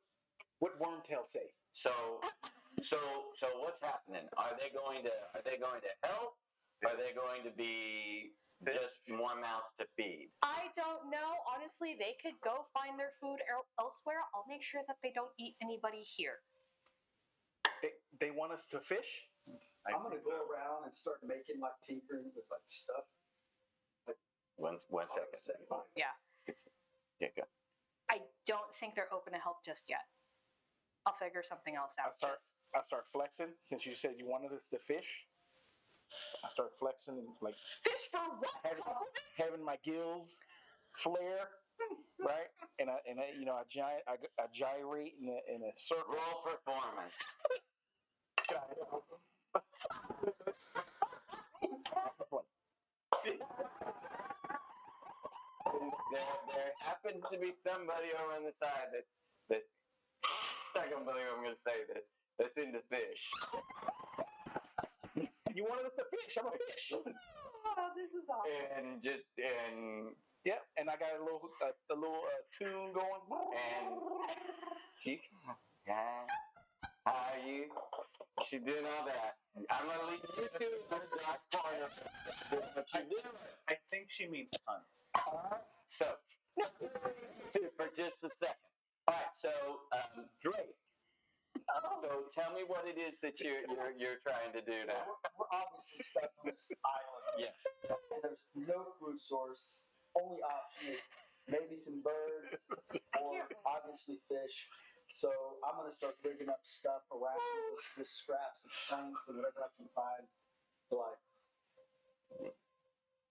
Speaker 8: Wormtail say?
Speaker 1: So what's happening? Are they going to help? Are they going to be just more mouths to feed?
Speaker 4: I don't know. Honestly, they could go find their food elsewhere. I'll make sure that they don't eat anybody here.
Speaker 8: They want us to fish?
Speaker 7: I'm gonna go around and start making like tinkering with like stuff.
Speaker 1: One second.
Speaker 4: Yeah.
Speaker 1: Yeah, go.
Speaker 4: I don't think they're open to help just yet. I'll figure something else out.
Speaker 8: I start flexing since you said you wanted us to fish. I start flexing and like
Speaker 4: Fish for what?
Speaker 8: having my gills flare, right? And I gyrate in a circle.
Speaker 1: Roll performance. There happens to be somebody over on the side that I don't believe I'm going to say this. That's into fish.
Speaker 8: You wanted us to fish. I'm a fish.
Speaker 2: Oh, this is awesome.
Speaker 1: And
Speaker 8: Yep. And I got a little tune going.
Speaker 1: And she, how are you? She's doing all that. I'm gonna leave you two in the dark corner. What you doing?
Speaker 5: I think she means hunt.
Speaker 1: So, for just a second. All right. So, Drake. So tell me what it is that you're trying to do now.
Speaker 7: We're obviously stuck on this island.
Speaker 1: Yes.
Speaker 7: And there's no food source. Only option is maybe some birds or obviously fish. So I'm gonna start rigging up stuff around with just scraps and planks and whatever I can find to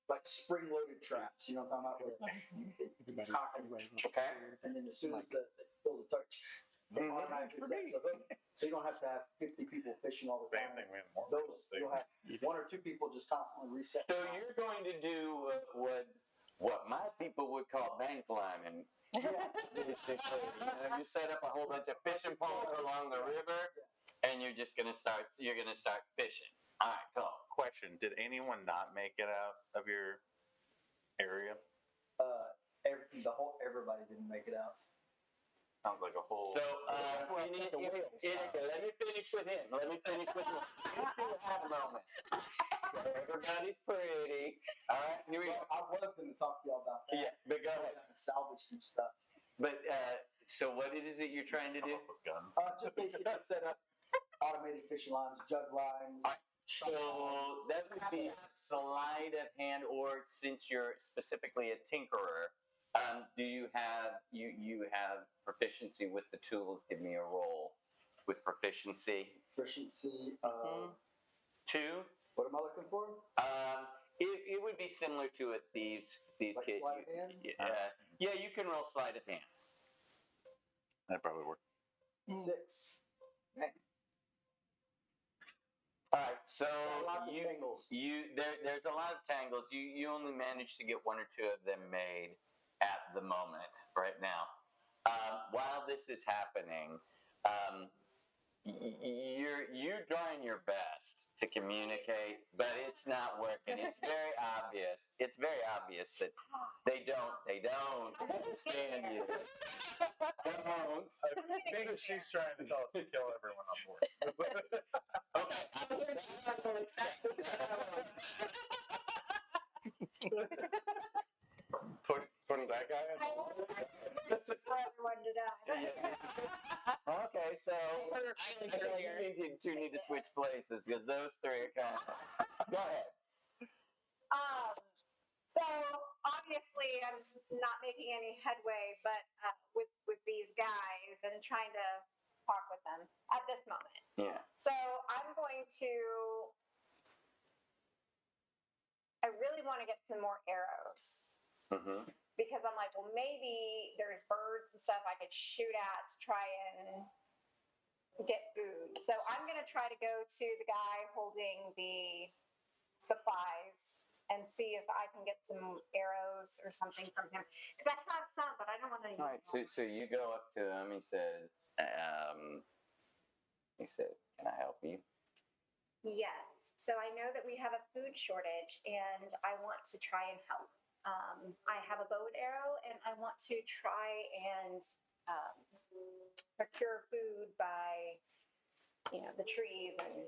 Speaker 7: like spring-loaded traps. You know what I'm talking about? Cock it.
Speaker 1: Okay.
Speaker 7: And then as soon as the fills the touch, they automatically set the hook. So you don't have to have 50 people fishing all the
Speaker 5: Same
Speaker 7: time.
Speaker 5: thing. We have more.
Speaker 7: Those you'll have 1 or 2 people just constantly reset.
Speaker 1: So you're going to do what my people would call bank lining. Basically, you set up a whole bunch of fishing poles along the river, and you're gonna start fishing. All right, go.
Speaker 5: Question: did anyone not make it out of your area?
Speaker 7: Everybody didn't make it out.
Speaker 5: Sounds like a whole.
Speaker 1: So, let me finish with him. You two have a moment. Everybody's pretty. All right, here we go.
Speaker 7: I was going to talk to y'all about that.
Speaker 1: Yeah, but go ahead.
Speaker 7: Salvage some stuff.
Speaker 1: But so, what it is that you're trying to do?
Speaker 5: Guns.
Speaker 7: Just basically set up automated fishing lines, jug lines.
Speaker 1: So that would be sleight of hand, or since you're specifically a tinkerer, do you have proficiency with the tools? Give me a roll with proficiency.
Speaker 7: Proficiency.
Speaker 1: 2.
Speaker 7: What am I looking for?
Speaker 1: It would be similar to a thieves
Speaker 7: Like
Speaker 1: kit.
Speaker 7: sleight of hand?
Speaker 1: Yeah, you can roll sleight of hand.
Speaker 5: That probably worked.
Speaker 7: 6.
Speaker 1: All right, so
Speaker 7: Lots of tangles.
Speaker 1: there's a lot of tangles. You only managed to get 1 or 2 of them made at the moment right now. While this is happening, you're trying your best to communicate, but it's not working. It's very obvious. It's very obvious that they don't understand you. Don't.
Speaker 5: I think she's trying to tell us to kill everyone on board.
Speaker 1: Okay. Putting that guy in.
Speaker 2: For everyone to die.
Speaker 1: Okay, so you two need to switch places because those 3 are kind of. Go ahead.
Speaker 2: So obviously I'm not making any headway, but with these guys and trying to talk with them at this moment.
Speaker 1: Yeah.
Speaker 2: So I'm going to. I really want to get some more arrows.
Speaker 1: Mm-hmm.
Speaker 2: Because I'm like, well, maybe there's birds and stuff I could shoot at to try and get food. So I'm going to try to go to the guy holding the supplies and see if I can get some arrows or something from him. Because I have some, but I don't want to use
Speaker 1: All right, so you go up to him. He said, "Can I help you?"
Speaker 2: Yes. So I know that we have a food shortage, and I want to try and help. I have a bow and arrow, and I want to try and procure food by, the trees, and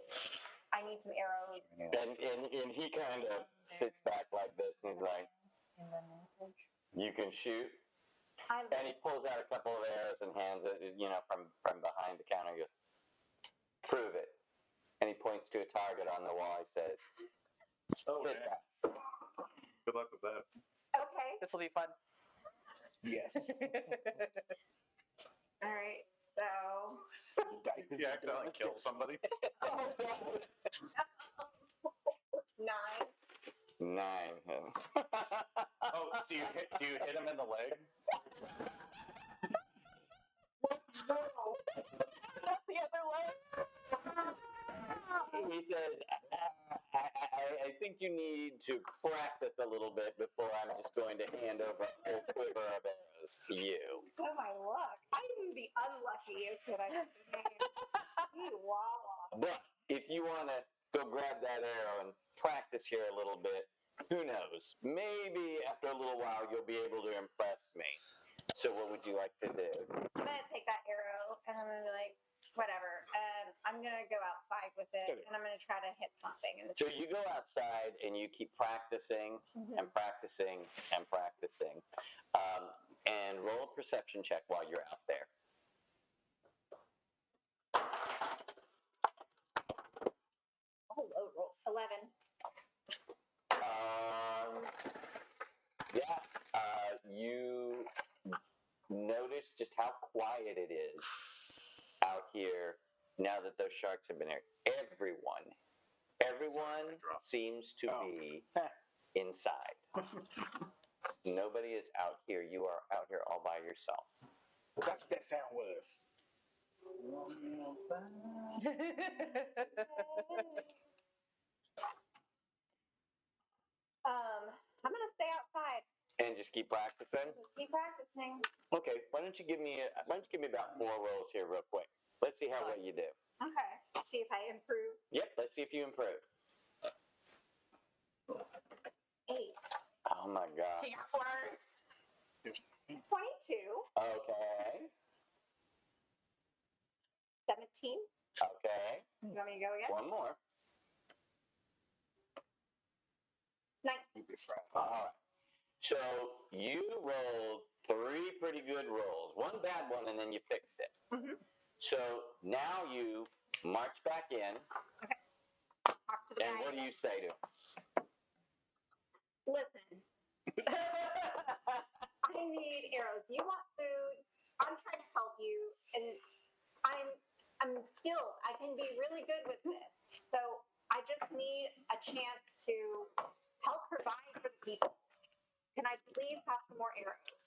Speaker 2: I need some arrows.
Speaker 1: And he kind of sits back like this, and he's like, "You can shoot." And he pulls out a couple of arrows and hands it, from behind the counter. He goes, "Prove it." And he points to a target on the wall. He says,
Speaker 5: Oh,
Speaker 1: hit
Speaker 5: yeah.
Speaker 1: that.
Speaker 5: Good luck with that.
Speaker 2: Okay.
Speaker 4: This will be fun.
Speaker 8: Yes.
Speaker 2: All right. So
Speaker 5: You accidentally kill somebody.
Speaker 2: oh, 9.
Speaker 1: 9.
Speaker 5: Oh, do you hit him in the leg?
Speaker 4: The other way.
Speaker 1: He says, I think you need to practice a little bit before I'm just going to hand over a quiver of arrows to you.
Speaker 2: So my luck. I'm the unluckiest that I've been. Wow.
Speaker 1: But if you want to go grab that arrow and practice here a little bit, who knows? Maybe after a little while you'll be able to impress me. So what would you like to do?
Speaker 2: I'm gonna take that arrow and I'm gonna be like, whatever. And I'm gonna go outside with it and I'm gonna try to hit something.
Speaker 1: So you go outside and you keep practicing and practicing and practicing, and roll a perception check while you're out there.
Speaker 2: Oh, low rolls. 11.
Speaker 1: You notice just how quiet it is out here now that those sharks have been here. Everyone seems to be inside. Nobody is out here. You are out here all by yourself.
Speaker 8: That's what that sound was.
Speaker 2: I'm gonna stay outside.
Speaker 1: And just keep practicing.
Speaker 2: Just keep practicing.
Speaker 1: Okay. Why don't you give me about 4 rolls here real quick? Let's see how well you do.
Speaker 2: Okay. See if I improve.
Speaker 1: Yep. Let's see if you improve.
Speaker 2: 8.
Speaker 1: Oh my God.
Speaker 4: He got worse.
Speaker 2: 22.
Speaker 1: Okay.
Speaker 2: 17.
Speaker 1: Okay.
Speaker 2: You want me to go again?
Speaker 1: One more.
Speaker 2: 19.
Speaker 1: All right. So you rolled 3 pretty good rolls, 1 bad one, and then you fixed it. So now you march back in.
Speaker 2: Okay. Talk to the
Speaker 1: And
Speaker 2: guy
Speaker 1: what do
Speaker 2: again.
Speaker 1: you say to him?
Speaker 2: Listen. I need arrows. You want food. I'm trying to help you, and I'm skilled. I can be really good with this. So I just need a chance to help provide for the people. Can I please have some more arrows?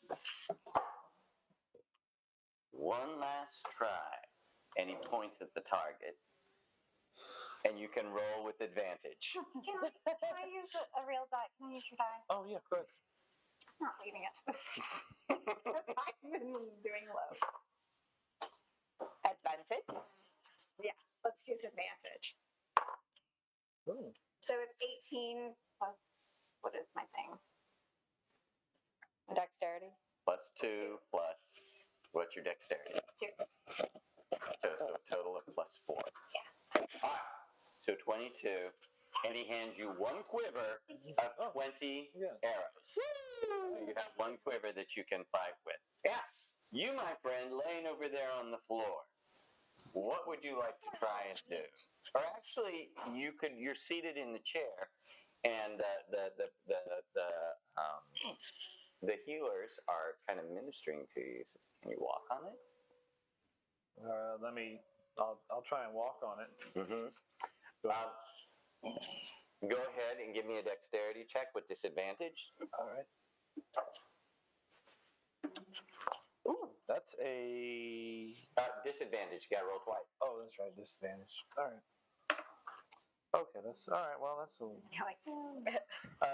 Speaker 1: One last try. And he points at the target. And you can roll with advantage.
Speaker 2: Can I use a real die? Can I use your die?
Speaker 3: Oh yeah, good.
Speaker 2: I'm not leaving it to this because I've been doing low.
Speaker 4: Advantage?
Speaker 2: Yeah, let's use advantage.
Speaker 3: Ooh.
Speaker 2: So it's 18 plus, what is my thing?
Speaker 4: Dexterity.
Speaker 1: +2 plus, what's your dexterity?
Speaker 2: 2.
Speaker 1: So a total of +4.
Speaker 2: Yeah.
Speaker 1: All right. So 22. And he hands you 1 quiver of 20 arrows. So you have 1 quiver that you can fight with. Yes. You, my friend, laying over there on the floor. What would you like to try and do? Or actually, you're seated in the chair, and the healers are kind of ministering to you. So can you walk on it?
Speaker 3: I'll try and walk on it.
Speaker 1: Mm-hmm. Go ahead and give me a dexterity check with disadvantage.
Speaker 3: All right. Ooh, that's a
Speaker 1: Disadvantage. You got to roll twice.
Speaker 3: Oh, that's right, disadvantage. All right. Okay, that's all right. Well, that's a.
Speaker 2: You're like,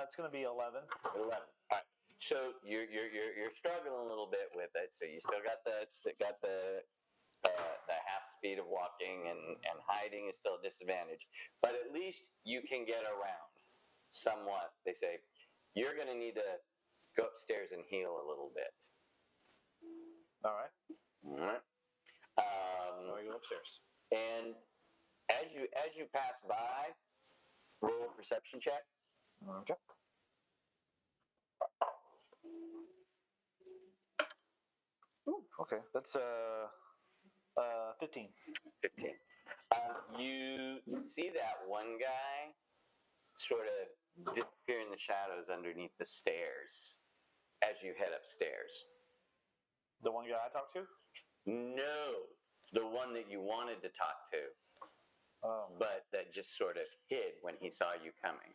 Speaker 3: It's going to be 11.
Speaker 1: 11. All right. So you're struggling a little bit with it. So you still got the half speed of walking, and hiding is still a disadvantage. But at least you can get around somewhat. They say you're going to need to go upstairs and heal a little bit.
Speaker 3: All right.
Speaker 1: All right.
Speaker 3: So I go upstairs.
Speaker 1: And as you pass by, roll a perception check.
Speaker 3: Okay. Ooh, okay, that's 15.
Speaker 1: 15. You see that one guy sort of disappear in the shadows underneath the stairs as you head upstairs.
Speaker 3: The one guy I talked to?
Speaker 1: No, the one that you wanted to talk to, but that just sort of hid when he saw you coming.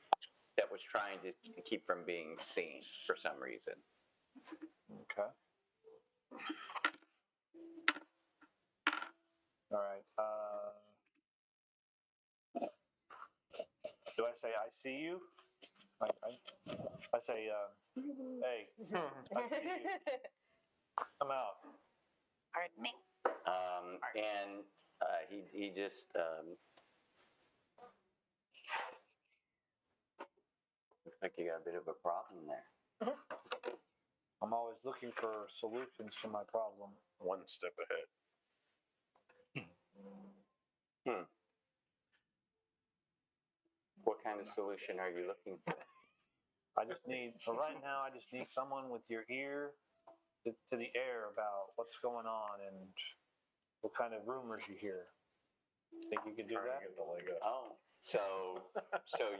Speaker 1: That was trying to keep from being seen for some reason.
Speaker 3: Okay. All right. Do I say I see you? I say, hey, I see you. Come out.
Speaker 2: Pardon me.
Speaker 1: And he just looks like you got a bit of a problem there.
Speaker 3: I'm always looking for solutions to my problem.
Speaker 5: One step ahead.
Speaker 1: What kind of solution are you looking for?
Speaker 3: For right now, I just need someone with your ear to the air about what's going on and what kind of rumors you hear. Think you could do that?
Speaker 1: Oh, so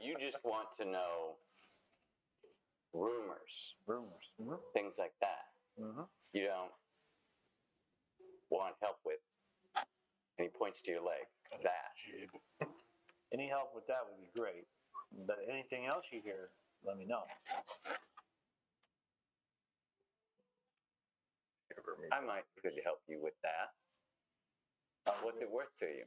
Speaker 1: you just want to know rumors,
Speaker 3: Mm-hmm.
Speaker 1: things like that.
Speaker 3: Mm-hmm.
Speaker 1: You don't want help with, and he points to your leg, that.
Speaker 3: Any help with that would be great. But anything else you hear, let me know.
Speaker 1: I might could help you with that. What's it worth to you?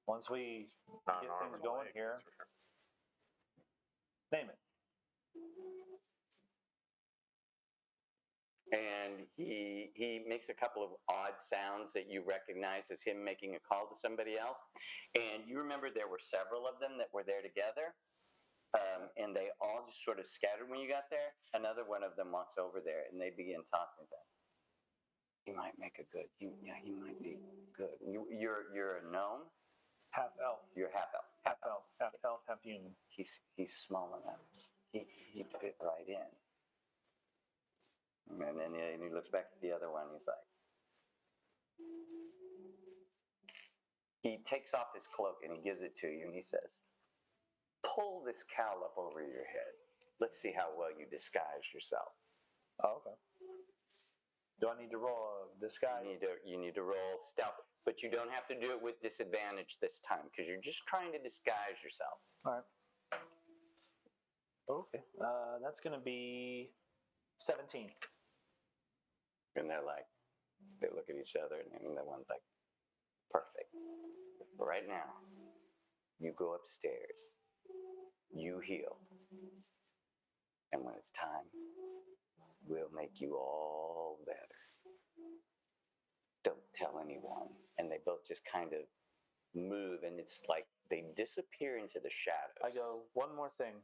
Speaker 3: Once we get things going here, name it.
Speaker 1: And he makes a couple of odd sounds that you recognize as him making a call to somebody else. And you remember there were several of them that were there together. And they all just sort of scattered when you got there. Another one of them walks over there and they begin talking to them. He might make a good. He might be good. You're a gnome.
Speaker 3: Half elf.
Speaker 1: You're half elf.
Speaker 3: Half elf. Half elf. Half human.
Speaker 1: He's small enough. He'd fit right in. And then he looks back at the other one. He's like, he takes off his cloak and he gives it to you and he says, pull this cowl up over your head. Let's see how well you disguise yourself.
Speaker 3: Oh, okay. Do I need to roll a disguise?
Speaker 1: You need to roll stealth, but you don't have to do it with disadvantage this time because you're just trying to disguise yourself.
Speaker 3: All right. Okay. That's going to be 17.
Speaker 1: And they're like, they look at each other and the one's like, perfect. Right now, you go upstairs, you heal, and when it's time, we'll make you all better. Don't tell anyone. And they both just kind of move, and it's like they disappear into the shadows.
Speaker 3: I go, one more thing.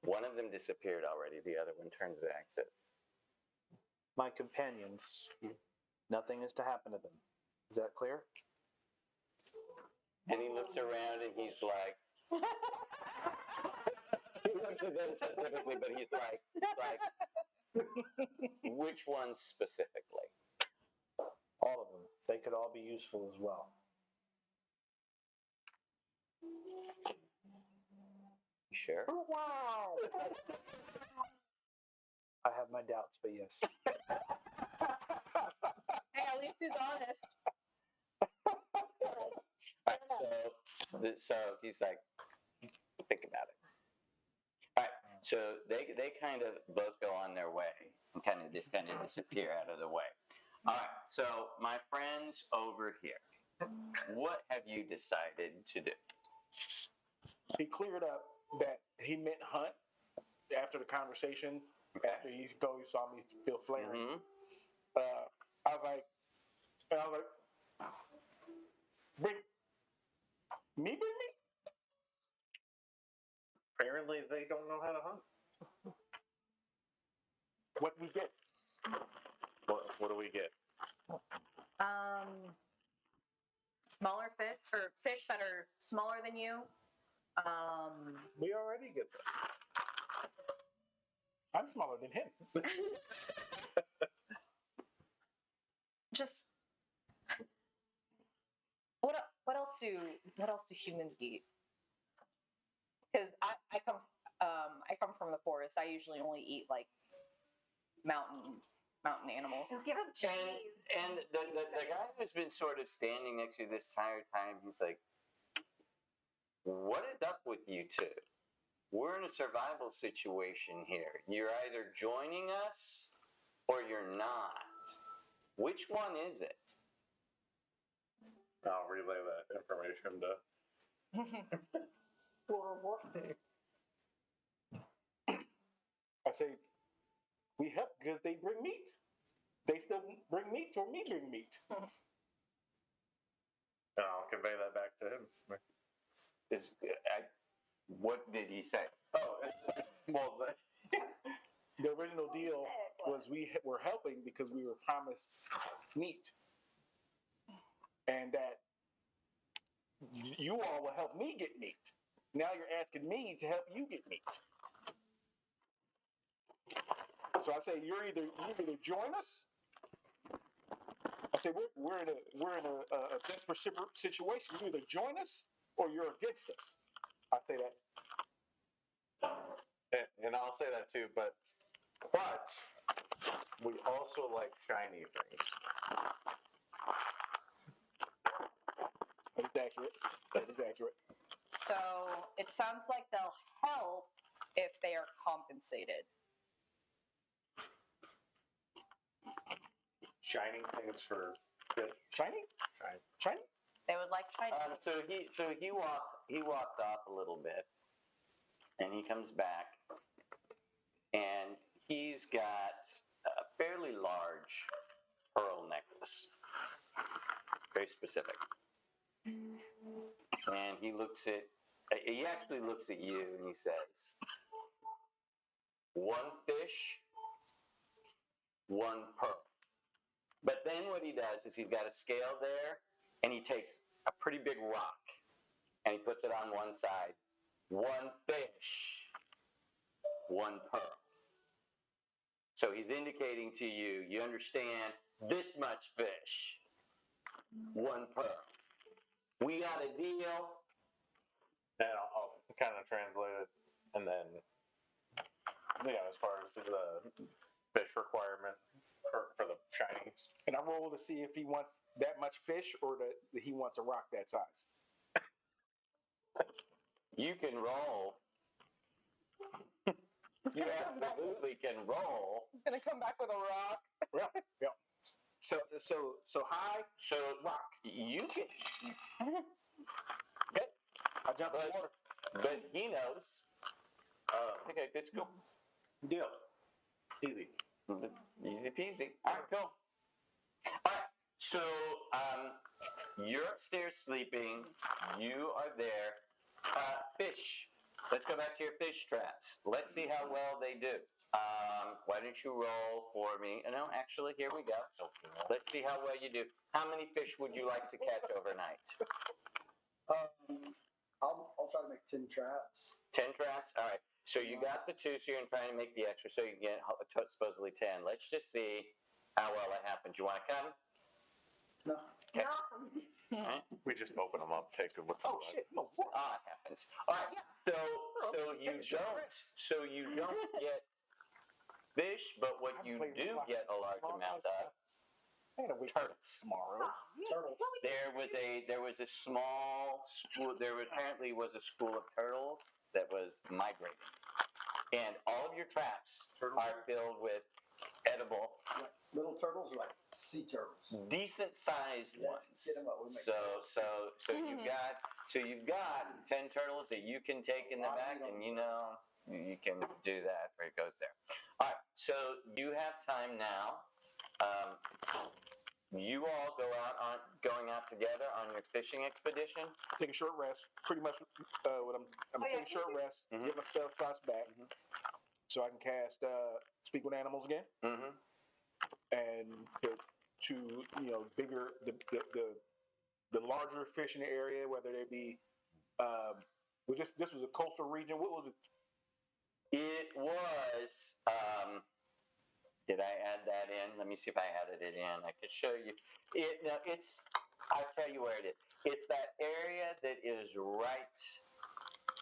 Speaker 1: One of them disappeared already. The other one turns the exit.
Speaker 3: My companions, nothing is to happen to them. Is that clear?
Speaker 1: And he looks around and he's like, he looks at them specifically, but he's like, which ones specifically?
Speaker 3: All of them. They could all be useful as well.
Speaker 1: You sure?
Speaker 3: Wow. I have my doubts, but yes.
Speaker 4: Hey, at least he's honest.
Speaker 1: All right, so he's like, think about it. All right, so they kind of both go on their way and kind of disappear out of the way. All right, so my friends over here, what have you decided to do?
Speaker 8: He cleared up that he meant hunt after the conversation.
Speaker 1: Okay.
Speaker 8: After he saw me still flaring.
Speaker 1: Mm-hmm.
Speaker 8: I was like, bring me.
Speaker 5: Apparently, they don't know how to hunt.
Speaker 8: What we get?
Speaker 5: What do we get?
Speaker 4: Smaller fish or fish that are smaller than you.
Speaker 8: We already get that. I'm smaller than him.
Speaker 4: just what else do humans eat? Because I come from the forest. I usually only eat like mountain animals.
Speaker 2: So give him cheese.
Speaker 1: And the guy who's been sort of standing next to you this entire time, he's like, what is up with you two? We're in a survival situation here. You're either joining us or you're not. Which one is it?
Speaker 5: I'll relay that information to.
Speaker 8: I say, we help because they bring meat. They still bring meat, or me bring meat.
Speaker 5: And I'll convey that back to him.
Speaker 1: What did he say?
Speaker 5: Oh, well,
Speaker 8: The original deal was we were helping because we were promised meat, and that you all will help me get meat. Now you're asking me to help you get meat. So I say you either join us. I say we're in a desperate situation. You either join us or you're against us. I say that.
Speaker 5: and I'll say that too, but we also like shiny things.
Speaker 8: That's accurate. That is accurate.
Speaker 4: So it sounds like they'll help if they are compensated.
Speaker 5: Shining things for
Speaker 8: Shiny?
Speaker 5: shiny.
Speaker 8: Shiny?
Speaker 4: They would like shiny.
Speaker 1: So he walks off a little bit, and he comes back, and he's got a fairly large pearl necklace, very specific. And he actually looks at you, and he says, "One fish, one pearl." But then what he does is he's got a scale there, and he takes a pretty big rock, and he puts it on one side. One fish, one pearl. So he's indicating to you, you understand, this much fish, one pearl. We got a deal.
Speaker 5: And I'll kind of translate it, and then, as far as the fish requirement for the shinies.
Speaker 8: And I roll to see if he wants that much fish or that he wants a rock that size.
Speaker 1: You can roll. You absolutely can roll.
Speaker 4: He's gonna come back with a rock.
Speaker 8: Yeah, yeah. So high.
Speaker 1: So
Speaker 8: Rock.
Speaker 1: you can,
Speaker 8: Okay. I jump in the water.
Speaker 1: but he knows. Okay, it's cool.
Speaker 5: Deal. Easy.
Speaker 1: Easy peasy. All right, cool. All right, so you're upstairs sleeping. You are there. Fish. Let's go back to your fish traps. Let's see how well they do. Why don't you roll for me? No, actually, here we go. Let's see how well you do. How many fish would you like to catch overnight?
Speaker 7: I'll try to make 10 traps.
Speaker 1: 10 traps? All right. So you got the 2, so you're trying to make the extra, so you get supposedly 10. Let's just see how well that happens. You want to cut them?
Speaker 7: No.
Speaker 1: Okay.
Speaker 2: No.
Speaker 1: All right.
Speaker 5: We just open them up, take them with
Speaker 8: Oh shit! No. What?
Speaker 1: It happens. All right. So you don't get fish, but what you do get a large amount of
Speaker 8: I gotta wait
Speaker 1: turtles.
Speaker 8: tomorrow.
Speaker 7: Turtles.
Speaker 1: There was a small school. There apparently was a school of turtles that was migrating, and all of your traps are filled with edible,
Speaker 7: Like little turtles or like sea turtles?
Speaker 1: decent-sized ones.
Speaker 7: Get 'em up, we'll make
Speaker 1: So you've got 10 turtles that you can take in the back, and you can do that. Where it goes there. All right. So you have time now. You all going out together on your fishing expedition.
Speaker 8: Take a short rest. Pretty much what I'm taking a short rest.
Speaker 1: Mhm.
Speaker 8: Get my spell slots back, so I can cast Speak with Animals again,
Speaker 1: Mm-hmm.
Speaker 8: and to bigger the larger fish in the area, whether they be this was a coastal region. What was it?
Speaker 1: It was Did I add that in? Let me see if I added it in. I could show you. I'll tell you where it is. It's that area that is right.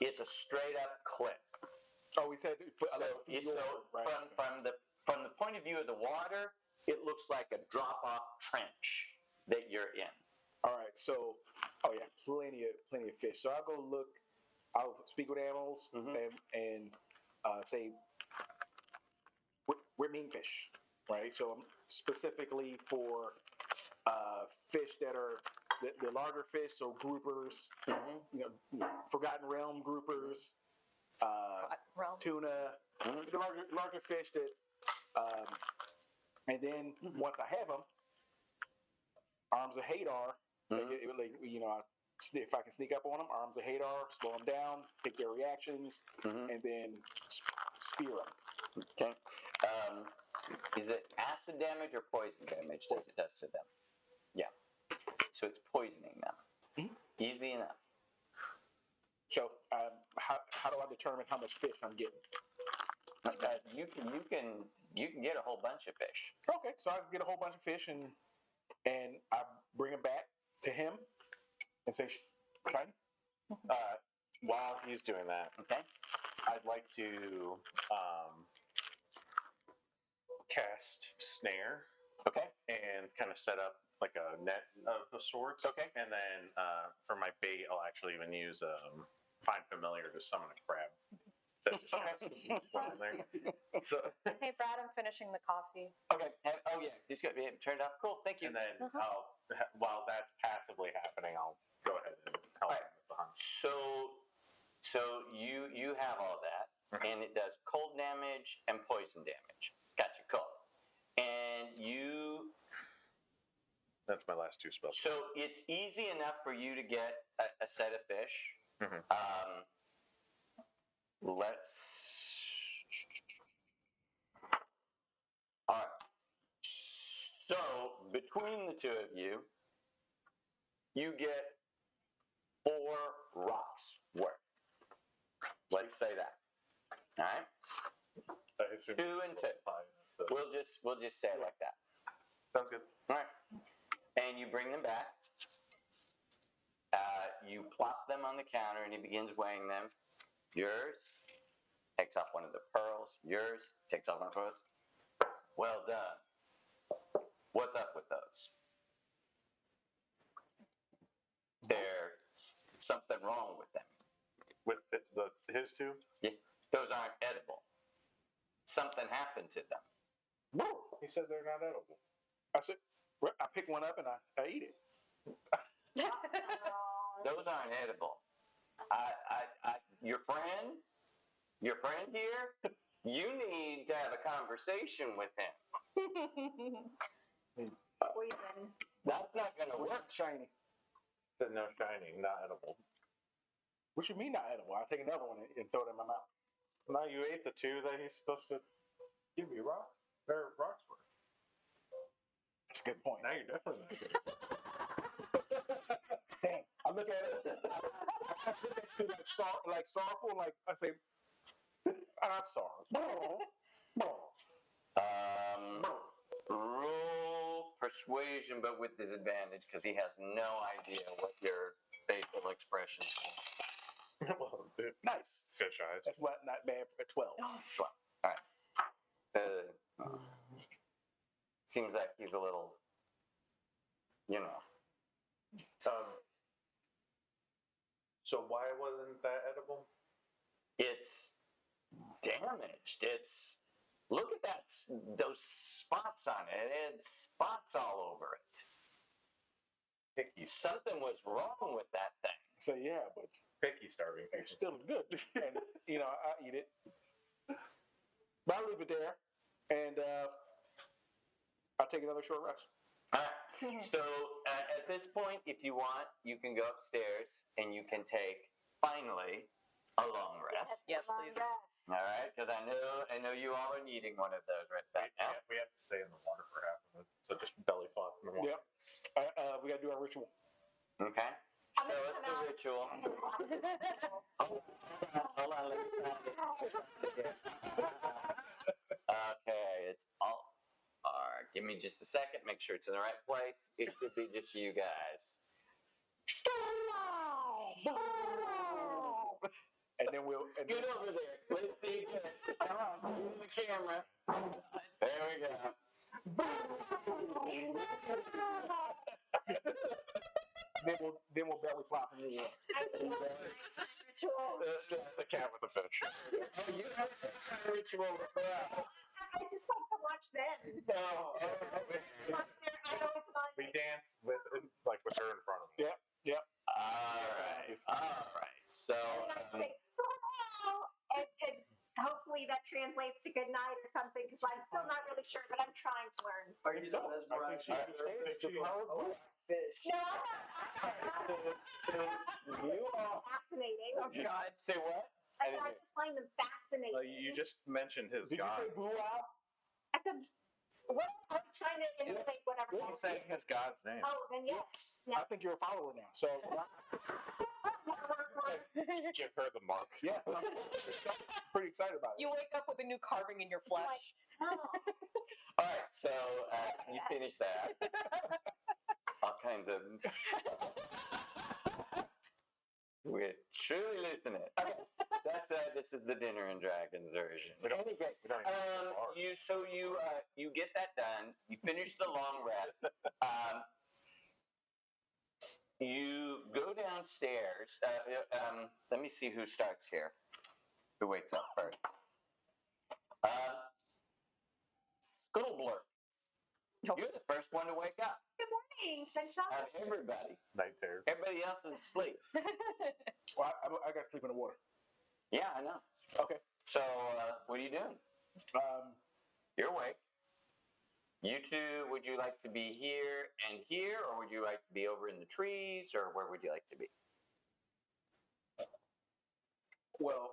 Speaker 1: It's a straight up cliff.
Speaker 8: Oh, we said
Speaker 1: From the point of view of the water, it looks like a drop off trench that you're in.
Speaker 8: All right, so plenty of fish. So I'll go look. I'll speak with animals and say we're mean fish, right? So specifically for fish that are the larger fish, so groupers, Forgotten Realm groupers, tuna, the larger fish that, and then once I have them, Arms of Hadar, if I can sneak up on them, Arms of Hadar, slow them down, take their reactions, and then spear them.
Speaker 1: Okay. Is it acid damage or poison damage that it does to them? Yeah. So it's poisoning them. Easy enough.
Speaker 8: So how do I determine how much fish I'm getting?
Speaker 1: You can get a whole bunch of fish.
Speaker 8: Okay, so I get a whole bunch of fish and I bring them back to him and say, "Shiny."
Speaker 5: While he's doing that,
Speaker 1: okay,
Speaker 5: I'd like to cast snare.
Speaker 1: Okay.
Speaker 5: And kind of set up like a net of sorts.
Speaker 1: Okay.
Speaker 5: And then for my bait, I'll actually even use Find Familiar to summon a crab. That's just there. So.
Speaker 4: Hey, Brad, I'm finishing the coffee.
Speaker 1: Okay. Oh yeah, just got turned off. Cool. Thank you.
Speaker 5: And then while that's passively happening, I'll go ahead and help him with the hunt.
Speaker 1: So you have all that, and it does cold damage and poison damage. Gotcha. Cool. And you.
Speaker 5: That's my last two spells.
Speaker 1: So it's easy enough for you to get a set of fish. All right. So between the two of you, you get 4 rocks worth. Let's say that. All right. 2 and 2. We'll just say it like that.
Speaker 5: Sounds good.
Speaker 1: All right. And you bring them back. You plop them on the counter, and he begins weighing them. Yours. Takes off one of the pearls. Yours. Takes off one of the pearls. Well done. What's up with those? There's something wrong with them.
Speaker 5: With his two?
Speaker 1: Yeah. Those aren't edible. Something happened to them.
Speaker 8: Whoa!
Speaker 5: He said they're not edible.
Speaker 8: I pick one up and I eat it.
Speaker 1: Those aren't edible. Your friend here, you need to have a conversation with him.
Speaker 2: Poison.
Speaker 1: That's not going to work.
Speaker 8: Shiny.
Speaker 5: Said no shiny, not edible.
Speaker 8: What you mean not edible? I'll take another one and throw it in my mouth.
Speaker 5: No, you ate the 2 that he's supposed to give you rocks. They're rocks worth.
Speaker 8: That's a good point.
Speaker 5: Now you're definitely not good.
Speaker 8: Dang. I look at it. I sit next to like sorrowful, like I say, I'm sorry.
Speaker 1: Roll persuasion, but with disadvantage, because he has no idea what your facial expressions are.
Speaker 5: Well, dude,
Speaker 8: nice.
Speaker 5: Fish eyes.
Speaker 8: That's not bad for 12.
Speaker 1: 12. All right. Seems like he's a little,
Speaker 5: So why wasn't that edible?
Speaker 1: It's damaged. Look at those spots on it. It's spots all over it.
Speaker 5: Picky.
Speaker 1: Something was wrong with that thing.
Speaker 8: So yeah, but
Speaker 5: picky starving.
Speaker 8: It's still good. And I eat it. But I'll leave it there. And I'll take another short rest.
Speaker 1: All right. So at this point, if you want, you can go upstairs and you can take, finally, a long rest.
Speaker 4: Yes, please.
Speaker 1: All right, because I know you all are needing one of those right back now.
Speaker 5: We have to stay in the water for half of it, so just belly flop in the water.
Speaker 8: Yep. We got to do our ritual.
Speaker 1: Okay. Show us the ritual. Hold on. Let me find it. Okay, it's all. give me just a second. Make sure it's in the right place. It should be just you guys.
Speaker 8: And then we'll. And
Speaker 1: Scoot over there. Let's see. Come on, move the camera. There we go.
Speaker 8: then we'll belly flop in the air.
Speaker 5: That's the cat with the fish.
Speaker 1: Oh, you have some ritual for us.
Speaker 2: I just like to watch them.
Speaker 1: No.
Speaker 2: Watch their idols on
Speaker 5: We dance with her in front of me.
Speaker 8: Yep.
Speaker 1: All right. So.
Speaker 2: and I say, "Oh," and hopefully that translates to good night or something, because I'm still not really sure, but I'm trying to learn.
Speaker 7: Are you so mesmerized?
Speaker 5: she understands.
Speaker 7: Oh, fish.
Speaker 2: No, I'm
Speaker 1: You are.
Speaker 2: fascinating.
Speaker 4: Oh God.
Speaker 1: Say what?
Speaker 2: I just find them fascinating.
Speaker 5: You just mentioned his
Speaker 8: Did you
Speaker 5: god.
Speaker 8: say boo wow?
Speaker 2: I said, what? I'm trying to emulate whatever.
Speaker 5: I'm saying his god's name.
Speaker 2: Oh, then yes.
Speaker 8: I think you're a follower now. So
Speaker 5: Give her the mark.
Speaker 8: yeah, I'm pretty excited about it.
Speaker 4: You wake up with a new carving in your flesh.
Speaker 2: Oh.
Speaker 1: All right. So you finish that. All kinds of. We're truly losing it. Okay. That's this is the Dinner and Dragons version. Anyway, you get that done. You finish the long rest. You go downstairs. Let me see who starts here. Who wakes up first? Scuttleblur.
Speaker 4: Nope.
Speaker 1: You're the first one to wake up.
Speaker 2: Good morning, sunshine.
Speaker 1: Out of everybody.
Speaker 5: Night terror.
Speaker 1: Everybody else is asleep.
Speaker 8: Well, I got to sleep in the water.
Speaker 1: Yeah, I know.
Speaker 8: Okay.
Speaker 1: So, what are you doing? You're awake. You two, would you like to be here and here, or would you like to be over in the trees, or where would you like to be?
Speaker 8: Well,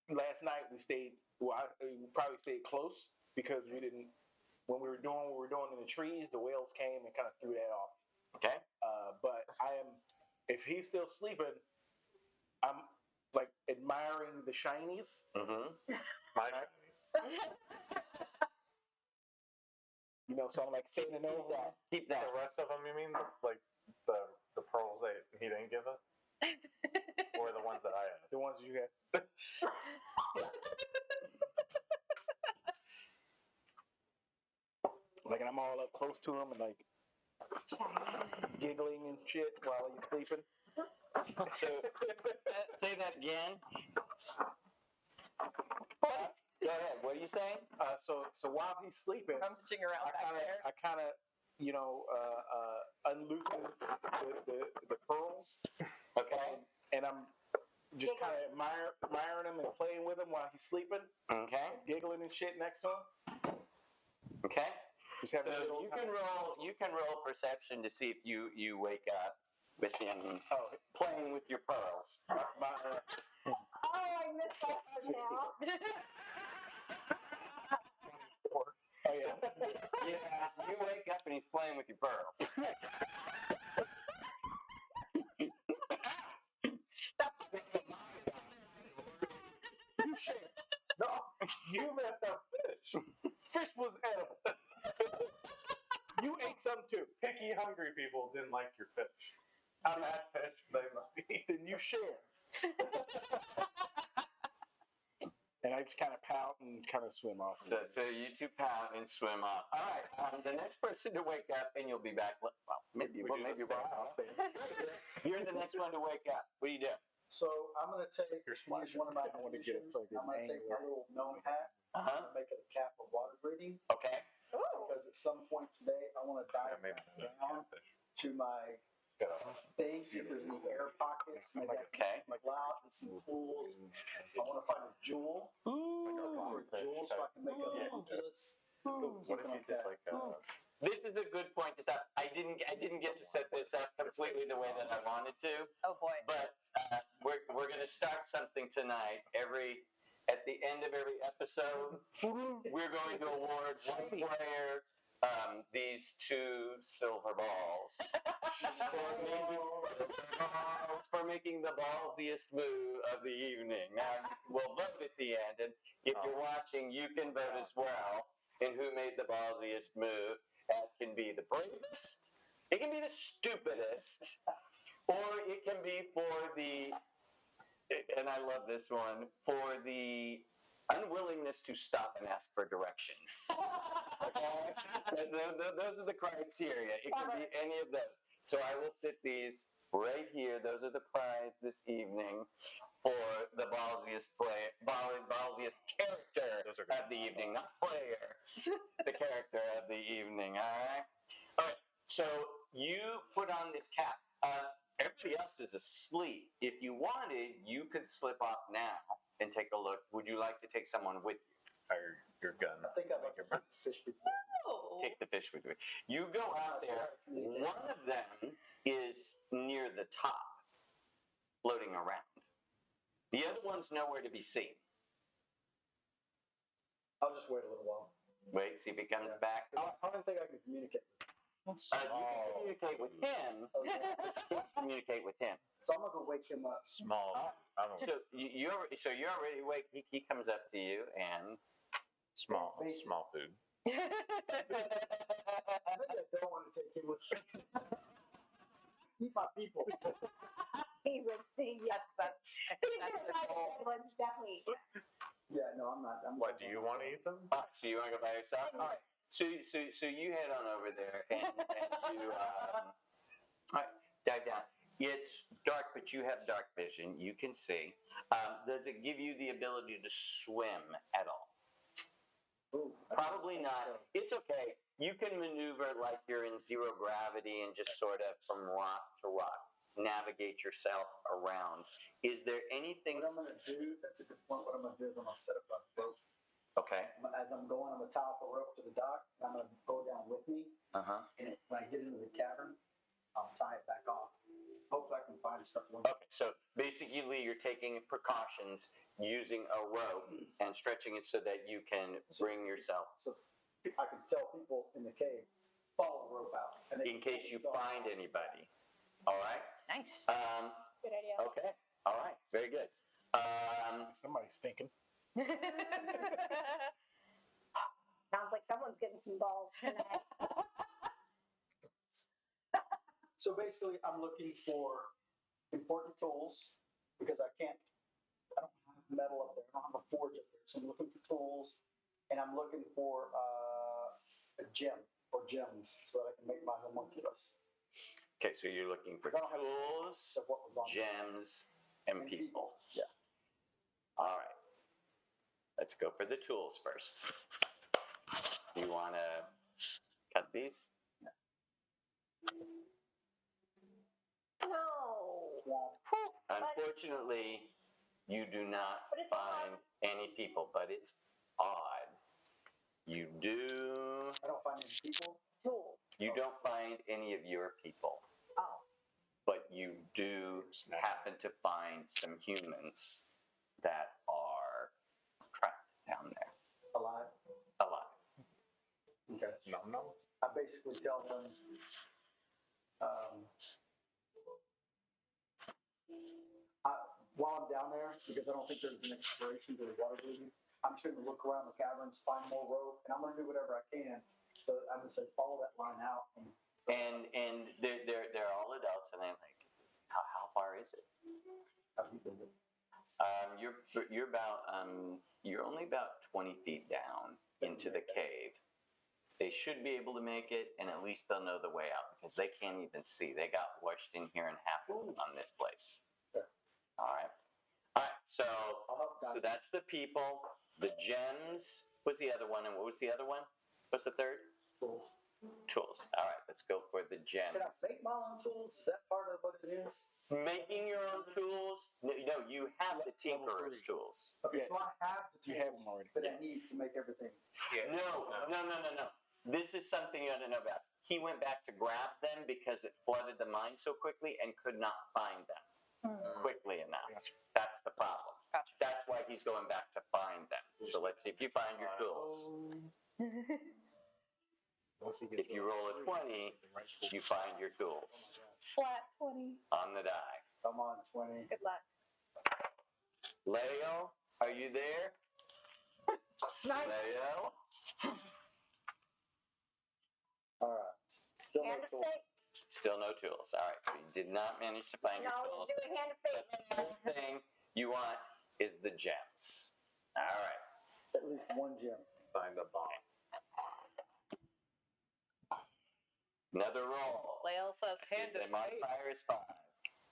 Speaker 8: last night we stayed. Well, we probably stayed close because we didn't. When we were doing what we were doing in the trees, the whales came and kind of threw that off.
Speaker 1: Okay.
Speaker 8: But I am. If he's still sleeping, I'm like admiring the shinies.
Speaker 1: Mm-hmm.
Speaker 5: My
Speaker 8: You know, so I'm like standing over that.
Speaker 1: Keep that.
Speaker 5: The rest of them, you mean? Like the pearls that he didn't give us? Or the ones that I had?
Speaker 8: The ones you had. Like, and I'm all up close to him and like giggling and shit while he's sleeping.
Speaker 1: So, say that again. Go ahead. What are you saying?
Speaker 8: So while he's sleeping,
Speaker 4: Rummaging around back there.
Speaker 8: I kind of, you know, unloosen the pearls.
Speaker 1: Okay.
Speaker 8: And I'm just kind of admiring him and playing with him while he's sleeping,
Speaker 1: Okay.
Speaker 8: giggling and shit next to him.
Speaker 1: Okay.
Speaker 8: Just having a
Speaker 1: So
Speaker 8: little
Speaker 1: you can roll perception to see if you wake up with him
Speaker 8: Oh,
Speaker 1: playing with your pearls.
Speaker 8: my,
Speaker 2: Oh, I missed that one now.
Speaker 8: oh yeah.
Speaker 1: Yeah, you wake up and he's playing with your pearls.
Speaker 8: You shit. No, you messed up fish. Fish was edible. You ate some too.
Speaker 5: Picky, hungry people didn't like your fish. I've had fish, they must be.
Speaker 8: Then you share. And I just kind of pout and kind of swim off.
Speaker 1: So you two pout and swim off. All right. The next person to wake up, and you'll be back. Well, maybe we'll. You're the next one to wake up. What do you do?
Speaker 7: So I'm gonna take
Speaker 5: You're
Speaker 7: use
Speaker 5: splashing.
Speaker 7: one of my
Speaker 8: I wanna get it
Speaker 7: traditions.
Speaker 8: fucking
Speaker 7: I'm gonna take my
Speaker 8: angler.
Speaker 7: little gnome hat. I'm
Speaker 1: Uh-huh.
Speaker 7: gonna make it a cap of water breathing
Speaker 1: Okay.
Speaker 4: Ooh.
Speaker 7: because at some point today I want to
Speaker 5: Yeah,
Speaker 7: dive
Speaker 5: maybe
Speaker 7: back down
Speaker 5: fish.
Speaker 7: to my thing, see if there's any air pockets, maybe I
Speaker 1: Okay.
Speaker 7: can like out in some pools. I want to find a jewel. Like a jewel so I can make a homunculus.
Speaker 5: What if you did like a...
Speaker 1: This is a good point to stop. I didn't get to set this up completely the way that I wanted to,
Speaker 4: Oh boy.
Speaker 1: but we're going to start something tonight. At the end of every episode, we're going to award one player these 2 silver balls for making the ballsiest move of the evening. Now, we'll vote at the end, and if you're watching, you can vote as well. in who made the ballsiest move. That can be the bravest, it can be the stupidest, or it can be for the, and I love this one, for the unwillingness to stop and ask for directions. Okay? Those are the criteria. It can be any of those. So I will sit these right here. Those are the prize this evening for the ballsiest ballsiest character of the evening, not player. The character of the evening. All right. All right. So you put on this cap. Everybody else is asleep. If you wanted, you could slip off now and take a look. Would you like to take someone with you?
Speaker 5: Fire your gun.
Speaker 7: I think I'd like to fish before.
Speaker 1: Take the fish with you. You go out there. One of them is near the top, floating around. The other one's nowhere to be seen.
Speaker 7: I'll just wait a little while.
Speaker 1: Wait, see if he comes back.
Speaker 7: I don't think I can communicate.
Speaker 1: You can communicate with him. You can't communicate with him.
Speaker 7: So I'm gonna go wake him up.
Speaker 5: Small.
Speaker 1: So you're already awake. He comes up to you and
Speaker 5: Small food.
Speaker 7: Maybe I don't want to take him with me. Keep my people.
Speaker 2: He would sing yes.
Speaker 4: That's
Speaker 2: One's definitely.
Speaker 7: Yeah, no, I'm not.
Speaker 5: What, do you want to eat them?
Speaker 1: so you want to go by yourself? All right. So you head on over there and you all right, dive down. It's dark, but you have dark vision. You can see. Does it give you the ability to swim at all?
Speaker 7: Ooh,
Speaker 1: Probably not. It's okay. You can maneuver like you're in zero gravity and just sort of from rock to rock navigate yourself around. Is there anything?
Speaker 7: What I'm gonna do? That's a good point. What I'm gonna do is I'm gonna set up a boat.
Speaker 1: Okay.
Speaker 7: As I'm going, I'm gonna tie up a rope to the dock. And I'm gonna go down with me. And when I get into the cavern, I'll tie it back off. Hopefully, I can find stuff.
Speaker 1: Okay. So basically, you're taking precautions using a rope and stretching it so that you can bring yourself.
Speaker 7: So I can tell people in the cave, follow the rope out. And
Speaker 1: In case you find anybody. All right.
Speaker 4: nice.
Speaker 2: Good idea.
Speaker 1: Okay. All right. Very good.
Speaker 8: Somebody's thinking.
Speaker 2: Sounds like someone's getting some balls tonight.
Speaker 7: So basically, I'm looking for important tools because I don't have metal up there. I don't have a forge up there. So I'm looking for tools, and I'm looking for a gem or gems so that I can make my homunculus.
Speaker 1: Okay. So you're looking for
Speaker 7: I don't have
Speaker 1: tools,
Speaker 7: of what was on
Speaker 1: gems, and people.
Speaker 7: Yeah.
Speaker 1: All right. Let's go for the tools first. You want to cut these?
Speaker 2: No.
Speaker 1: Unfortunately, you do not
Speaker 2: But it's
Speaker 1: find any people, but it's odd. You do.
Speaker 7: I don't find any people.
Speaker 2: Tool.
Speaker 1: You don't find any of your people,
Speaker 2: Oh.
Speaker 1: but you do happen to find some humans that are trapped down there,
Speaker 7: Alive.
Speaker 1: alive.
Speaker 7: Okay.
Speaker 5: No.
Speaker 7: I basically tell them, while I'm down there, because I don't think there's an expiration to the water breathing, I'm just going to look around the caverns, find more rope, and I'm going to do whatever I can. So I'm going to say, follow that line out.
Speaker 1: And they're all adults, and they're like, how far is it? You're only about 20 feet down into the cave. They should be able to make it, and at least they'll know the way out because they can't even see. They got washed in here in half on this place.
Speaker 7: Sure.
Speaker 1: All right. So that's the people. The gems was the other one, and what was the other one? What's the third?
Speaker 7: Tools.
Speaker 1: Tools. All right, let's go for the gems.
Speaker 7: Can I make my own tools? Is that part of what it is?
Speaker 1: Making your own tools? No, you have the tinkerer's tools.
Speaker 7: Okay, so I have the tools
Speaker 8: You have them already.
Speaker 7: that I need to make everything.
Speaker 1: No. This is something you ought to know about. He went back to grab them because it flooded the mine so quickly and could not find them quickly enough.
Speaker 8: Gotcha.
Speaker 1: That's the problem.
Speaker 4: Gotcha.
Speaker 1: That's why he's going back to find them. So let's see if you find your tools. If you roll a 20, you find your tools
Speaker 4: Flat 20.
Speaker 1: on the die.
Speaker 7: Come on, 20.
Speaker 4: Good luck.
Speaker 1: Leo, are you there? Leo?
Speaker 7: All right. Still
Speaker 2: Hand
Speaker 7: no
Speaker 2: of
Speaker 7: tools.
Speaker 2: fate.
Speaker 1: Still no tools. All right, so you did not manage to find your
Speaker 2: No,
Speaker 1: tools.
Speaker 2: do a hand of fate.
Speaker 1: The whole thing you want is the gems. All right.
Speaker 7: At least one gem.
Speaker 5: Find the bomb.
Speaker 1: Another roll.
Speaker 4: Lael says hand
Speaker 1: The
Speaker 4: of fate.
Speaker 1: modifier is 5.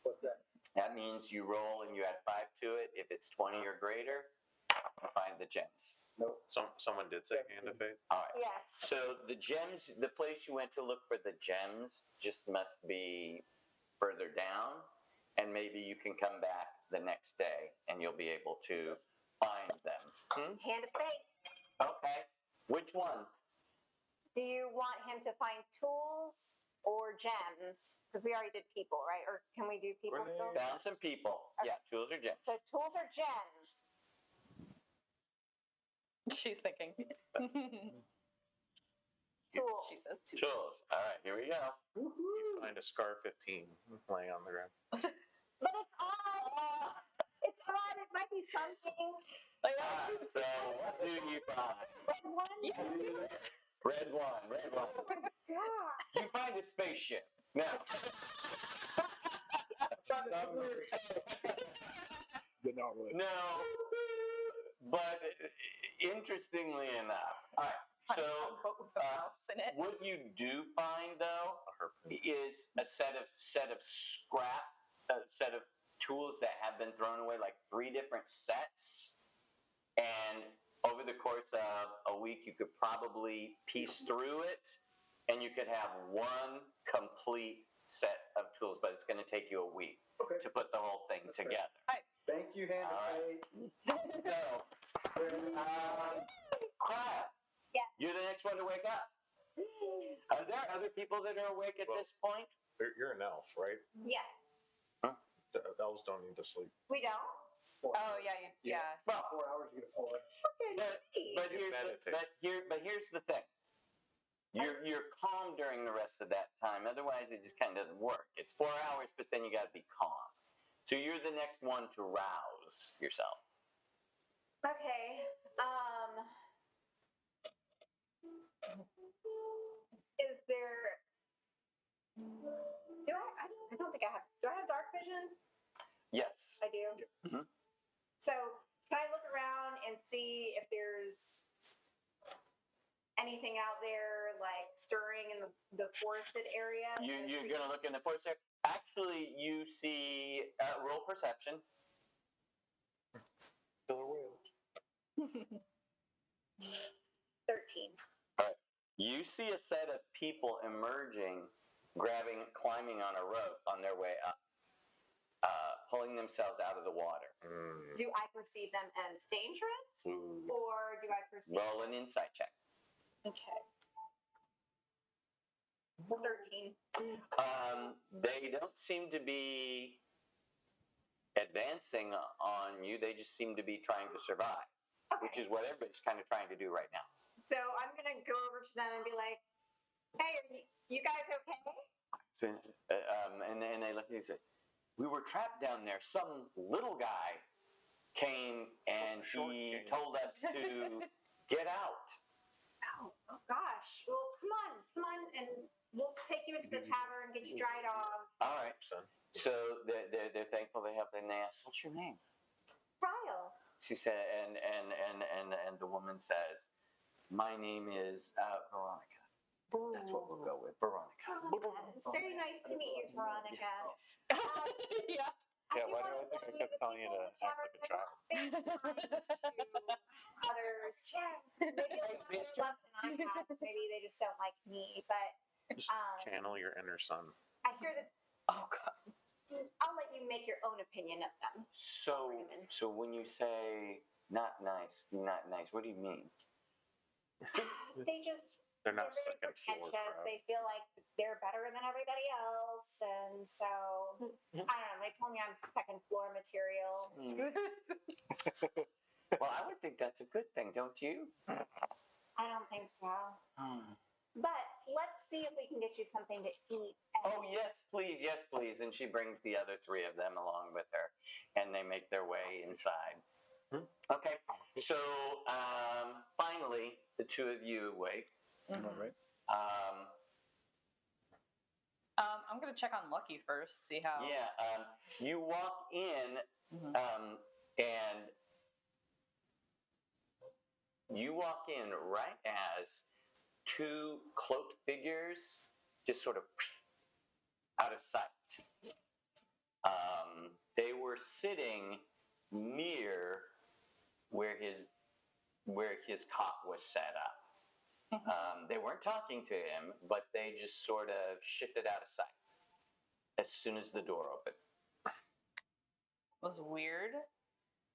Speaker 7: What's that?
Speaker 1: That means you roll and you add 5 to it. If it's 20 or greater, you find the gems.
Speaker 7: Nope.
Speaker 5: Someone did say hand of fate.
Speaker 1: All right.
Speaker 2: Yes.
Speaker 1: So the gems, the place you went to look for the gems just must be further down, and maybe you can come back the next day and you'll be able to find them.
Speaker 2: Hand of fate.
Speaker 1: Okay. Which one?
Speaker 2: Do you want him to find tools or gems? Because we already did people, right? Or can we do people
Speaker 5: Grenade.
Speaker 2: still?
Speaker 1: Found some people. Yeah, tools or gems.
Speaker 2: So tools or gems?
Speaker 4: She's thinking.
Speaker 2: Tools.
Speaker 4: She says two.
Speaker 1: Tools. All right, here we go.
Speaker 5: You find a Scar 15 laying on the ground.
Speaker 2: But it's odd. It's odd. It might be something.
Speaker 1: All right, so what do you find?
Speaker 2: Red one?
Speaker 1: Red one, red one.
Speaker 2: Oh my God.
Speaker 1: You find a spaceship. Now,
Speaker 8: But not really.
Speaker 1: no, but interestingly enough, all right, so
Speaker 4: Boat with a mouse in it.
Speaker 1: what you do find though is a set of scrap, a set of tools that have been thrown away, like 3 different sets, and over the course of a week, you could probably piece through it, and you could have one complete set of tools, but it's going to take you a week
Speaker 7: Okay.
Speaker 1: to put the whole thing
Speaker 7: That's fair.
Speaker 1: together.
Speaker 7: Thank you, hand of
Speaker 1: All
Speaker 7: fate.
Speaker 1: So, Crab,
Speaker 2: Yeah.
Speaker 1: you're the next one to wake up. Are there other people that are awake at
Speaker 5: Well-
Speaker 1: this point?
Speaker 5: You're an elf, right?
Speaker 2: Yes.
Speaker 5: Elves don't need to sleep.
Speaker 2: We don't.
Speaker 4: Oh yeah, yeah.
Speaker 1: Well,
Speaker 7: 4 hours to get a full.
Speaker 1: but here's the thing. You're calm during the rest of that time. Otherwise, it just kind of doesn't work. It's 4 hours, but then you got to be calm. So you're the next one to rouse yourself.
Speaker 2: Okay. Is there? Do I don't think I have. Do I have dark vision?
Speaker 1: Yes.
Speaker 2: I do.
Speaker 1: Mhm.
Speaker 2: So can I look around and see if there's anything out there like stirring in the forested area?
Speaker 1: You're going to look in the forest there. Actually, you see roll perception.
Speaker 5: Killer whales.
Speaker 2: 13.
Speaker 1: You see a set of people emerging, climbing on a rope on their way up, pulling themselves out of the water.
Speaker 2: Do I perceive them as dangerous,
Speaker 1: Ooh.
Speaker 2: or do I perceive?
Speaker 1: Roll an insight check.
Speaker 2: Okay. 13.
Speaker 1: They don't seem to be advancing on you. They just seem to be trying to survive, which is what everybody's kind of trying to do right now.
Speaker 2: So I'm gonna go over to them and be like, "Hey, are you guys okay?"
Speaker 1: So, and they look at you and say, "We were trapped down there. Some little guy came and
Speaker 5: Short
Speaker 1: he
Speaker 5: king.
Speaker 1: told us to get out."
Speaker 2: Oh gosh. Well, come on, and we'll take you into the tavern, get you dried off.
Speaker 1: All right.
Speaker 5: Son.
Speaker 1: So they're thankful they helped, and they ask, "What's your name?"
Speaker 2: Ryle.
Speaker 1: She said, and the woman says, "My name is Veronica." That's what we'll go with, Veronica.
Speaker 2: It's very nice to meet you, Veronica.
Speaker 1: Yes.
Speaker 4: Yeah.
Speaker 5: Yeah, why do I think I kept telling you to act like a child?
Speaker 2: Others, maybe a little more love than I have. Maybe they just don't like me. But
Speaker 5: Just channel your inner son.
Speaker 2: I hear that.
Speaker 4: Oh god.
Speaker 2: I'll let you make your own opinion of them.
Speaker 1: So when you say not nice, what do you mean?
Speaker 5: They're not
Speaker 2: very
Speaker 5: second floor
Speaker 2: pretentious.
Speaker 5: crowd.
Speaker 2: They feel like they're better than everybody else, and so I don't know. They told me I'm second floor material.
Speaker 1: Well, I would think that's a good thing, don't you?
Speaker 2: I don't think so. But let's see if we can get you something to eat.
Speaker 1: Oh, yes, please. And she brings the other 3 of them along with her, and they make their way inside. Okay, so finally, the 2 of you awake.
Speaker 8: All right.
Speaker 4: I'm gonna check on Lucky first, see how.
Speaker 1: Yeah, you walk in, and you walk in right as two cloaked figures just sort of out of sight. They were sitting near where his cot was set up. They weren't talking to him, but they just sort of shifted out of sight as soon as the door opened.
Speaker 4: Was weird.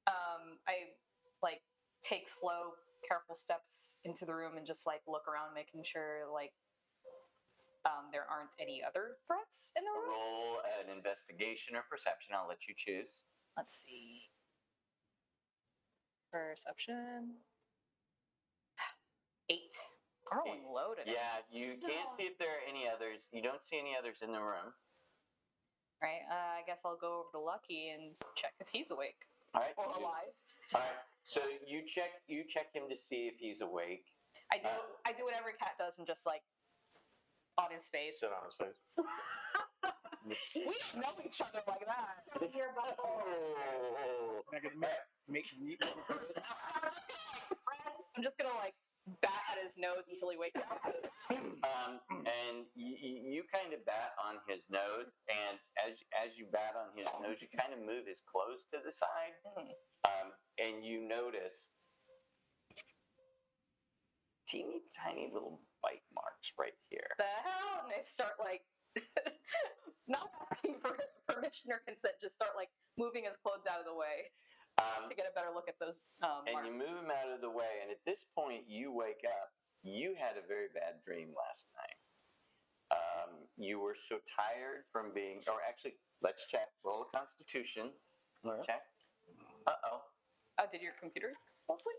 Speaker 4: I like take slow, careful steps into the room and just like look around, making sure like there aren't any other threats in the room.
Speaker 1: Roll an investigation or perception. I'll let you choose.
Speaker 4: Let's see. Perception. 8. I'm rolling low today.
Speaker 1: Yeah, you can't see if there are any others. You don't see any others in the room.
Speaker 4: Right. I guess I'll go over to Lucky and check if he's awake
Speaker 1: All right.
Speaker 4: or alive.
Speaker 1: All right. So you check him to see if he's awake.
Speaker 4: I do what every cat does and just like on his face.
Speaker 5: Sit on his face.
Speaker 4: We don't know each other like that.
Speaker 2: Your bubble.
Speaker 8: Not gonna make me.
Speaker 4: I'm just gonna like bat at his nose until he wakes up.
Speaker 1: And you kind of bat on his nose, and as you bat on his nose, you kind of move his clothes to the side, and you notice teeny tiny little bite marks right here.
Speaker 4: The hell? And I start like not asking for permission or consent, just start like moving his clothes out of the way to get a better look at those
Speaker 1: and
Speaker 4: marks.
Speaker 1: you move him out of the way, and at this point you wake up. You had a very bad dream last night. You were so tired from being, or actually, let's check. Roll a Constitution.
Speaker 3: All right.
Speaker 1: Check. Uh-oh.
Speaker 4: Did your computer fall asleep?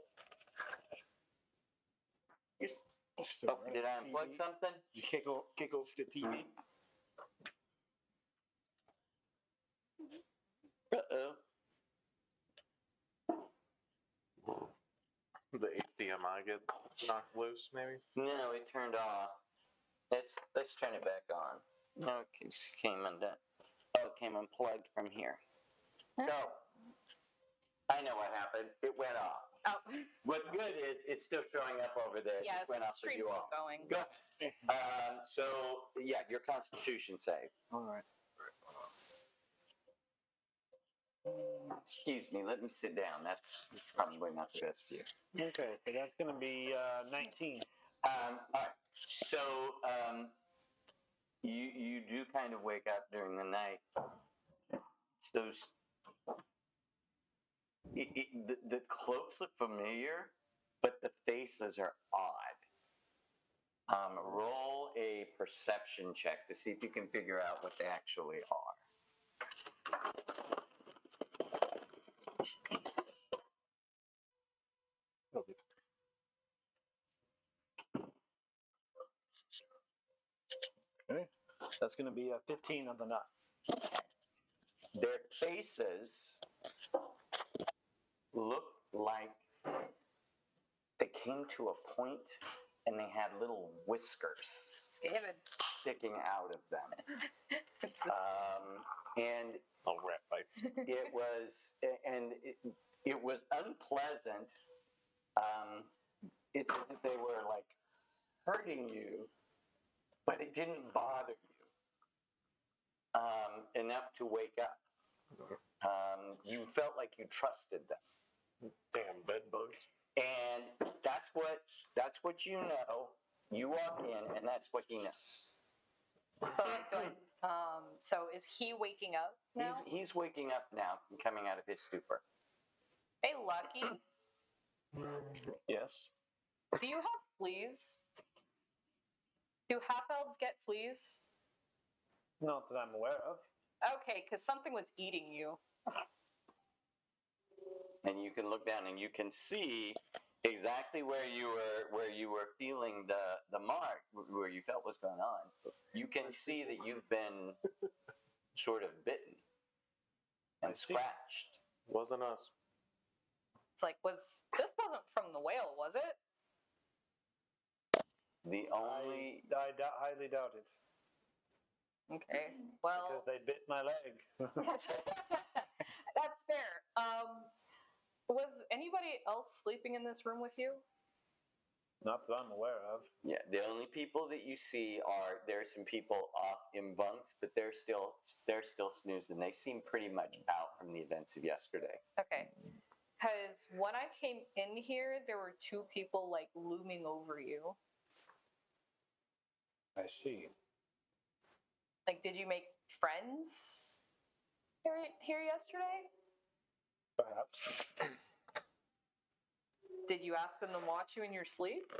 Speaker 1: Oh, did I unplug something?
Speaker 8: You kick off the TV.
Speaker 1: Uh-oh.
Speaker 5: The HDMI get knocked loose, maybe?
Speaker 1: No, it turned off. Let's turn it back on. No, it just came undone. Oh, it came unplugged from here.
Speaker 4: Huh?
Speaker 1: No. I know what happened. It went off.
Speaker 4: Oh.
Speaker 1: What's good is it's still showing up over there.
Speaker 4: Yes,
Speaker 1: It went off for
Speaker 4: stream's
Speaker 1: you
Speaker 4: still
Speaker 1: all.
Speaker 4: going.
Speaker 1: Good. So, yeah, your Constitution save.
Speaker 3: All right.
Speaker 1: Excuse me, let me sit down. That's probably not the best view.
Speaker 3: Okay, so that's going to be 19.
Speaker 1: All right. So you do kind of wake up during the night. It's those. The cloaks look familiar, but the faces are odd. Roll a perception check to see if you can figure out what they actually are.
Speaker 3: Okay, that's going to be a 15 on the nut.
Speaker 1: Their faces look like they came to a point and they had little whiskers sticking out of them. And
Speaker 5: Little rat bites.
Speaker 1: it was unpleasant. It's as if they were like hurting you, but it didn't bother you enough to wake up. You felt like you trusted them.
Speaker 5: Damn bed bugs.
Speaker 1: And that's what you know. You walk in, and that's what he knows.
Speaker 4: So is he waking up now?
Speaker 1: He's waking up now and coming out of his stupor.
Speaker 4: Hey, Lucky,
Speaker 3: Yes.
Speaker 4: do you have fleas? Do half-elves get fleas?
Speaker 3: Not that I'm aware of.
Speaker 4: Okay, because something was eating you.
Speaker 1: And you can look down and you can see exactly where you were feeling the mark, where you felt what's going on. You can see that you've been sort of bitten and scratched.
Speaker 5: Wasn't us.
Speaker 4: It's like, this wasn't from the whale, was it?
Speaker 1: The only
Speaker 3: I highly doubt it.
Speaker 4: Okay. Well,
Speaker 3: Because they bit my leg.
Speaker 4: that's fair. Was anybody else sleeping in this room with you?
Speaker 3: Not that I'm aware of.
Speaker 1: Yeah, the only people that you see are there's some people off in bunks, but they're still snoozing. They seem pretty much out from the events of yesterday.
Speaker 4: Okay. Because when I came in here, there were two people like looming over you.
Speaker 3: I see.
Speaker 4: Like, did you make friends here yesterday?
Speaker 3: Perhaps.
Speaker 4: Did you ask them to watch you in your sleep?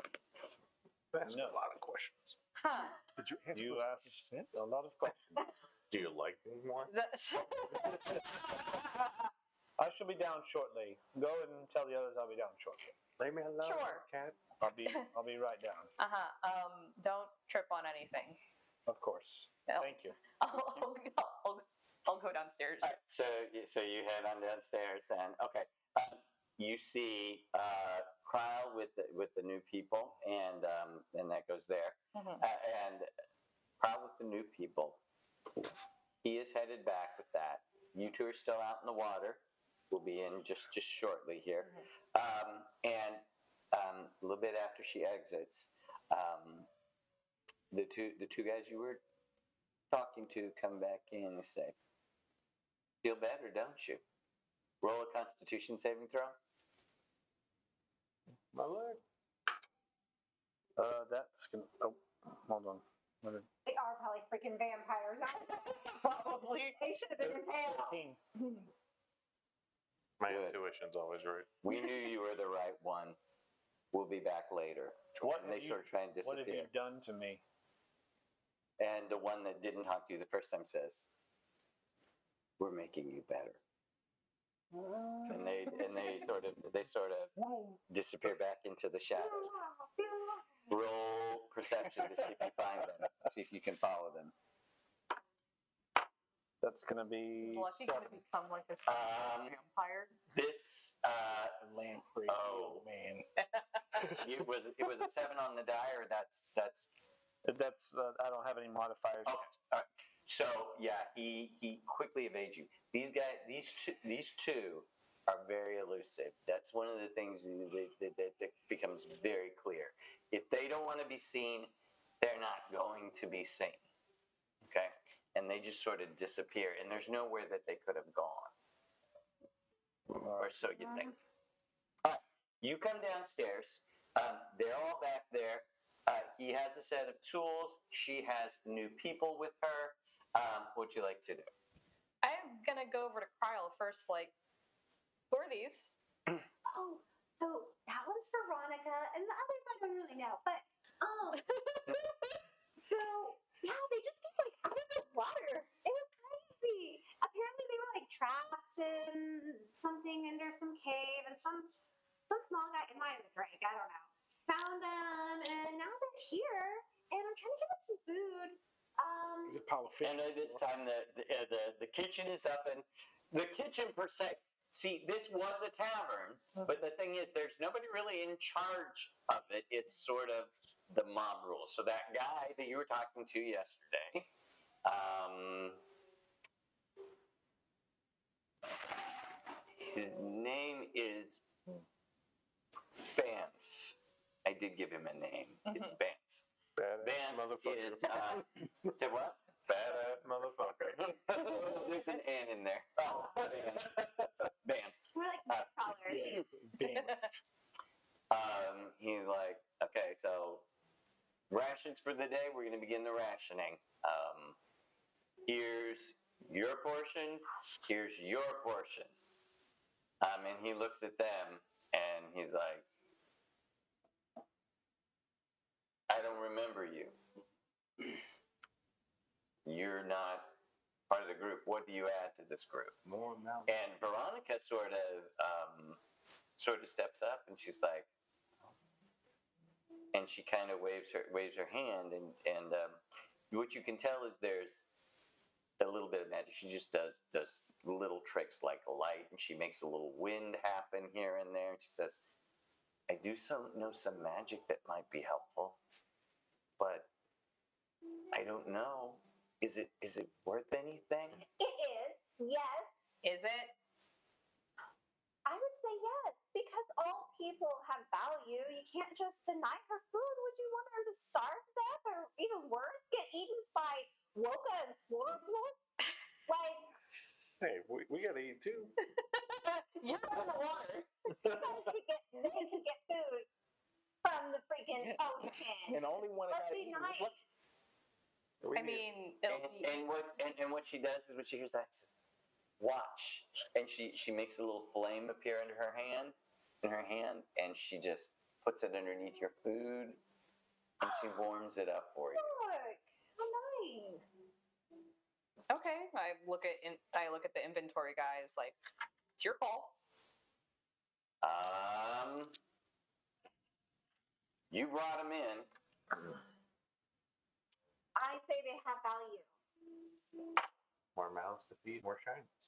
Speaker 8: That's
Speaker 3: No.
Speaker 8: a lot of questions.
Speaker 4: Huh.
Speaker 8: Did you answer
Speaker 3: You asked a lot of questions.
Speaker 5: Do you like me more?
Speaker 3: I shall be down shortly. Go and tell the others I'll be down shortly.
Speaker 5: Leave me alone,
Speaker 4: Sure.
Speaker 5: cat.
Speaker 3: I'll be right down.
Speaker 4: Don't trip on anything.
Speaker 3: Of course.
Speaker 4: No.
Speaker 3: Thank you.
Speaker 4: I'll go downstairs.
Speaker 1: All right, so you head on downstairs then. Okay. You see Kyle with the new people, and that goes there.
Speaker 4: Mhm.
Speaker 1: And Kyle with the new people, he is headed back with that. You two are still out in the water. We'll be in just shortly here. And a little bit after she exits, the two guys you were talking to come back in and say, "Feel better, don't you?" Roll a Constitution saving throw.
Speaker 3: My leg. That's gonna. Oh, hold on.
Speaker 2: They are probably freaking vampires.
Speaker 4: Probably.
Speaker 2: They should have been impaled.
Speaker 3: 13.
Speaker 5: My
Speaker 1: Good.
Speaker 5: intuition's always right.
Speaker 1: We knew you were the right one. We'll be back later.
Speaker 3: What
Speaker 1: And they
Speaker 3: have you-
Speaker 1: sort of try and
Speaker 3: What have
Speaker 1: disappear.
Speaker 3: you done to me?
Speaker 1: And the one that didn't talk to you the first time says, "We're making you better." And they sort of disappear back into the shadows. Roll perception to see if you find them. See if you can follow them.
Speaker 3: That's gonna be
Speaker 4: Lucky gonna
Speaker 3: 7.
Speaker 4: become like a vampire.
Speaker 1: This
Speaker 8: Lamprey,
Speaker 1: Oh.
Speaker 8: man.
Speaker 1: it was a 7 on the die, or that's
Speaker 3: That's I don't have any modifiers.
Speaker 1: okay. All right. So yeah, he quickly evades you. These guys, these two are very elusive. That's one of the things that becomes very clear. If they don't want to be seen, they're not going to be seen. Okay, and they just sort of disappear, and there's nowhere that they could have gone, or so you think. All right, you come downstairs. They're all back there. He has a set of tools. She has new people with her. What'd you like to do?
Speaker 4: I'm gonna go over to Kyle first. Like, who are these?
Speaker 2: Oh, so that one's for Veronica, and the others I don't really know. But so yeah, they just came like out of the water. It was crazy. Apparently, they were like trapped in something under some cave, and some small guy, it might have been Drake, I don't know, found them, and now they're here, and I'm trying to give them some food.
Speaker 8: Is it Paulo
Speaker 1: And at this time, the kitchen is up, and the kitchen per se. See, this was a tavern, but the thing is, there's nobody really in charge of it. It's sort of the mob rules. So that guy that you were talking to yesterday, his name is Banff. I did give him a name. It's Banff.
Speaker 5: Badass
Speaker 1: Banff
Speaker 5: motherfucker.
Speaker 1: is say what?
Speaker 5: Badass motherfucker.
Speaker 1: There's an N in there. Oh, Banff.
Speaker 2: We're like colors.
Speaker 1: He's like, okay, so rations for the day. We're going to begin the rationing. Here's your portion. Here's your portion. And he looks at them and he's like, I don't remember you. You're not part of the group. What do you add to this group?
Speaker 8: More now.
Speaker 1: And Veronica sort of steps up and she's like, and she kind of waves her hand, and what you can tell is there's a little bit of magic. She just does little tricks like light, and she makes a little wind happen here and there. And she says, I do know some magic that might be helpful, but I don't know is it worth anything?
Speaker 2: It is, yes.
Speaker 4: Is it?
Speaker 2: I would say yes, because all people have value. You can't just deny her food. Would you want her to starve to death, or even worse, get eaten by Woka and Swirl? Like,
Speaker 5: Hey, we gotta eat too.
Speaker 1: You're in the water.
Speaker 2: they could get food from the freaking ocean.
Speaker 8: And the only one that
Speaker 2: Let's
Speaker 8: got
Speaker 2: be
Speaker 8: eaten was
Speaker 2: nice.
Speaker 8: Lucky.
Speaker 4: I mean, it'll be.
Speaker 1: And what she does is when she hears that, she says, watch, and she makes a little flame appear in her hand, and she just puts it underneath your food, and she warms it up for you.
Speaker 2: Look, how nice.
Speaker 4: Okay, I look at the inventory guys like, it's your call.
Speaker 1: You brought them in.
Speaker 2: I say they have value.
Speaker 5: More mouths to feed, more shinies.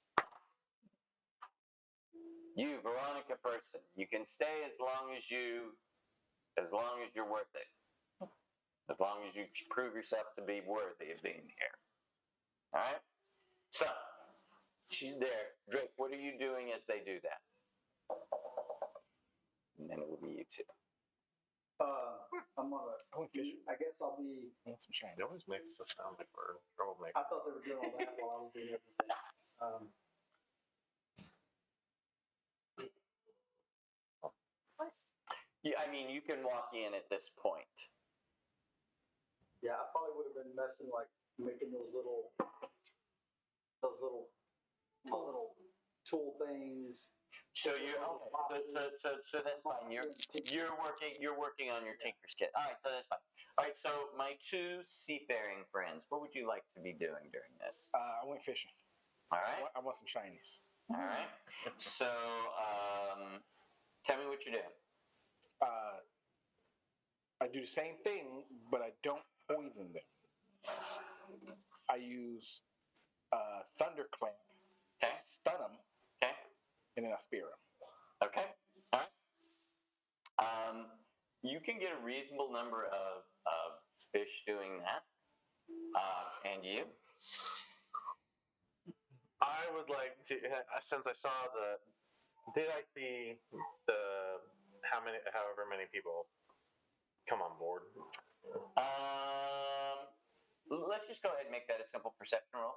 Speaker 1: You, Veronica person, you can stay as long as you're worth it. As long as you prove yourself to be worthy of being here. All right? So, she's there. Drake, what are you doing as they do that? And then it will be you two.
Speaker 7: I'm gonna.
Speaker 8: I went fishing.
Speaker 7: I guess I'll be.
Speaker 8: I want some shiny.
Speaker 5: It always makes us sound like we're troublemakers.
Speaker 7: I thought they were doing all that while I was doing everything.
Speaker 1: Yeah, I mean, you can walk in at this point.
Speaker 7: Yeah, I probably would have been messing like making those little tool things.
Speaker 1: So so that's fine. You're working on your tinker's kit. All right, so that's fine. All right, so my two seafaring friends, what would you like to be doing during this?
Speaker 8: I went fishing.
Speaker 1: All right.
Speaker 8: I want some shinies.
Speaker 1: All right. So tell me what you're doing.
Speaker 8: I do the same thing, but I don't poison them. I use thunderclamp to
Speaker 1: Okay.
Speaker 8: stun them,
Speaker 1: Okay.
Speaker 8: and then I spear them.
Speaker 1: Okay. All right. You can get a reasonable number of fish doing that. And you?
Speaker 5: I would like to, since I saw did I see however many people come on board?
Speaker 1: Let's just go ahead and make that a simple perception roll.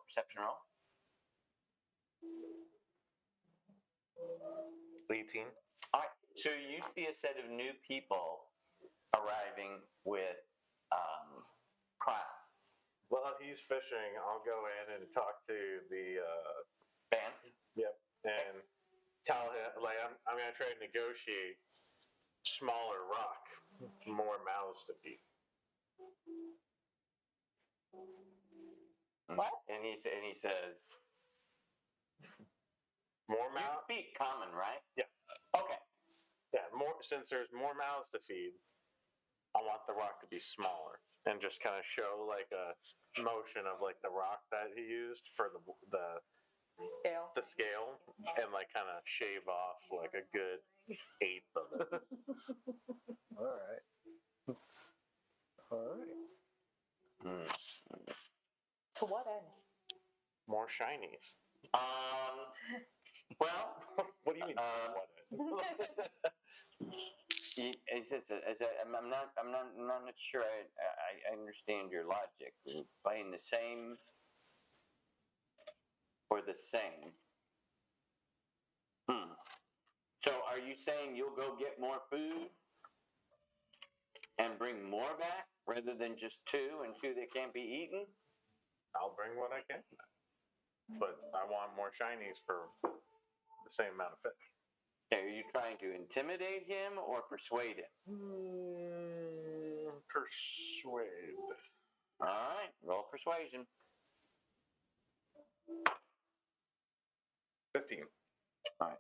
Speaker 5: 18.
Speaker 1: All right. So you see a set of new people arriving with Kyle.
Speaker 5: While he's fishing, I'll go in and talk to the
Speaker 1: Banff.
Speaker 5: Yep, and tell him like I'm gonna try to negotiate smaller rock, more mouths to feed.
Speaker 1: What? And he says,
Speaker 5: more
Speaker 1: you
Speaker 5: mouths.
Speaker 1: speak common, right?
Speaker 5: Yeah.
Speaker 1: Okay.
Speaker 5: Yeah, more since there's more mouths to feed, I want the rock to be smaller and just kind of show like a motion of like the rock that he used for the scale and like kind of shave off like a good eighth of it.
Speaker 8: All right.
Speaker 4: To what end?
Speaker 5: More shinies.
Speaker 1: Well,
Speaker 5: What do you mean?
Speaker 1: he says, I'm not sure I understand your logic. Playing the same or the same. So are you saying you'll go get more food and bring more back rather than just two and two that can't be eaten?
Speaker 5: I'll bring what I can, but I want more shinies for the same amount of fish.
Speaker 1: Okay, are you trying to intimidate him or persuade him?
Speaker 5: Persuade.
Speaker 1: All right, roll persuasion.
Speaker 5: 15.
Speaker 1: All right.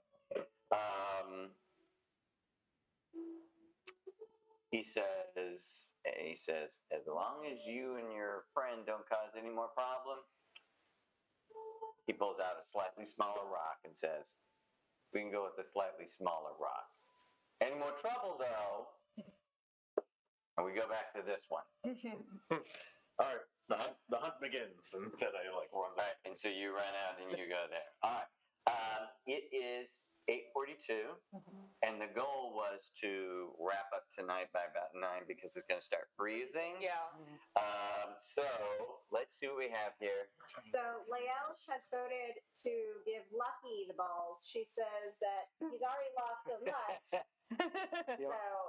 Speaker 1: He says, as long as you and your friend don't cause any more problem, he pulls out a slightly smaller rock and says, we can go with the slightly smaller rock. Any more trouble, though, and we go back to this one.
Speaker 5: All right. The hunt begins, and then I like runs
Speaker 1: All right, and so you run out and you go there. All right. It is 8:42, and the goal was to wrap up tonight by about 9 because it's going to start freezing.
Speaker 4: Yeah.
Speaker 1: So let's see what we have here.
Speaker 2: So Lael has voted to give Lucky the balls. She says that he's already lost so much.
Speaker 8: He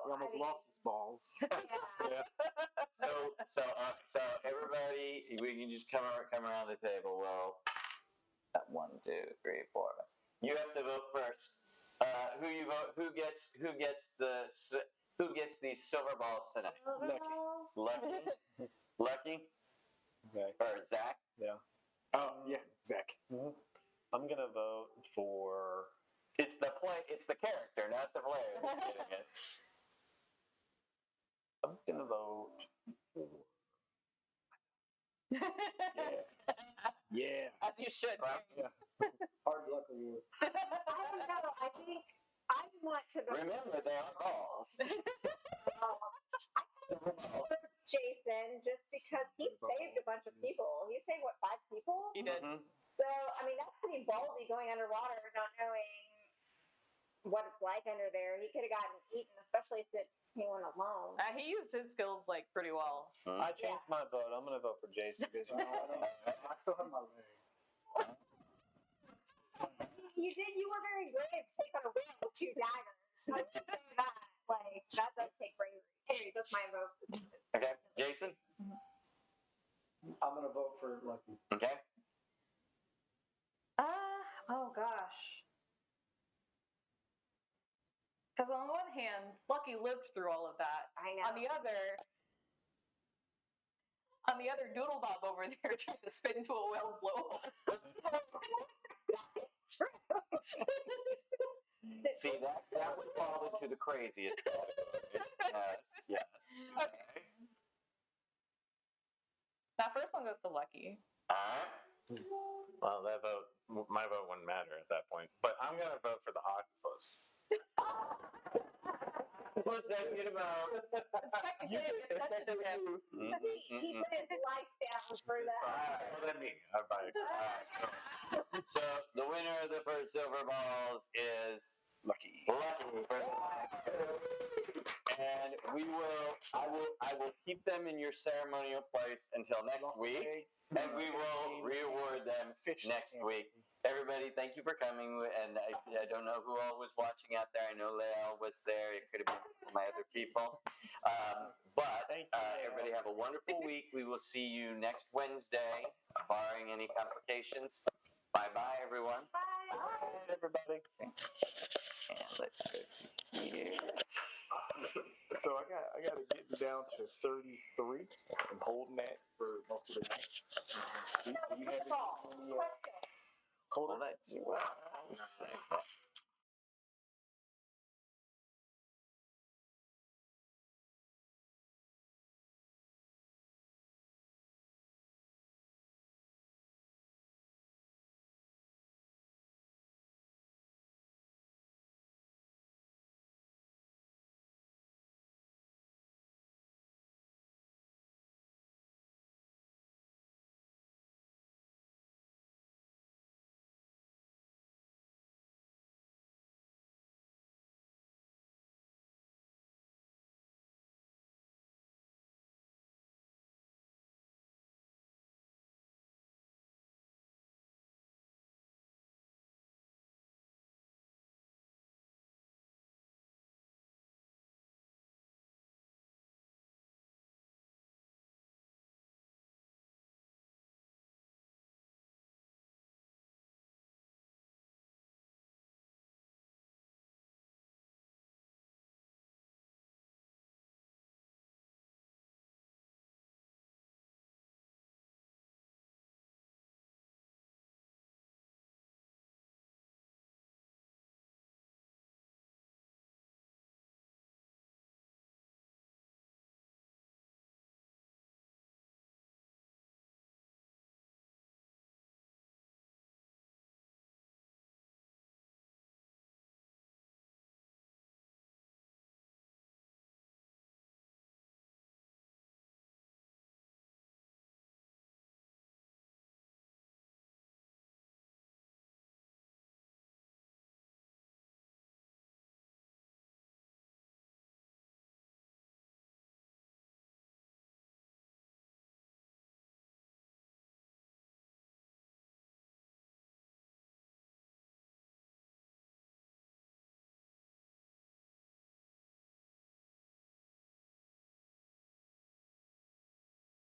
Speaker 8: almost lost his balls.
Speaker 2: Yeah.
Speaker 1: So everybody, we can just come around the table. Well, 1, 2, 3, 4. You have to vote first. Who you vote? Who gets these silver balls tonight? Lucky.
Speaker 3: Okay.
Speaker 1: Or Zach?
Speaker 3: Yeah.
Speaker 8: Oh yeah, Zach.
Speaker 3: Mm-hmm. I'm gonna vote for.
Speaker 1: It's the character, not the player that's getting it.
Speaker 3: I'm gonna vote for.
Speaker 8: Yeah.
Speaker 4: As you should.
Speaker 3: Yeah.
Speaker 7: Hard luck with you.
Speaker 2: I don't know. I think I want to vote
Speaker 1: Remember, they are balls.
Speaker 2: for Jason just because he saved a bunch of people. He saved, what, 5 people?
Speaker 4: He did.
Speaker 1: Mhm.
Speaker 2: So, I mean, that's pretty ballsy going underwater, not knowing what it's like under there. He could have gotten eaten, especially since he went alone.
Speaker 4: He used his skills like pretty well.
Speaker 3: I changed my vote. I'm gonna vote for Jason because
Speaker 7: I still have my legs.
Speaker 2: You did. You were very brave to take on a whale with 2 daggers. I will say that. Like, that does take bravery. Anyways, that's my vote.
Speaker 1: Okay, Jason.
Speaker 7: I'm gonna vote for Lucky.
Speaker 1: Okay.
Speaker 4: Oh gosh. Because on one hand, Lucky lived through all of that.
Speaker 2: I know.
Speaker 4: On the other, Doodle Bob over there tried to spit into a whale's blowhole.
Speaker 1: See, that would fall into the craziest category. Yes.
Speaker 4: Okay. That first one goes to Lucky.
Speaker 1: All right.
Speaker 5: Well, my vote wouldn't matter at that point. But I'm gonna vote for the octopus.
Speaker 1: What's that kid about?
Speaker 4: It's technically him.
Speaker 2: He put his life down for that.
Speaker 5: Well, then me. I'm biased.
Speaker 1: So the winner of the first silver balls is
Speaker 8: Lucky.
Speaker 1: And I will keep them in your ceremonial place until next week, and we will reward them next week. Everybody, thank you for coming. And I don't know who all was watching out there. I know Lael was there. It could have been my other people. But everybody have a wonderful week. We will see you next Wednesday, barring any complications. Bye-bye, everyone.
Speaker 2: Bye.
Speaker 3: Bye, everybody.
Speaker 1: And let's go here.
Speaker 8: So I got to get down to 33. I'm holding that for most of the night. Do you have any,
Speaker 2: Question.
Speaker 8: colder?
Speaker 1: Well, that's